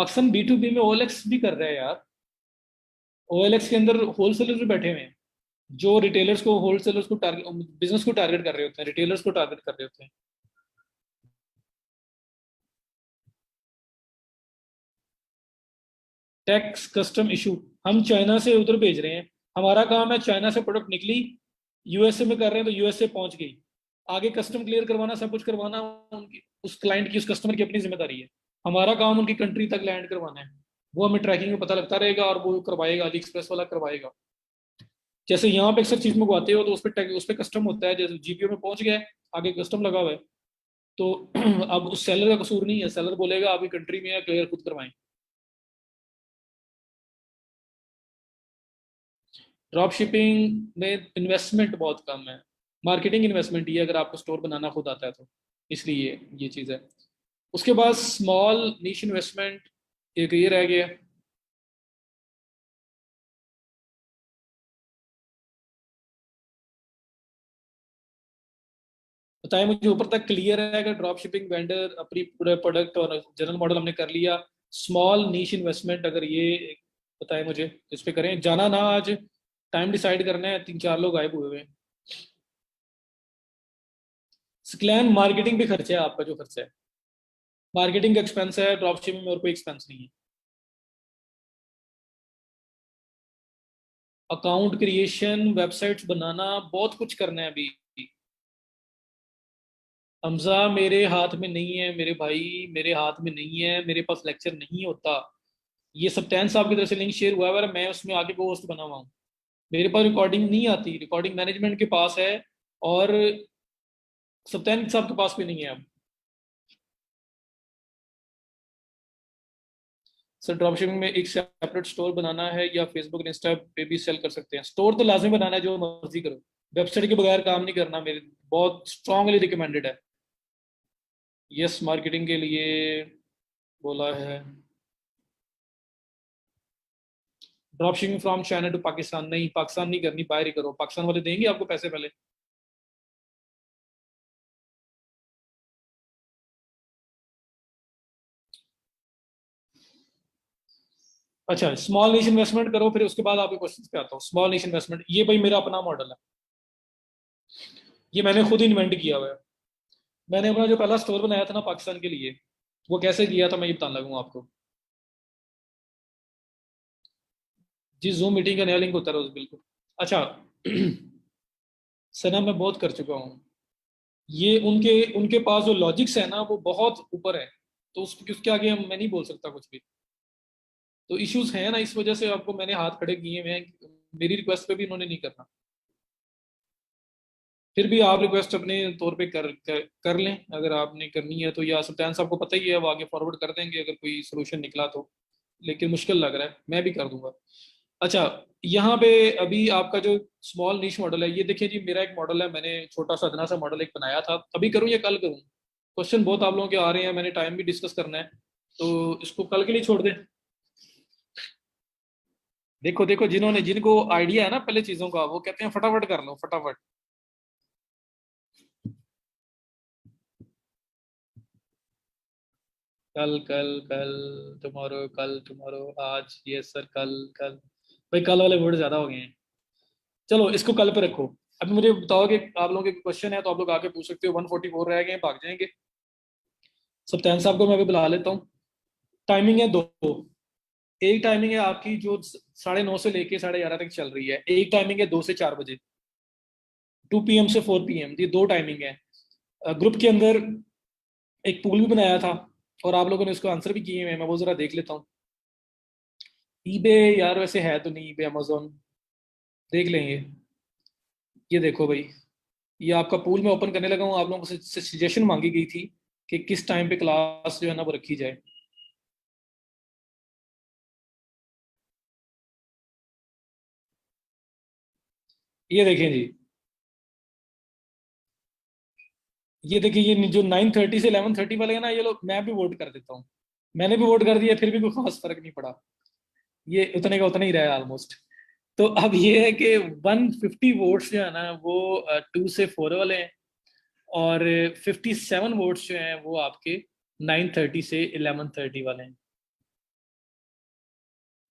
A: पाकिस्तान B2B में OLX भी कर रहा है यार। OLX के अंदर होलसेलर्स भी बैठे हुए हैं जो रिटेलर्स को, होलसेलर्स को टारगेट, बिजनेस को टारगेट कर रहे होते हैं, रिटेलर्स को टारगेट कर रहे होते हैं। टैक्स कस्टम इशू, हम चाइना से उधर भेज रहे हैं, हमारा काम है चाइना से प्रोडक्ट निकली, यूएसए में कर रहे हैं तो यूएसए पहुंच गई, आगे कस्टम क्लियर करवाना, सब कुछ करवाना उनकी, उस क्लाइंट की, उस कस्टमर की अपनी जिम्मेदारी है। हमारा काम उनकी कंट्री तक लैंड करवाना है, वो हमें ट्रैकिंग में पता लगता रहेगा और वो करवाएगा, अली एक्सप्रेस वाला करवाएगा। जैसे यहाँ पे अक्सर चीज मंगवाते हो तो उस पर कस्टम होता है, जैसे जीपीओ में पहुंच गया है, आगे कस्टम लगा हुआ है, तो अब उस सेलर का कसूर नहीं है, सेलर बोलेगा आपकी कंट्री में है, क्लियर खुद करवाएं। ड्रॉप शिपिंग में इन्वेस्टमेंट बहुत कम है, मार्केटिंग इन्वेस्टमेंट ही है अगर आपको स्टोर बनाना खुद आता है तो, इसलिए ये चीज़ है। उसके बाद स्मॉल नीश इन्वेस्टमेंट, एक ये रह गया। बताएं मुझे ऊपर तक क्लियर है? अगर ड्रॉप शिपिंग वेंडर अपनी पूरे प्रोडक्ट और जनरल मॉडल हमने कर लिया, स्मॉल नीश इन्वेस्टमेंट अगर ये, बताएं मुझे इस पे करें, जाना ना आज, टाइम डिसाइड करना है, 3-4 लोग गायब हुए हुए हैं। स्क्लैन मार्केटिंग भी खर्चा है आपका, जो खर्चा है मार्केटिंग का एक्सपेंस है, ड्रॉप शिपिंग में और कोई एक्सपेंस नहीं है। अकाउंट क्रिएशन, वेबसाइट्स बनाना, बहुत कुछ करना है अभी। हमजा मेरे हाथ में नहीं है मेरे भाई, मेरे हाथ में नहीं है, मेरे पास लेक्चर नहीं होता। ये सप्तान साहब की तरफ से लिंक शेयर हुआ है और मैं उसमें आगे को होस्ट बना हुआ हूँ। मेरे पास रिकॉर्डिंग नहीं आती, रिकॉर्डिंग मैनेजमेंट के पास है, और सप्तान साहब के पास भी नहीं है अब। सर ड्रॉपशिपिंग में एक सेपरेट स्टोर बनाना है या फेसबुक इंस्टा पे भी सेल कर सकते हैं? स्टोर तो लाजमी बनाना है, जो मर्जी करो, वेबसाइट के बगैर काम नहीं करना, मेरे बहुत स्ट्रांगली रिकमेंडेड है। यस मार्केटिंग के लिए बोला है। Drop shipping from China to Pakistan, नहीं पाकिस्तान नहीं करनी, बाहर ही करो, पाकिस्तान वाले देंगे आपको पैसे पहले। अच्छा स्मॉल निश इन्वेस्टमेंट करो, फिर उसके बाद आपके क्वेश्चन पे आता हूँ। स्मॉल निश इन्वेस्टमेंट, ये भाई मेरा अपना मॉडल है, ये मैंने खुद इन्वेंट किया हुआ है। मैंने अपना जो पहला स्टोर बनाया था ना पाकिस्तान के लिए, वो कैसे किया था मैं ये बताने लगूंगा आपको। जी जूम मीटिंग का नया लिंक होता है रोज, बिल्कुल। अच्छा सना मैं बहुत कर चुका हूँ, ये उनके उनके पास जो लॉजिक्स है ना वो बहुत ऊपर है, तो उसके आगे मैं नहीं बोल सकता कुछ भी। तो इश्यूज हैं ना, इस वजह से आपको मैंने हाथ खड़े किए हुए हैं, मेरी रिक्वेस्ट पे भी इन्होंने नहीं करना। फिर भी आप रिक्वेस्ट अपने तौर पे कर लें, अगर आपने करनी है तो, या सत्यान साहब को पता ही है, वो आगे फॉरवर्ड कर देंगे अगर कोई सोल्यूशन निकला तो, लेकिन मुश्किल लग रहा है, मैं भी कर दूंगा। अच्छा यहाँ पे अभी आपका जो स्मॉल निश मॉडल है, ये देखिए जी, मेरा एक मॉडल है, मैंने छोटा सा अदना सा मॉडल एक बनाया था, अभी करूँ या कल करूँ? क्वेश्चन बहुत आप लोगों के आ रहे हैं, मैंने टाइम भी डिस्कस करना है, तो इसको कल के लिए छोड़ दें। देखो देखो, जिनको आइडिया है ना पहले चीजों का, वो कहते हैं फटाफट कर लो फटाफट। कल कल कल, टुमारो, कल टुमारो, आज, ये सर कल कल, भाई कल वाले वर्ड ज्यादा हो गए हैं, चलो इसको कल पे रखो। अभी मुझे बताओ कि आप लोगों के क्वेश्चन है तो आप लोग आके पूछ सकते हो, 144 रह गए, भाग जाएंगे। सप्तान साहब को मैं अभी बुला लेता हूँ। टाइमिंग है दो, एक टाइमिंग है आपकी जो 9:30 से लेके 11:30 तक चल रही है, एक टाइमिंग है 2 से 4 बजे, 2 PM से 4 PM, ये दो टाइमिंग है। ग्रुप के अंदर एक पूल भी बनाया था और आप लोगों ने उसको आंसर भी किए हैं, मैं वो जरा देख लेता हूँ। ईबे यार वैसे है तो नहीं, ईबे अमेजोन देख लेंगे। ये देखो भाई, ये आपका पूल मैं ओपन करने लगा हूँ, आप लोगों से सजेशन मांगी गई थी कि किस टाइम पे क्लास जो है ना वो रखी जाए। ये देखें जी, ये देखिए, ये जो 9:30 से 11:30 वाले हैं ना, ये लोग, मैं भी वोट कर देता हूँ, मैंने भी वोट कर दिया, फिर भी कोई खास फर्क नहीं पड़ा, ये उतने का उतना ही रहा ऑलमोस्ट। तो अब ये है कि 150 वोट्स जो है ना वो 2 से 4 वाले हैं, और 57 वोट्स जो हैं वो आपके 9:30 से 11:30 वाले हैं।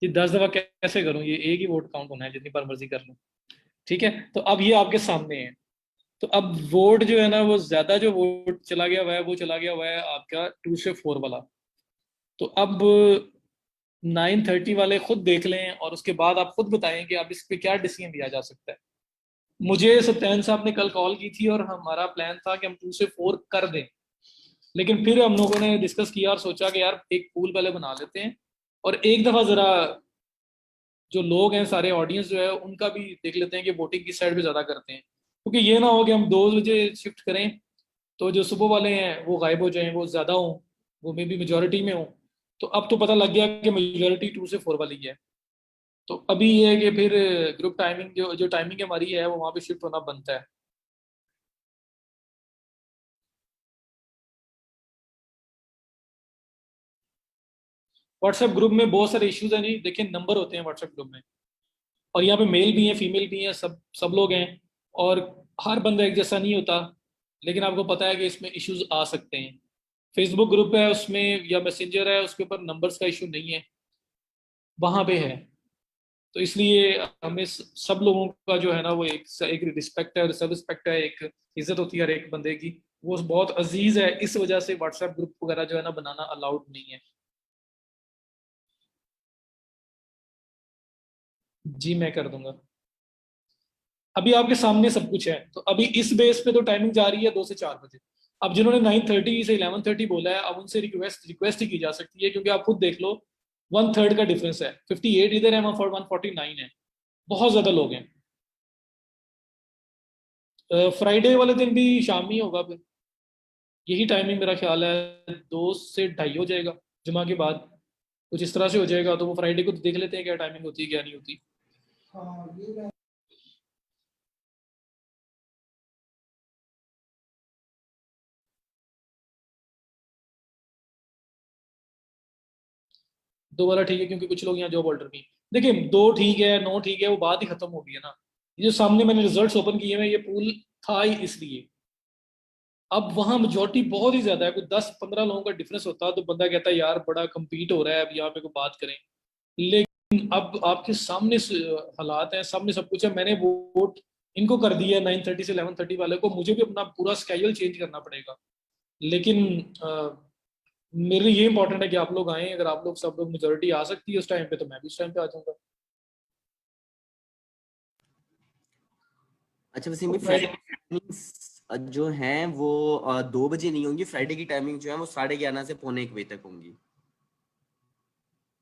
A: ये 10 दफा कैसे करूं, ये एक ही वोट काउंट होना है, जितनी बार मर्जी कर लूं। ठीक है, तो अब ये आपके सामने है। तो अब वोट जो है ना, वो ज्यादा जो वोट चला गया हुआ है वो चला गया हुआ है आपका 2 से 4 वाला। तो अब 9:30 वाले खुद देख लें और उसके बाद आप खुद बताएं कि अब इस पे क्या डिसीजन लिया जा सकता है। मुझे सत्यन साहब ने कल कॉल की थी और हमारा प्लान था कि हम 2 से 4 कर दें, लेकिन फिर हम लोगों ने डिस्कस किया और सोचा कि यार एक पूल पहले बना लेते हैं और एक दफा जरा जो लोग हैं सारे ऑडियंस जो है उनका भी देख लेते हैं कि वोटिंग किस साइड पे ज्यादा करते हैं, क्योंकि ये ना हो कि हम 2 बजे शिफ्ट करें तो जो सुबह वाले हैं वो गायब हो जाएं, वो ज्यादा हों, वो मे बी मेजोरिटी में हों। तो अब तो पता लग गया कि मेजोरिटी 2 से 4 वाली है। तो अभी ये है कि फिर ग्रुप टाइमिंग जो जो टाइमिंग हमारी है वो वहाँ पे शिफ्ट होना बनता है। व्हाट्सएप ग्रुप में बहुत सारे इश्यूज हैं जी, देखिए नंबर होते हैं व्हाट्सएप ग्रुप में, और यहाँ पे मेल भी हैं फीमेल भी हैं, सब सब लोग हैं, और हर बंदा एक जैसा नहीं होता। लेकिन आपको पता है कि इसमें इश्यूज आ सकते हैं। फेसबुक ग्रुप है उसमें या मैसेंजर है उसके ऊपर नंबर्स का इशू नहीं है, वहां पे है। तो इसलिए हमें सब लोगों का जो है ना वो एक रिस्पेक्ट है, सब रिस्पेक्ट है, एक इज्जत होती है हर एक बंदे की, वो बहुत अजीज है। इस वजह से व्हाट्सएप ग्रुप वगैरह जो है ना बनाना अलाउड नहीं है। जी मैं कर दूंगा। अभी आपके सामने सब कुछ है, तो अभी इस बेस पे तो टाइमिंग जा रही है 2 से 4 बजे। अब जिन्होंने 9:30 से 11:30 बोला है, अब उनसे रिक्वेस्ट रिक्वेस्ट ही की जा सकती है, क्योंकि आप खुद देख लो 1/3 का डिफरेंस है, 58 इधर है, 149 है, बहुत ज्यादा लोग हैं। फ्राइडे वाले दिन भी शाम ही होगा फिर, यही टाइमिंग मेरा ख्याल है, 2 से 2:30 हो जाएगा जुमा के बाद, कुछ इस तरह से हो जाएगा। तो वो फ्राइडे को देख लेते हैं क्या टाइमिंग होती है क्या नहीं होती। दो वाला ठीक है, क्योंकि कुछ लोग यहाँ जॉब ऑल्टर भी हैं। देखिए 2 ठीक है, 9 ठीक है, वो बात ही खत्म हो गई है ना। ये जो सामने मैंने रिजल्ट्स ओपन किए हैं ये पूल था ही इसलिए। अब वहां मेजोरिटी बहुत ही ज्यादा है, कोई 10-15 लोगों का डिफरेंस होता है तो बंदा कहता है यार बड़ा compete हो रहा है, अब यहाँ पे कोई बात करें। लेकिन अब आपके सामने हालात हैं, सामने सब कुछ है। मैंने वोट इनको कर दिया 9:30 से 11:30 वाले को, मुझे भी अपना पूरा स्केड्यूल चेंज करना पड़ेगा। लेकिन मेरे लिए ये इंपॉर्टेंट है कि आप लोग आए, अगर आप लोग सब लोग मेजोरिटी आ सकती है उस टाइम पे तो मैं भी उस टाइम पे आ जाऊंगा।
C: अच्छा वसीम
A: तो
C: भाई, फ्राइडे की टाइमिंग्स जो हैं वो 2 बजे नहीं होंगी। फ्राइडे की टाइमिंग जो है वो 11:30 से 1:45 तक होंगी।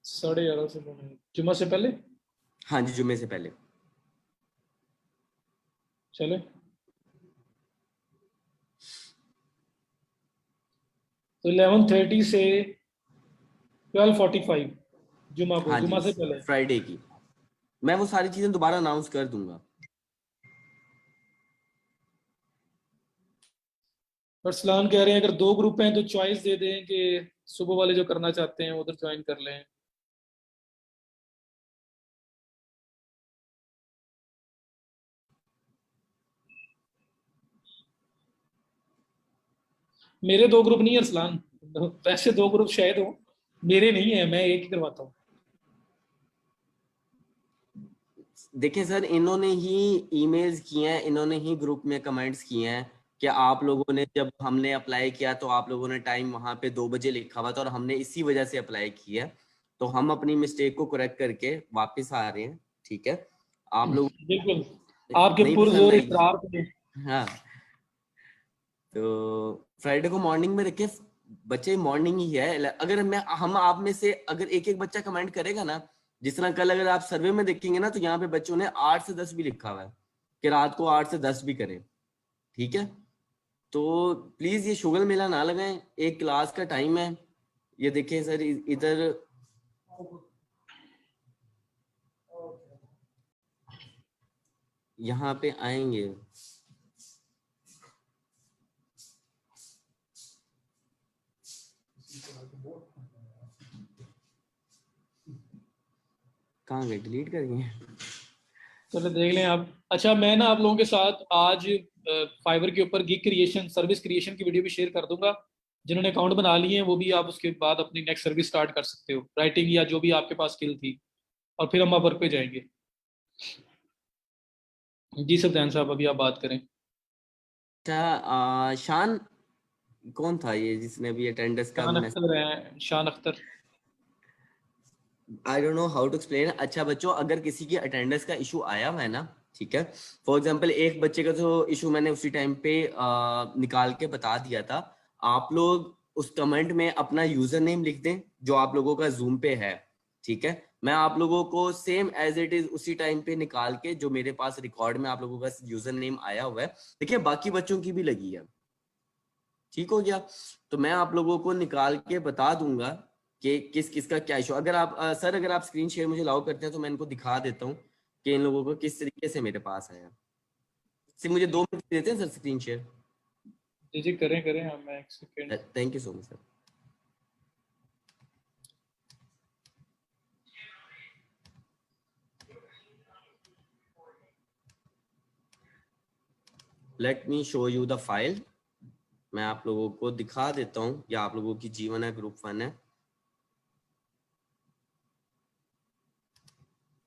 A: 11:30 से जुम्मा से पहले।
C: हाँ जी, जुम्मे से पहले।
A: चले, तो 11:30 से 12:45 जुमा को,
C: हाँ जी,
A: जुमा से पहले।
C: फ्राइडे की। मैं वो सारी चीजें दोबारा अनाउंस कर दूंगा।
A: अरसलान कह रहे हैं अगर 2 ग्रुप हैं तो चॉइस दे दें कि सुबह वाले जो करना चाहते हैं उधर ज्वाइन कर लें। मेरे 2 ग्रुप नहीं है अरसलान, वैसे 2 ग्रुप शायद हो, मेरे नहीं है, मैं एक ही करवाता हूँ।
C: देखें सर, इन्होंने ही ईमेल्स किए हैं, इन्होंने ही ग्रुप में कमेंट्स किए हैं कि आप लोगों ने, जब हमने अप्लाई किया तो आप लोगों ने टाइम वहां पे 2 बजे लिखा हुआ था और हमने इसी वजह से अप्लाई किया। तो हम अपनी मिस्टेक को करेक्ट करके वापस आ रहे हैं। ठीक है, आप लोग
A: बिल्कुल, आपके
C: नहीं पसंद
A: पुरजोर
C: आएगी।
A: इकरार पे।
C: हाँ, तो फ्राइडे को मॉर्निंग में रखे। बच्चे मॉर्निंग ही है। अगर मैं हम आप में से अगर एक एक बच्चा कमेंट करेगा ना, जिस तरह कल अगर आप सर्वे में देखेंगे ना, तो यहाँ पे बच्चों ने 8 से 10 भी लिखा हुआ है कि रात को 8 से 10 भी करें। ठीक है, तो प्लीज ये शुगल मेला ना लगाएं, एक क्लास का टाइम है। ये देखें सर, इधर यहाँ पे आएंगे। कहाँ गए, डिलीट कर गए?
A: चलो देख लें आप। अच्छा मैं ना आप लोगों के साथ आज फाइवर के ऊपर गिग क्रिएशन सर्विस क्रिएशन की वीडियो भी शेयर कर दूंगा। जिन्होंने अकाउंट बना लिए हैं वो भी आप उसके बाद अपनी नेक्स्ट सर्विस स्टार्ट कर सकते हो, राइटिंग या जो भी आपके पास स्किल थी। और फिर हम आप वर्क पे जाएंगे। जी सफदैन साहब, अभी आप बात करें।
C: अच्छा, शान कौन था ये जिसने अभी अटेंडेंस का
A: शान
C: मैसेज?
A: अख्तर हैं, Shan Akhtar.
C: I don't know how to explain. अच्छा बच्चों, अगर किसी की अटेंडेंस का इशू आया हुआ है ना, ठीक है, फॉर एग्जांपल एक बच्चे का जो इशू मैंने उसी टाइम पे निकाल के बता दिया था, आप लोग उस कमेंट में अपना यूजर नेम लिख दें जो आप लोगों का जूम पे है, ठीक है। मैं आप लोगों को सेम एज इट इज उसी टाइम पे निकाल के जो मेरे पास रिकॉर्ड में आप लोगों का यूजर नेम आया हुआ है, देखिए बाकी बच्चों की भी लगी है, ठीक हो गया। तो मैं आप लोगों को निकाल के बता दूंगा कि किस किस का क्या इशू। अगर आप सर अगर आप स्क्रीन शेयर मुझे अलाउ करते हैं तो मैं इनको दिखा देता हूँ कि इन लोगों को किस तरीके से मेरे पास आया। सिर्फ मुझे 2 मिनट देते हैं सर स्क्रीन शेयर?
A: जी जी करें करें, हाँ मैं एक second.
C: Thank you so much sir. Let me show you the file. मैं आप लोगों को दिखा देता हूँ, या आप लोगों की जीवन है, ग्रुप 1 है,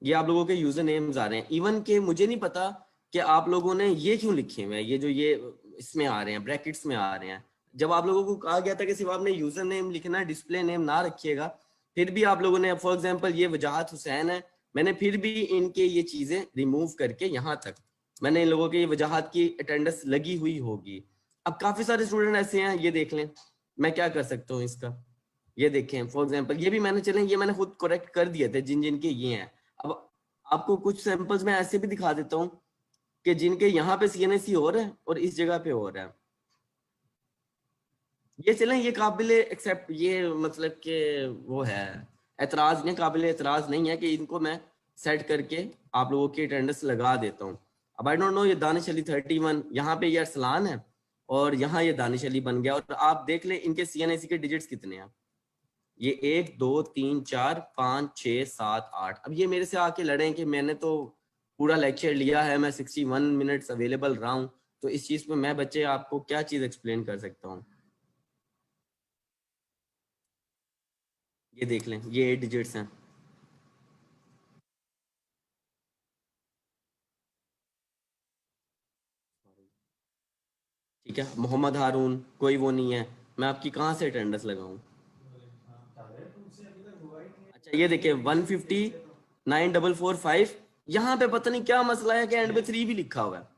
C: ये आप लोगों के यूजर नेम्स आ रहे हैं। इवन के मुझे नहीं पता कि आप लोगों ने ये क्यों लिखे हुए हैं, ये जो ये इसमें आ रहे हैं, ब्रैकेट्स में आ रहे हैं। जब आप लोगों को कहा गया था कि सिर्फ आपने यूजर नेम लिखना है, डिस्प्ले नेम ना रखिएगा, फिर भी आप लोगों ने, फॉर एग्जांपल ये वजाहत हुसैन है, मैंने फिर भी इनके ये चीजें रिमूव करके यहाँ तक मैंने इन लोगों की वजाहत की अटेंडेंस लगी हुई होगी। अब काफी सारे स्टूडेंट ऐसे हैं, ये देख लें, मैं क्या कर सकता हूँ इसका। ये देखें फॉर एग्जांपल, ये भी मैंने, चलें ये मैंने खुद करेक्ट कर दिए थे जिन जिन के ये हैं। अब आपको कुछ सैंपल्स में ऐसे भी दिखा देता हूँ कि जिनके यहाँ पे सीएनएससी हो रहा है और इस जगह पे हो रहा है। ये चलें, ये काबिल एक्सेप्ट, ये मतलब कि वो है, एतराज नहीं, काबिल एतराज नहीं है कि इनको मैं सेट करके आप लोगों की अटेंडेंस लगा देता हूँ। अब आई डोंट नो, ये दानिश अली 31, यहाँ पे ये अरसलान है और यहाँ ये दानिश अली बन गया। और आप देख लें इनके सीएनएससी के डिजिट्स कितने हैं, ये 1 2 3 4 5 6 7 8। अब ये मेरे से आके लड़े कि मैंने तो पूरा लेक्चर लिया है, मैं 61 मिनट्स अवेलेबल रहा हूँ, तो इस चीज पे मैं बच्चे आपको क्या चीज एक्सप्लेन कर सकता हूँ। ये देख लें, ये 8 डिजिट्स हैं। ठीक है, मोहम्मद हारून कोई वो नहीं है, मैं आपकी कहाँ से अटेंडेंस लगाऊं। अच्छा ये देखिए 150 9445, यहाँ पे पता नहीं क्या मसला है कि एंड पे 3 भी लिखा हुआ है।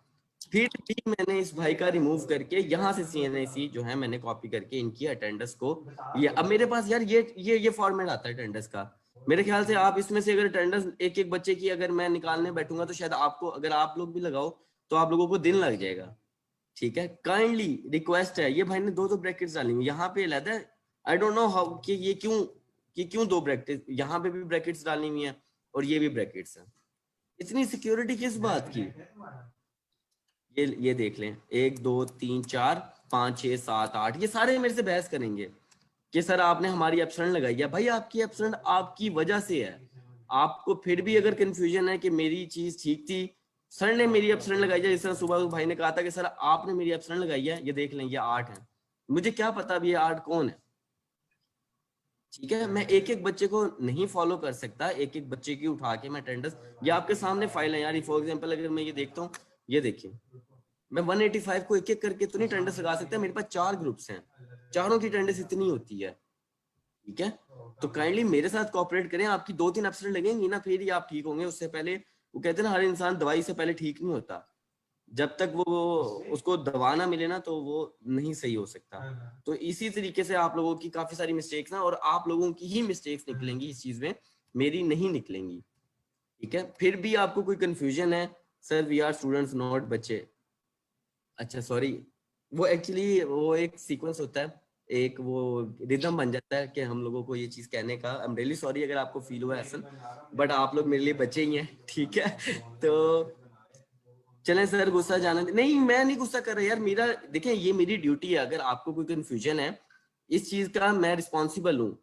C: फिर भी मैंने इस भाई का रिमूव करके यहाँ से सीएनआईसी जो है मैंने कॉपी करके इनकी अटेंडेंस को, ये अब मेरे पास यार ये फॉर्मेट आता है अटेंडेंस का। मेरे ख्याल से आप इसमें से अगर अटेंडेंस एक एक बच्चे की अगर मैं निकालने बैठूंगा तो शायद आपको, अगर आप लोग भी लगाओ तो आप लोगों को दिन लग जाएगा। ठीक है, काइंडली रिक्वेस्ट है, ये भाई ने 2 ब्रैकेट्स डाली हुई यहाँ पे अलग है। आई डोंट नो हाउ कि ये क्यों 2 ब्रैकेट, यहाँ पे भी ब्रैकेट्स डाली हुई है और ये भी ब्रैकेट्स है। इतनी सिक्योरिटी किस बात की। ये देख लें 1 2 3 4 5 6 7 8, ये सारे मेरे से बहस करेंगे कि सर आपने हमारी एब्सेंट लगाई है। भाई आपकी एब्सेंट आपकी वजह से है। आपको फिर भी अगर कंफ्यूजन है कि मेरी चीज ठीक थी, सर ने मेरी एब्सेंट लगाई है, जिस तरह सुबह भाई ने कहा था कि सर आपने मेरी एब्सेंट लगाई है, ये देख लें ये 8 है, मुझे क्या पता अब ये 8 कौन है। ठीक है, मैं एक एक बच्चे को नहीं फॉलो कर सकता, एक एक बच्चे की उठा के मैं अटेंडेंस, ये आपके सामने फाइल है यार, फॉर एग्जाम्पल अगर मैं ये देखता हूँ, ये देखिए मैं 185 को एक एक करके तो नहीं अटेंडेंस लगा सकता, मेरे पास 4 ग्रुप्स हैं, चारों की अटेंडेंस इतनी होती है। ठीक है, तो काइंडली मेरे साथ कोऑपरेट करें, आपकी 2-3 एब्सेंट लगेंगी ना फिर ही आप ठीक होंगे। उससे पहले वो कहते हैं ना, हर इंसान दवाई से पहले ठीक नहीं होता, जब तक वो उसको दवा ना मिले ना तो वो नहीं सही हो सकता। तो इसी तरीके से आप लोगों की काफी सारी मिस्टेक्स ना, और आप लोगों की ही मिस्टेक्स निकलेंगी इस चीज में, मेरी नहीं निकलेंगी। ठीक है, फिर भी आपको कोई कंफ्यूजन है, sir we are students not बच्चे, अच्छा सॉरी, वो एक्चुअली वो एक सीक्वेंस होता है, एक वो रिदम बन जाता है कि हम लोगों को ये चीज कहने का। आई एम रियली सॉरी अगर आपको फील हुआ ऐसा, बट आप लोग मेरे लिए बच्चे ही हैं। ठीक है, तो चलें सर, गुस्सा जाने नहीं, मैं नहीं गुस्सा कर रहा यार, मेरा देखें ये मेरी ड्यूटी है। अगर आपको कोई कंफ्यूजन है इस चीज का, मैं रिस्पॉन्सिबल हूँ।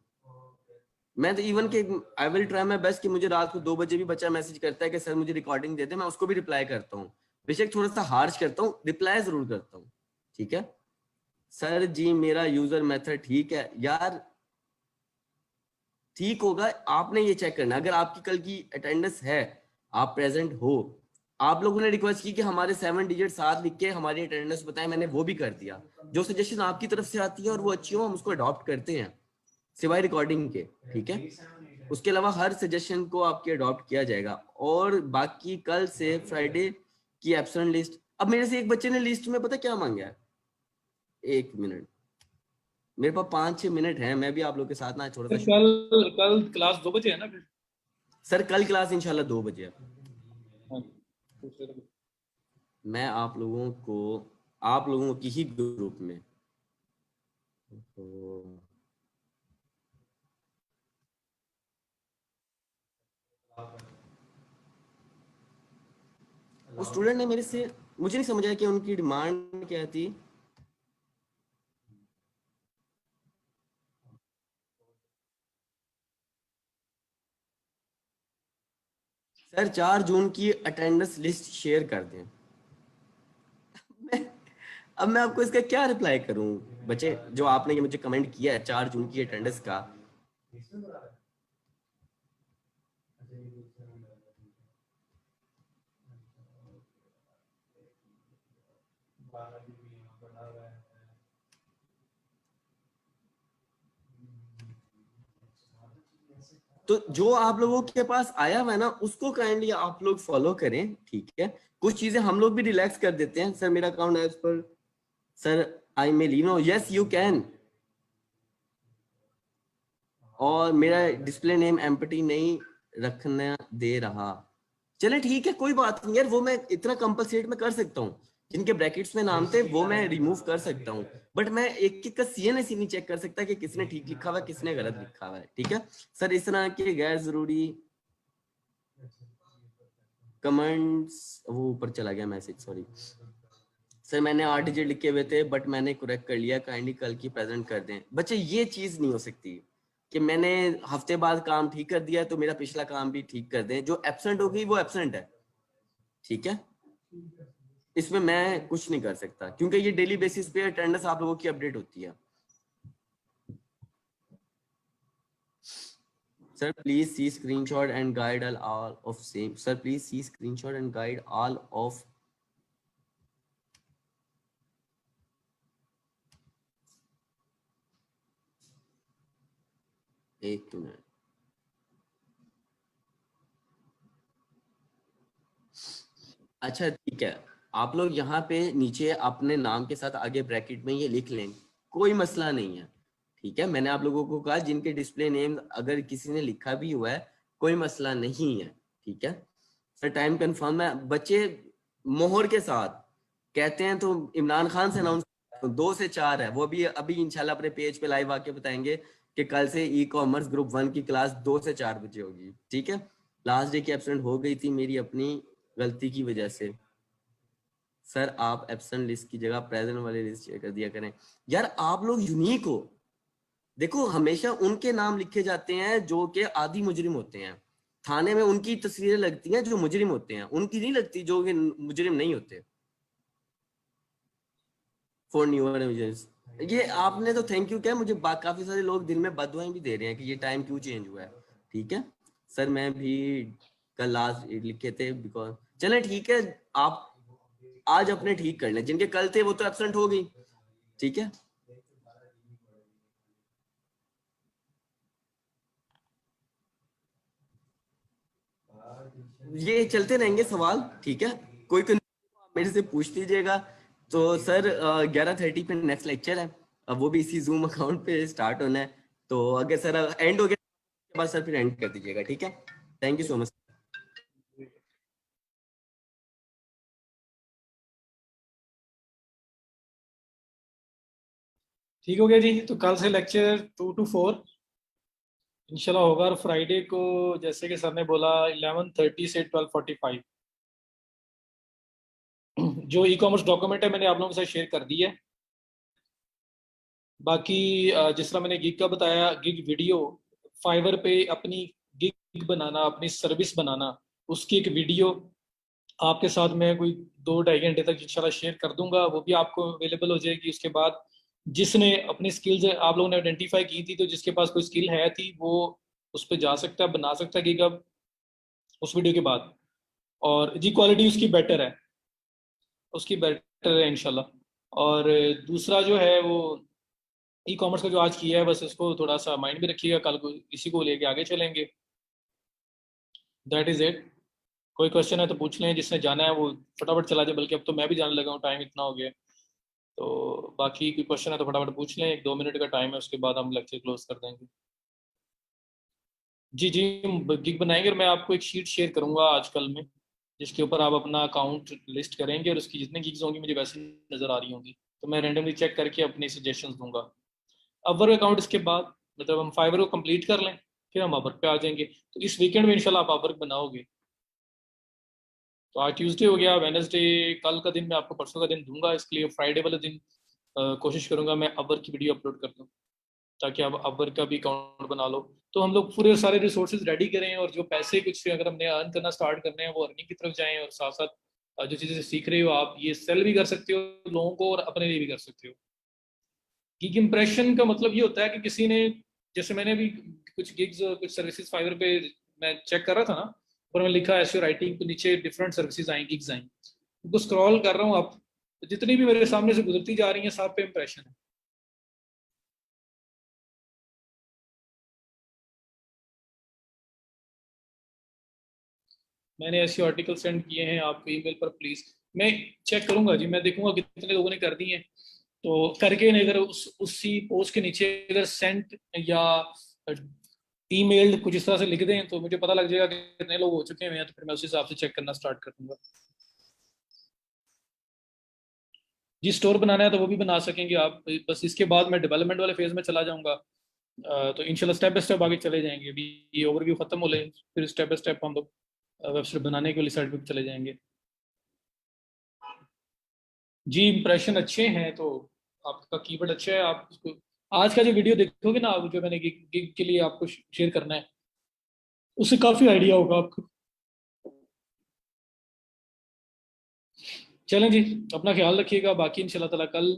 C: मैं तो इवन के I will try my best कि मुझे रात को 2 बजे भी बच्चा मैसेज करता है कि सर मुझे रिकॉर्डिंग दे दे, मैं उसको भी रिप्लाई करता हूँ, बेशक थोड़ा सा हार्श करता हूँ, रिप्लाई जरूर करता हूँ। ठीक है सर जी, मेरा यूजर मेथड ठीक है यार, ठीक होगा, आपने ये चेक करना। अगर आपकी कल की अटेंडेंस है, आप प्रेजेंट हो, आप लोगों ने रिक्वेस्ट की कि हमारे 7 डिजिट साथ लिख के हमारी अटेंडेंस बताएं, मैंने वो भी कर दिया। जो सजेशन आपकी तरफ से आती है और वो अच्छी हो, हम उसको अडॉप्ट करते हैं सिवाय रिकॉर्डिंग के, ठीक है। उसके अलावा हर सजेशन को आपके अडॉप्ट किया जाएगा। और बाकी कल से फ्राइडे की एब्सेंट लिस्ट, अब मेरे से एक बच्चे ने लिस्ट में पता क्या मांगा है, 1 मिनट, मेरे पास 5-6 मिनट है, मैं भी आप लोग के साथ ना थोड़ा
A: सर
C: सा।
A: कल कल क्लास 2 बजे है ना फिर?
C: सर कल क्लास इंशाल्लाह 2 बजे है।
A: हाँ।
C: मैं आप लोगों की ही ग्रुप में, तो उस स्टूडेंट ने मेरे से, मुझे नहीं समझ आया कि उनकी डिमांड क्या थी। सर 4 जून की अटेंडेंस लिस्ट शेयर कर दें। मैं अब मैं आपको इसका क्या रिप्लाई करूं बच्चे, जो आपने ये मुझे कमेंट किया है 4 जून की अटेंडेंस का। तो जो आप लोगों के पास आया हुआ है ना, उसको काइंडली आप लोग फॉलो करें, ठीक है। कुछ चीजें हम लोग भी रिलैक्स कर देते हैं। सर मेरा अकाउंट एज पर, सर आई मे लीनो, यस यू कैन। और मेरा डिस्प्ले नेम एम्पटी नहीं रखना दे रहा, चले ठीक है, कोई बात नहीं यार, वो मैं इतना कंपलसेट में कर सकता हूँ। जिनके ब्रैकेट्स में नाम थे वो मैं रिमूव कर सकता हूँ, बट मैं एक एक का सीएनएस ही नहीं चेक कर सकता कि किसने ठीक लिखा हुआ है किसने गलत लिखा हुआ है, ठीक है। सर इस तरह के गैर जरूरी कमेंट्स, वो ऊपर चला गया मैसेज, सॉरी सर, मैंने 8 डिजिट लिखे हुए थे बट मैंने करेक्ट कर लिया, काइंडली कल की प्रेजेंट कर दें। बच्चे ये चीज नहीं हो सकती कि मैंने हफ्ते बाद काम ठीक कर दिया तो मेरा पिछला काम भी ठीक कर दें। जो एब्सेंट हो गई वो एब्सेंट है, ठीक है। इसमें मैं कुछ नहीं कर सकता क्योंकि ये डेली बेसिस पे अटेंडेंस आप लोगों की अपडेट होती है। Sir please see screenshot and guide all of same, sir please see screenshot and guide all of, एक मिनट। अच्छा ठीक है, आप लोग यहाँ पे नीचे अपने नाम के साथ आगे ब्रैकेट में ये लिख लें, कोई मसला नहीं है, ठीक है। मैंने आप लोगों को कहा जिनके डिस्प्ले नेम अगर किसी ने लिखा भी हुआ है कोई मसला नहीं है, ठीक है। सर टाइम कंफर्म है, बच्चे मोहर के साथ कहते हैं तो इमरान खान से अनाउंस, 2 से 4 है, वो भी अभी इंशाल्लाह अपने पेज पे लाइव आके बताएंगे कि कल से ई कॉमर्स ग्रुप 1 की क्लास 2 से 4 बजे होगी, ठीक है। लास्ट डे की एब्सेंट हो गई थी मेरी अपनी गलती की वजह से। सर आप एब्सेंट लिस्ट की जगह प्रेजेंट वाली लिस्ट शेयर कर दिया करें। यार आप लोग यूनिक हो, देखो हमेशा उनके नाम लिखे जाते हैं जो कि आदि मुजरिम होते हैं, थाने में उनकी तस्वीरें लगती हैं जो मुजरिम होते हैं, उनकी नहीं लगती जो कि मुजरिम नहीं होते। फॉर न्यूअर ये आपने तो थैंक यू क्या, मुझे काफी सारे लोग दिन में बददुआएं भी दे रहे हैं कि ये टाइम क्यों चेंज हुआ है, ठीक है। सर मैं भी कल लास्ट लिखे थे बिकॉज, चले ठीक है, आप आज अपने ठीक कर लें, जिनके कल थे वो तो एब्सेंट हो गई, ठीक है। ये चलते रहेंगे सवाल, ठीक है। कोई मेरे से पूछ लीजिएगा। तो सर 11:30 पे नेक्स्ट लेक्चर है, अब वो भी इसी जूम अकाउंट पे स्टार्ट होना है। तो अगर सर एंड हो गया के बाद सर फिर एंड कर दीजिएगा, ठीक है। Thank you so much.
A: ठीक हो गया जी, तो कल से लेक्चर 2 to 4 इंशाल्लाह होगा, और फ्राइडे को जैसे कि सर ने बोला 11:30 से 12:45। जो ई कॉमर्स डॉक्यूमेंट है मैंने आप लोगों के साथ शेयर कर दी है। बाकी जिस तरह मैंने गिग का बताया, गिग वीडियो फाइवर पे अपनी गिग बनाना, अपनी सर्विस बनाना, उसकी एक वीडियो आपके साथ मैं कोई 2-2.5 घंटे तक इंशाल्लाह शेयर कर दूंगा, वो भी आपको अवेलेबल हो जाएगी। उसके बाद जिसने अपनी स्किल्स आप लोगों ने आइडेंटिफाई की थी, तो जिसके पास कोई स्किल है थी वो उस पर जा सकता है, बना सकता है गिग अब उस वीडियो के बाद। और जी क्वालिटी उसकी बेटर है, उसकी बेटर है इंशाल्लाह। और दूसरा जो है वो ई कॉमर्स का जो आज किया है, बस इसको थोड़ा सा माइंड में रखिएगा, कल को इसी को लेके आगे चलेंगे। That is it. कोई क्वेश्चन है तो पूछ लें, जिसने जाना है वो फटाफट चला जाए, बल्कि अब तो मैं भी जाने लगा हूँ, टाइम इतना हो गया है। तो बाकी कोई क्वेश्चन है तो फटाफट पूछ लें, 1-2 मिनट का टाइम है, उसके बाद हम लेक्चर क्लोज कर देंगे। जी जी, गिग बनाएंगे और मैं आपको एक शीट शेयर करूंगा आजकल में, जिसके ऊपर आप अपना अकाउंट लिस्ट करेंगे और उसकी जितनी गिग्स होंगी मुझे वैसे नज़र आ रही होंगी, तो मैं रैंडमली चेक करके अपने सजेशंस दूंगा। अपवर्क अकाउंट इसके बाद, मतलब हम फाइवर को कंप्लीट कर लें, फिर हम अपवर्क पे आ जाएंगे। तो इस वीकेंड में इंशाल्लाह आप अपवर्क बनाओगे। तो आज ट्यूसडे हो गया, वेनसडे कल का दिन मैं आपको परसों का दिन दूंगा, इसके लिए फ्राइडे वाले दिन कोशिश करूंगा मैं अपवर्क की वीडियो अपलोड कर दूँ, ताकि आप अपवर्क का भी अकाउंट बना लो। तो हम लोग पूरे सारे रिसोर्सेज रेडी करें, और जो पैसे कुछ अगर हमने अर्न करना स्टार्ट करने हैं वो अर्निंग की तरफ जाएं, और साथ साथ जो चीज़ें सीख रहे हो आप ये सेल भी कर सकते हो लोगों को, और अपने लिए भी कर सकते हो। गिग इम्प्रेशन का मतलब ये होता है कि किसी ने, जैसे मैंने भी कुछ गिग्स कुछ सर्विसेज फाइवर पे मैं चेक कर रहा था ना, और मैं लिखा एसईओ राइटिंग, तो नीचे डिफरेंट सर्विसेज आई, गिग्स आई, उनको स्क्रॉल कर रहा हूँ अब, तो जितनी भी मेरे सामने से गुजरती जा रही हैं सब पे इम्प्रेशन है। मैंने ऐसे आर्टिकल सेंड किए हैं आपको ईमेल पर, प्लीज मैं चेक करूंगा जी, मैं देखूंगा कितने लोगों ने कर दिए हैं। तो करके नहीं, अगर उसी पोस्ट के नीचे अगर सेंट या ईमेल कुछ इस तरह से लिख दें तो मुझे पता लग जाएगा कि कितने लोग हो चुके हैं, तो फिर मैं उस हिसाब से चेक करना स्टार्ट कर दूंगा। जी स्टोर बनाना है तो वो भी बना सकेंगे आप, बस इसके बाद मैं डेवलपमेंट वाले फेज में चला जाऊंगा। तो इंशाल्लाह स्टेप बाय स्टेप आगे चले जाएंगे। अभी ये ओवरव्यू खत्म हो ले, फिर स्टेप बाय स्टेप हम लोग वेबसाइट बनाने के वाली साइड पे चले जाएंगे। जी इंप्रेशन अच्छे हैं, तो आपका कीवर्ड अच्छा है, आप उसको आज का जो वीडियो देखोगे ना आप, जो मैंने गिग के लिए आपको शेयर करना है, उससे काफी आइडिया होगा आपको। चलें जी, अपना ख्याल रखिएगा, बाकी इंशाल्लाह ताला कल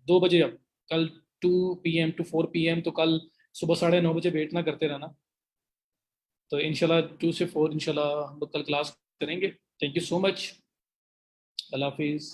A: 2 बजे, अब कल 2 PM to 4 PM, तो कल सुबह 9:30 बजे वेट ना करते रहना। तो इंशाल्लाह 2 से 4 इंशाल्लाह हम लोग कल क्लास करेंगे। थैंक यू सो मच, अल्लाह हाफिज़।